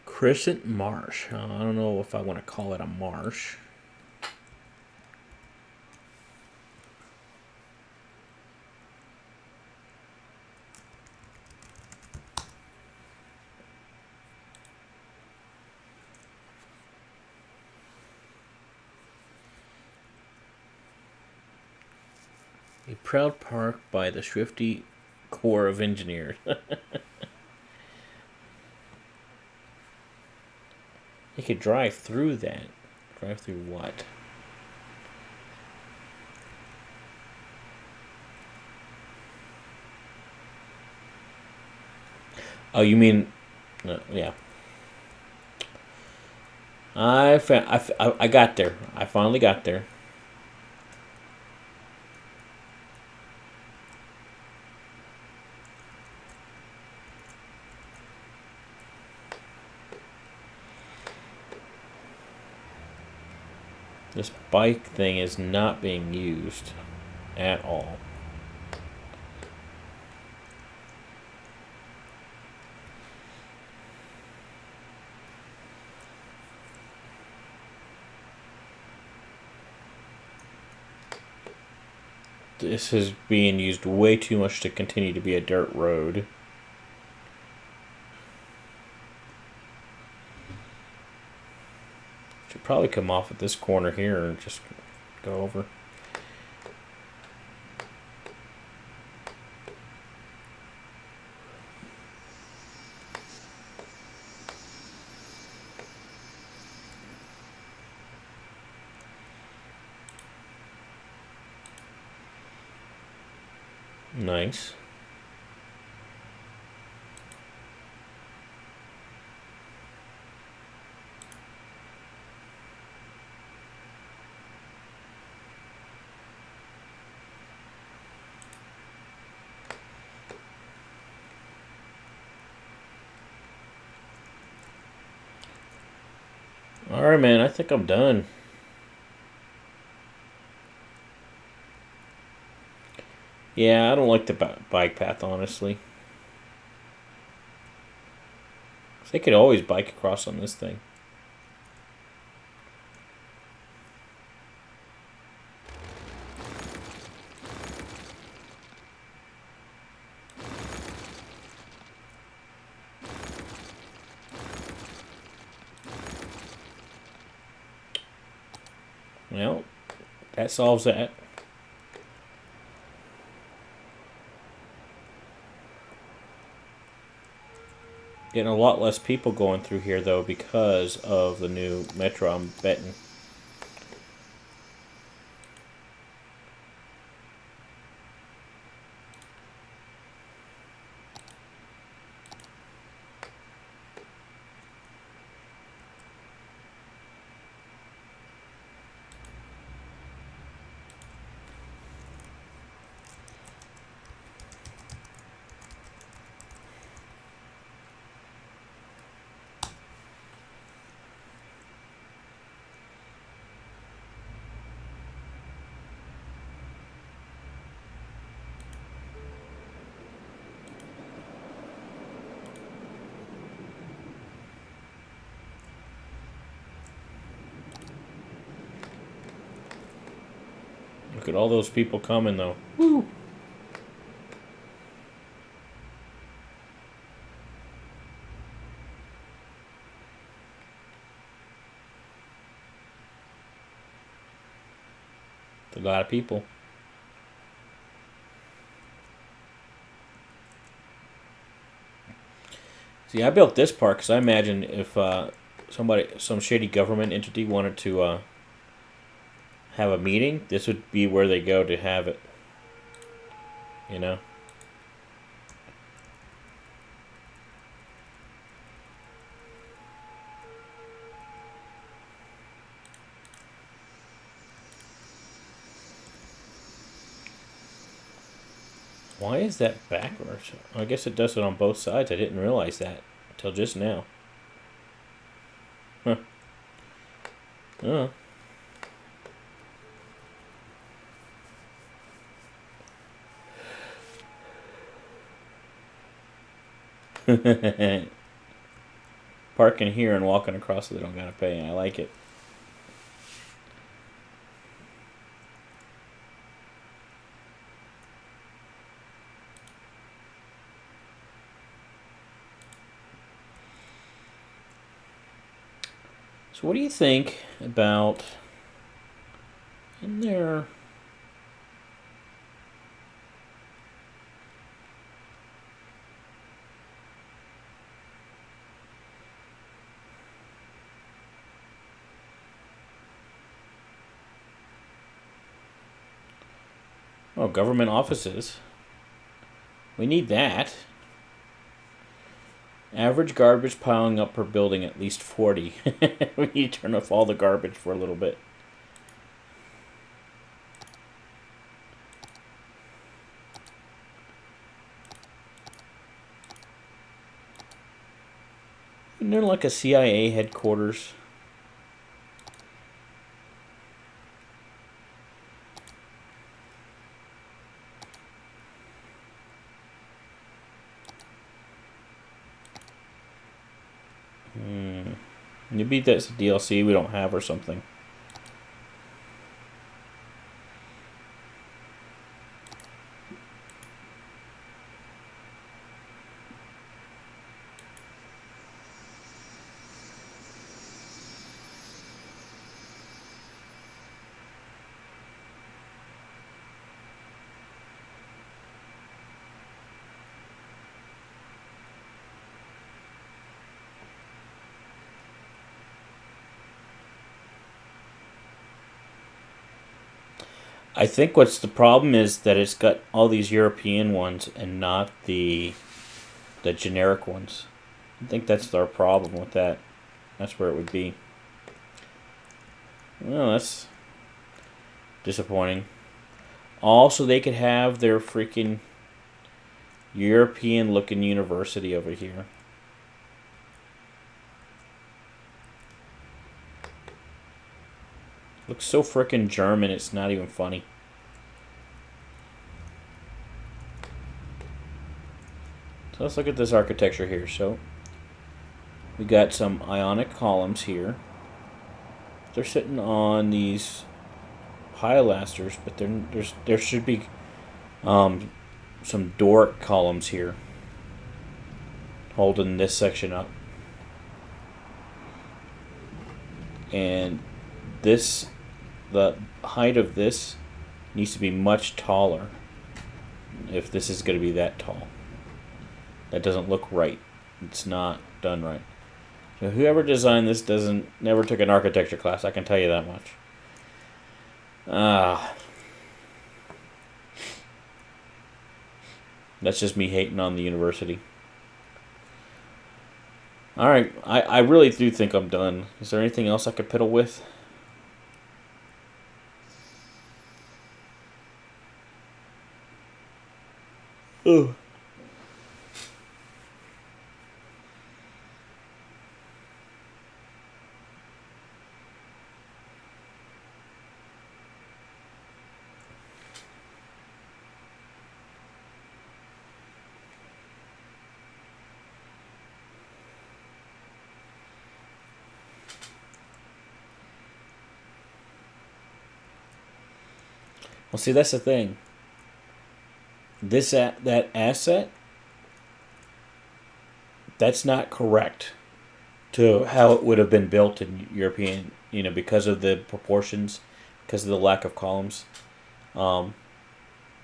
Crescent Marsh. I don't know if I want to call it a marsh. A proud park by the Swifty Corps of Engineers. You could drive through that. Drive through what? Oh, you mean, yeah. I got there. I finally got there. This bike thing is not being used at all. This is being used way too much to continue to be a dirt road. Should probably come off at this corner here and just go over. Nice. Alright, man, I think I'm done. Yeah, I don't like the bike path, honestly. They could always bike across on this thing. Well, that solves that. Getting a lot less people going through here though because of the new metro, I'm betting. Look at all those people coming though. Woo! It's a lot of people. See, I built this park because I imagine if some shady government entity wanted to have a meeting, this would be where they go to have it. You know? Why is that backwards? I guess it does it on both sides. I didn't realize that until just now. Huh. Oh. Parking here and walking across so they don't gotta pay. I like it. So what do you think about in there? Oh, government offices. We need that. Average garbage piling up per building at least 40. We need to turn off all the garbage for a little bit. Isn't there like a CIA headquarters? Maybe that's a DLC we don't have or something. I think what's the problem is that it's got all these European ones and not the generic ones. I think that's our problem with that. That's where it would be. Well, that's disappointing. Also, they could have their freaking European looking university over here. Looks so freaking German, it's not even funny. So let's look at this architecture here. So we got some ionic columns here. They're sitting on these pilasters, but there should be some Doric columns here holding this section up. And the height of this needs to be much taller if this is going to be that tall. That doesn't look right. It's not done right. So whoever designed this never took an architecture class. I can tell you that much. Ah, that's just me hating on the university. All right, I really do think I'm done. Is there anything else I could piddle with? Ugh. Well, see, that's the thing. That asset, that's not correct to how it would have been built in European. Because of the proportions, because of the lack of columns. Um,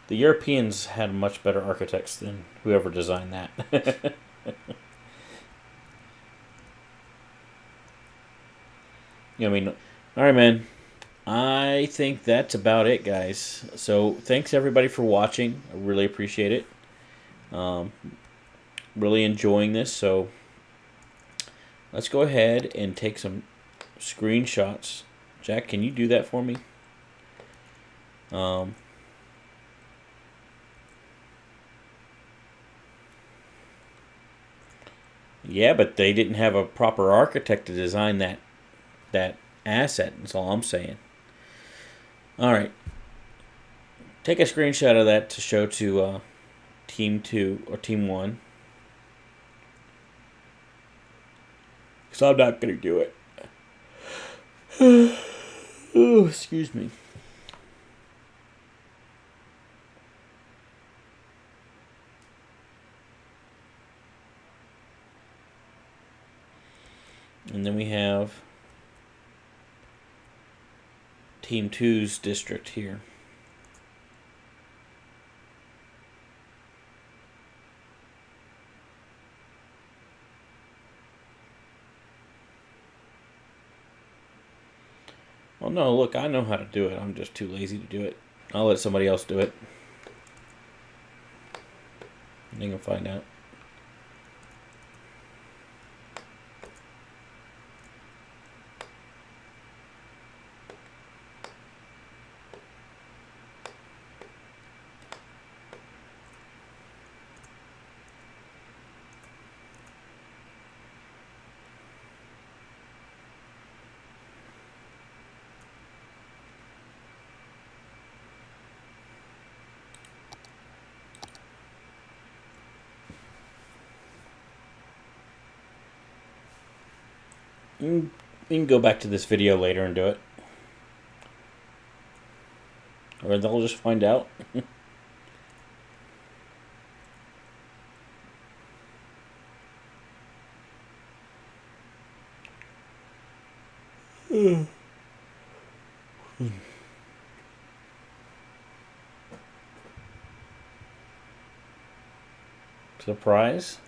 the Europeans had much better architects than whoever designed that. I mean, all right, man. I think that's about it, guys. So thanks everybody for watching. I really appreciate it. Um, really enjoying this. So let's go ahead and take some screenshots. Jack, can you do that for me? Yeah, but they didn't have a proper architect to design that asset. That's all I'm saying. All right, take a screenshot of that to show to Team 2 or Team 1. Because I'm not going to do it. Oh, excuse me. And then we have Team 2's district here. Oh no, look, I know how to do it. I'm just too lazy to do it. I'll let somebody else do it. They can find out. You can go back to this video later and do it. Or they'll just find out. Surprise?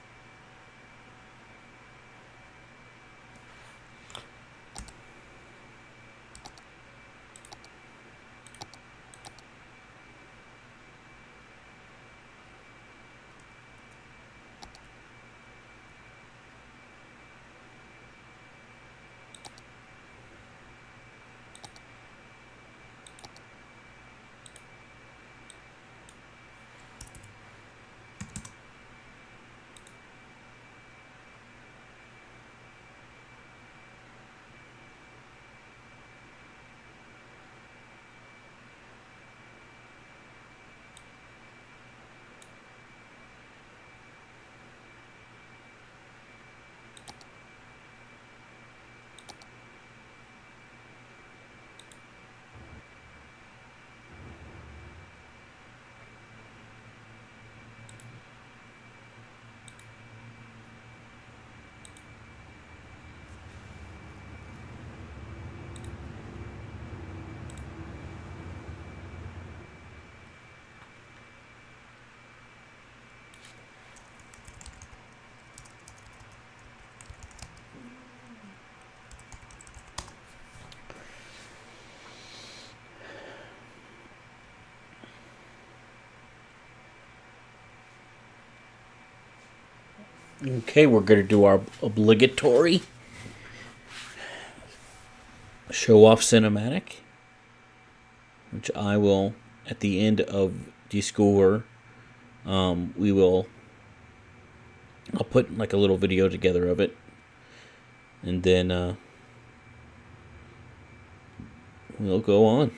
Okay, we're going to do our obligatory show off cinematic, which I will, at the end of Discouver, we will, I'll put like a little video together of it, and then we'll go on.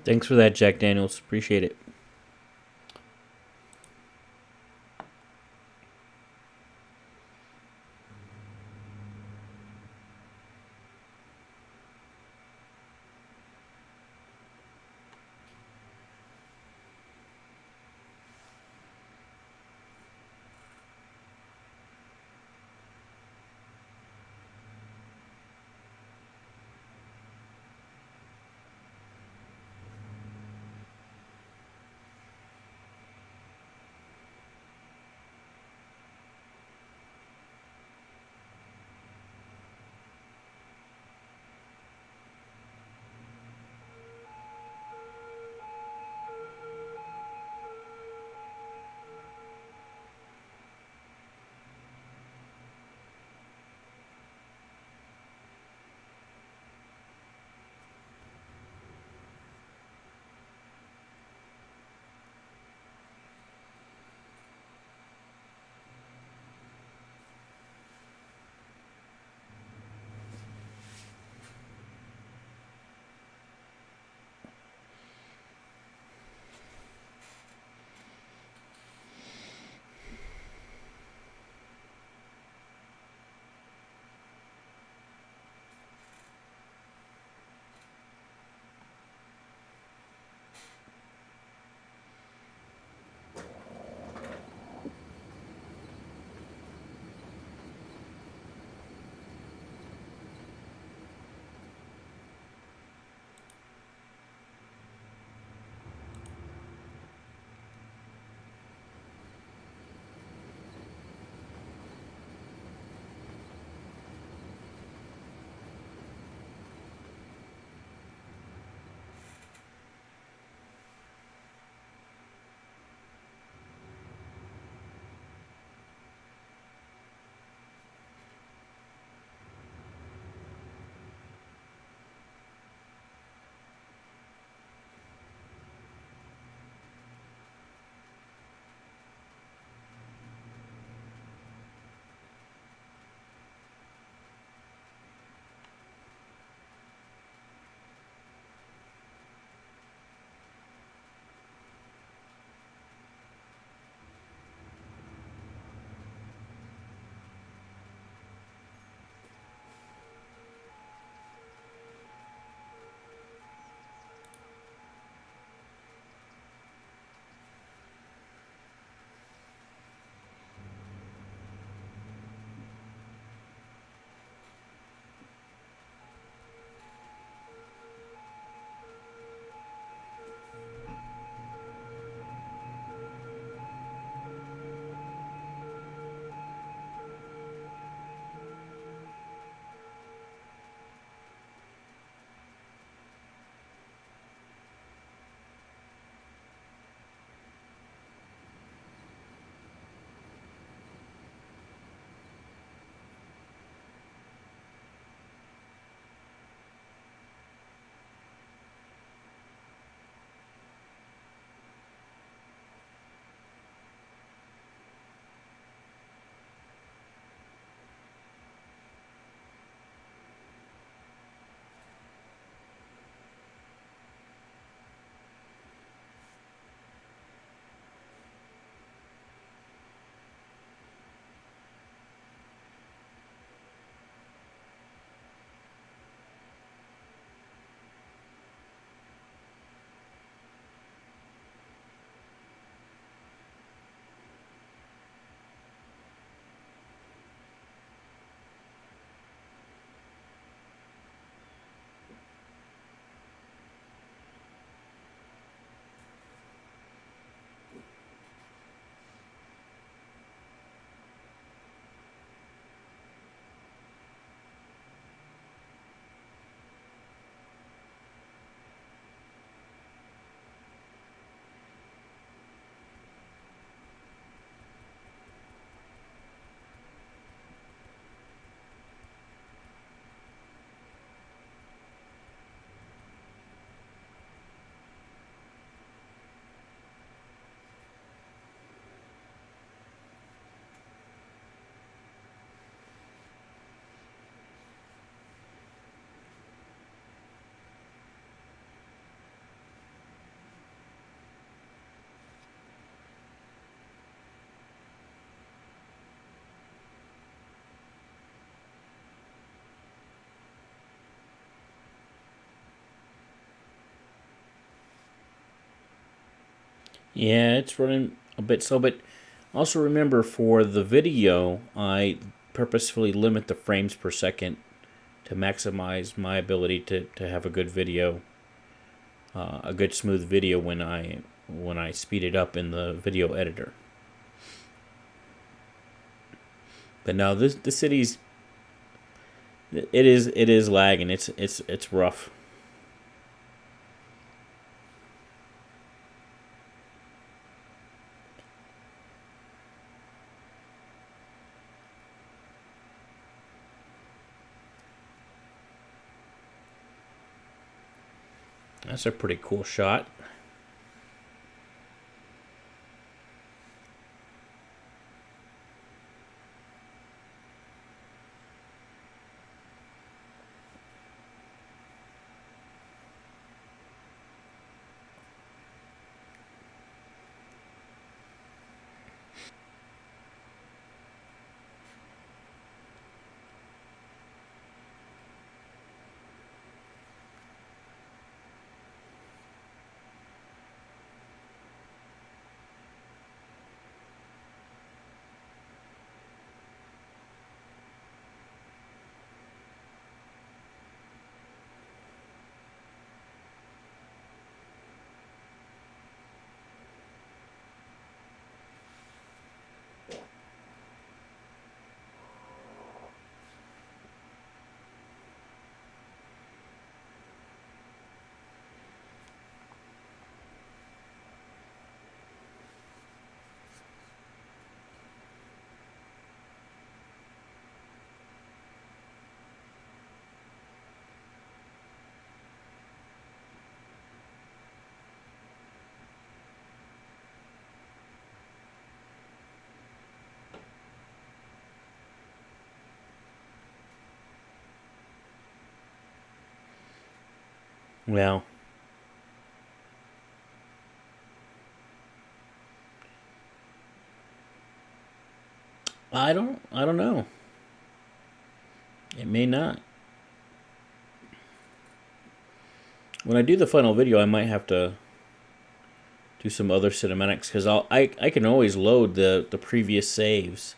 Thanks for that, Jack Daniels. Appreciate it. Yeah, it's running a bit slow, but also remember for the video, I purposefully limit the frames per second to maximize my ability to have a good video, a good smooth video when I speed it up in the video editor. But no, this the city's it is lagging. It's rough. That's a pretty cool shot. Well, I don't know. It may not. When I do the final video, I might have to do some other cinematics because I can always load the previous saves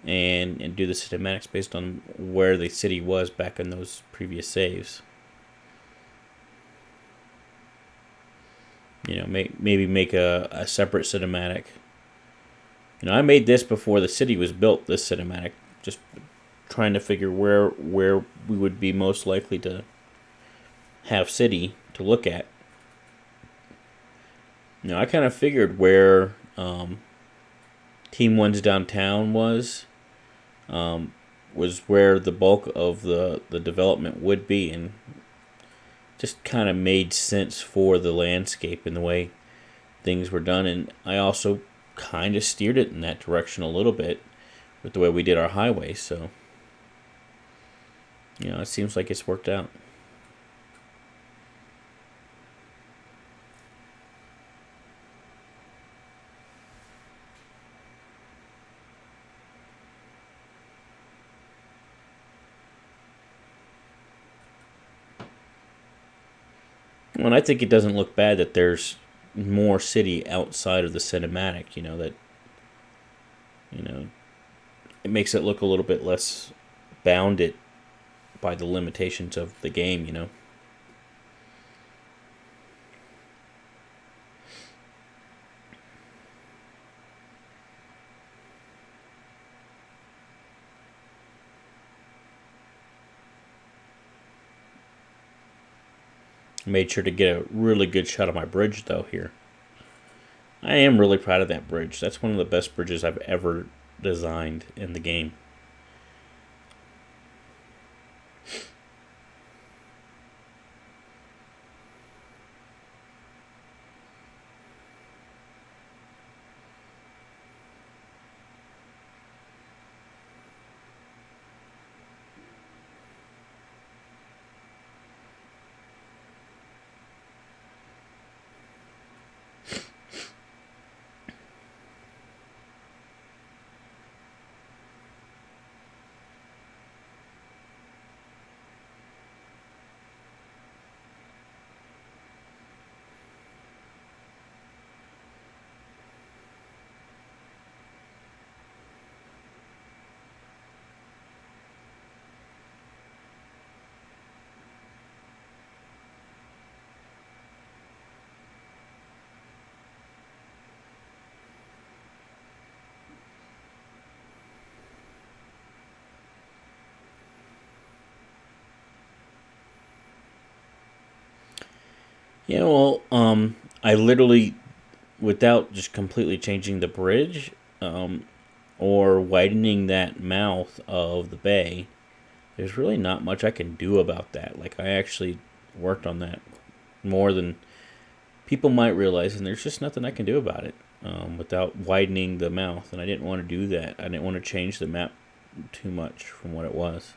and do the cinematics based on where the city was back in those previous saves. Maybe make a separate cinematic. I made this before the city was built. This cinematic, just trying to figure where we would be most likely to have city to look at. I kind of figured where Team One's downtown was where the bulk of the development would be, and just kind of made sense for the landscape and the way things were done. And I also kind of steered it in that direction a little bit with the way we did our highway. So, it seems like it's worked out. Well, and I think it doesn't look bad that there's more city outside of the cinematic. You know it makes it look a little bit less bounded by the limitations of the game. Made sure to get a really good shot of my bridge though here. I am really proud of that bridge. That's one of the best bridges I've ever designed in the game. Yeah, well, I literally, without just completely changing the bridge, um, or widening that mouth of the bay, there's really not much I can do about that. Like, I actually worked on that more than people might realize, and there's just nothing I can do about it without widening the mouth. And I didn't want to do that. I didn't want to change the map too much from what it was.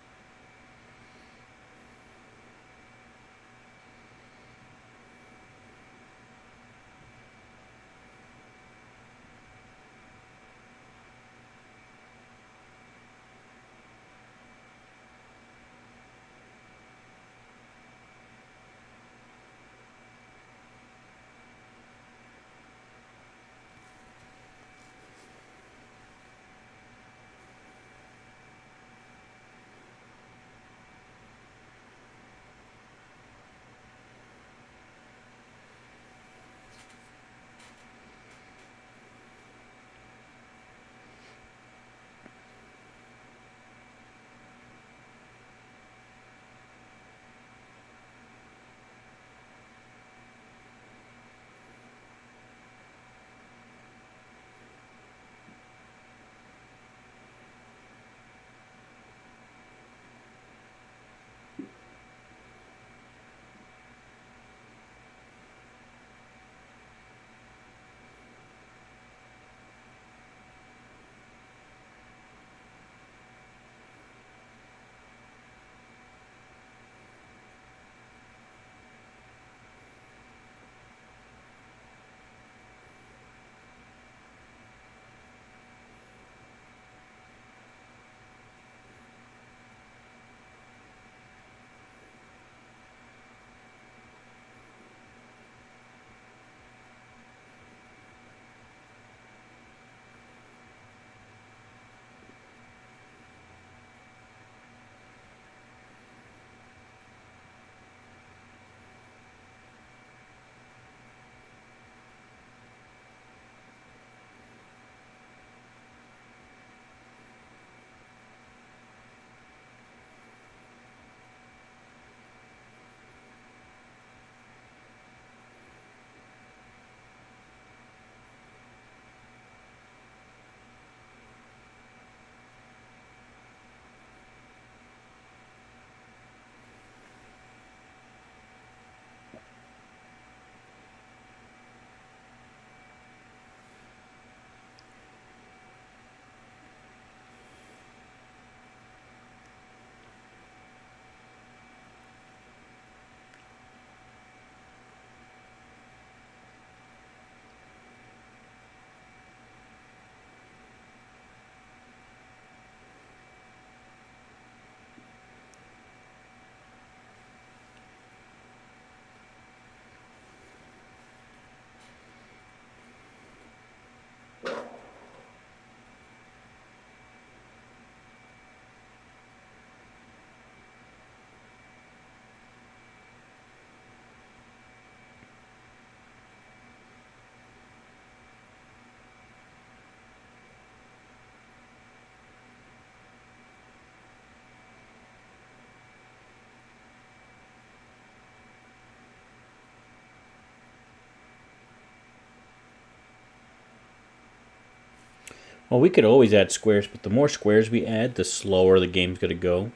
Well, we could always add squares, but the more squares we add, the slower the game's going to go.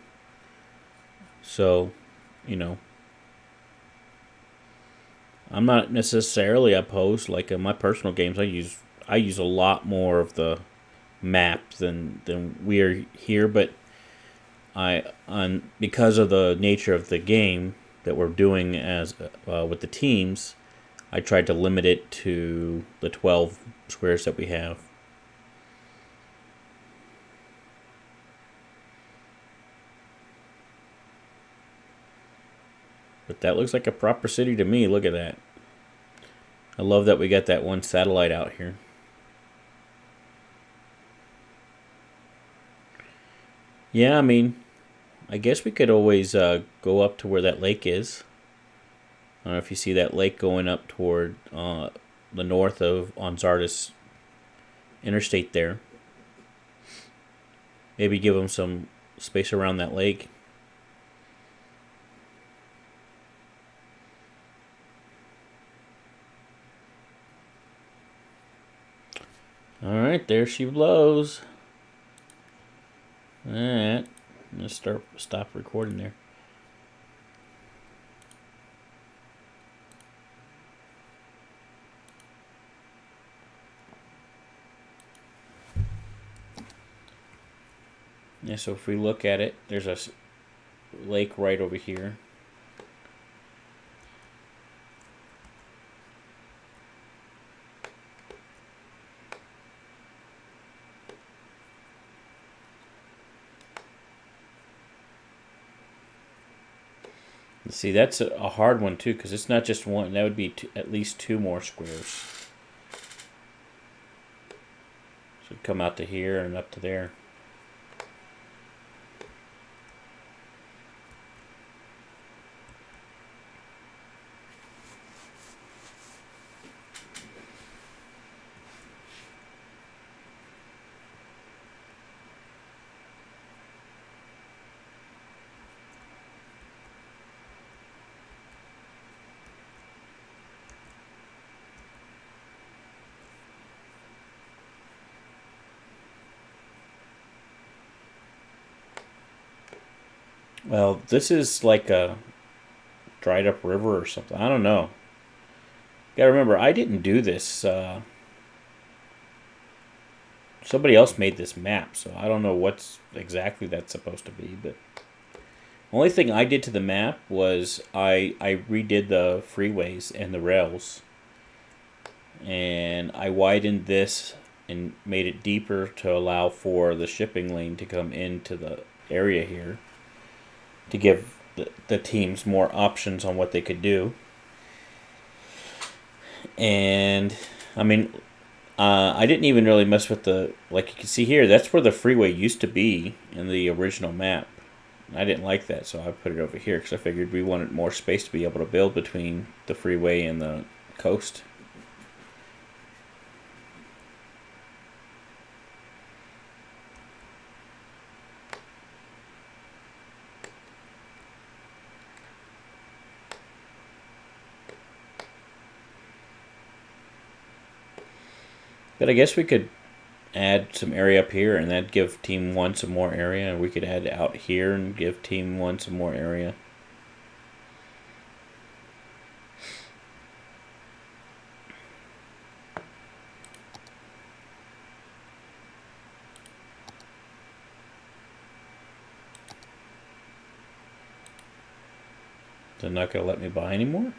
So, you know, I'm not necessarily opposed. Like in my personal games, I use a lot more of the map than we are here, but I on because of the nature of the game that we're doing as with the teams, I tried to limit it to the 12 squares that we have. But that looks like a proper city to me. Look at that. I love that we got that one satellite out here. Yeah, I mean, I guess we could always go up to where that lake is. I don't know if you see that lake going up toward the north of on Czardus Interstate there. Maybe give them some space around that lake. All right, there she blows. All right, I'm gonna stop recording there. Yeah, so if we look at it, there's a lake right over here. See, that's a hard one too, because it's not just one. That would be at least two more squares. So come out to here and up to there. Well, this is like a dried up river or something. I don't know. Gotta remember, I didn't do this. Somebody else made this map, so I don't know what's exactly that's supposed to be. But the only thing I did to the map was I redid the freeways and the rails, and I widened this and made it deeper to allow for the shipping lane to come into the area here to give the teams more options on what they could do. And I mean, I didn't even really mess with like you can see here, that's where the freeway used to be in the original map. I didn't like that, so I put it over here because I figured we wanted more space to be able to build between the freeway and the coast. But I guess we could add some area up here and that'd give team 1 some more area, and we could add out here and give team 1 some more area. They're not going to let me buy anymore?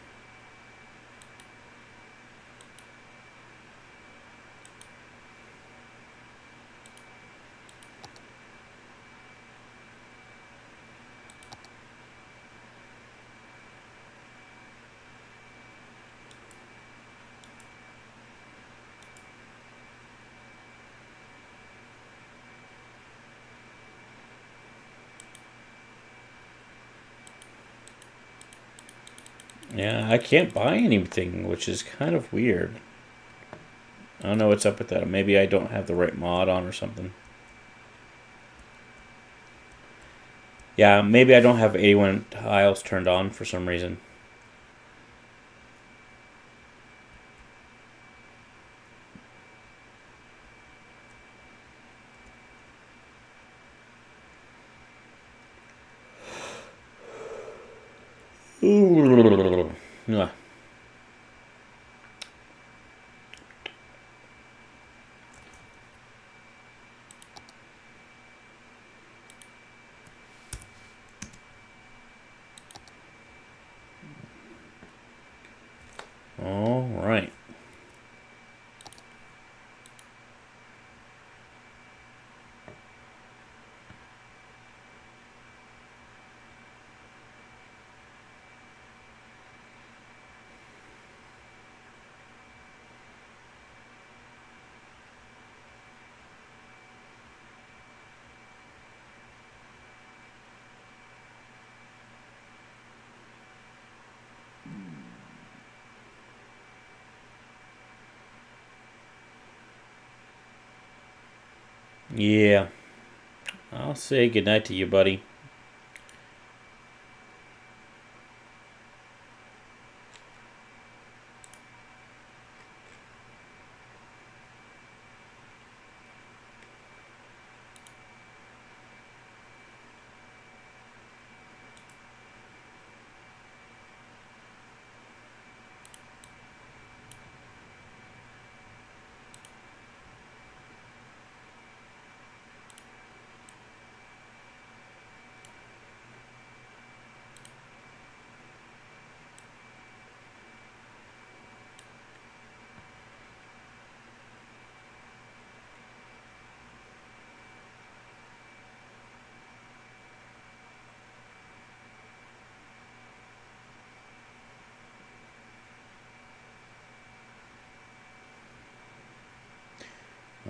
Yeah, I can't buy anything, which is kind of weird. I don't know what's up with that. Maybe I don't have the right mod on or something. Yeah, maybe I don't have 81 tiles turned on for some reason. Ooh. All right. Yeah. I'll say goodnight to you, buddy.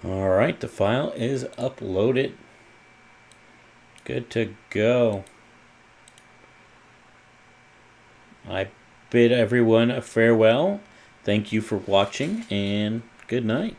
All right, the file is uploaded. Good to go. I bid everyone a farewell. Thank you for watching, and good night.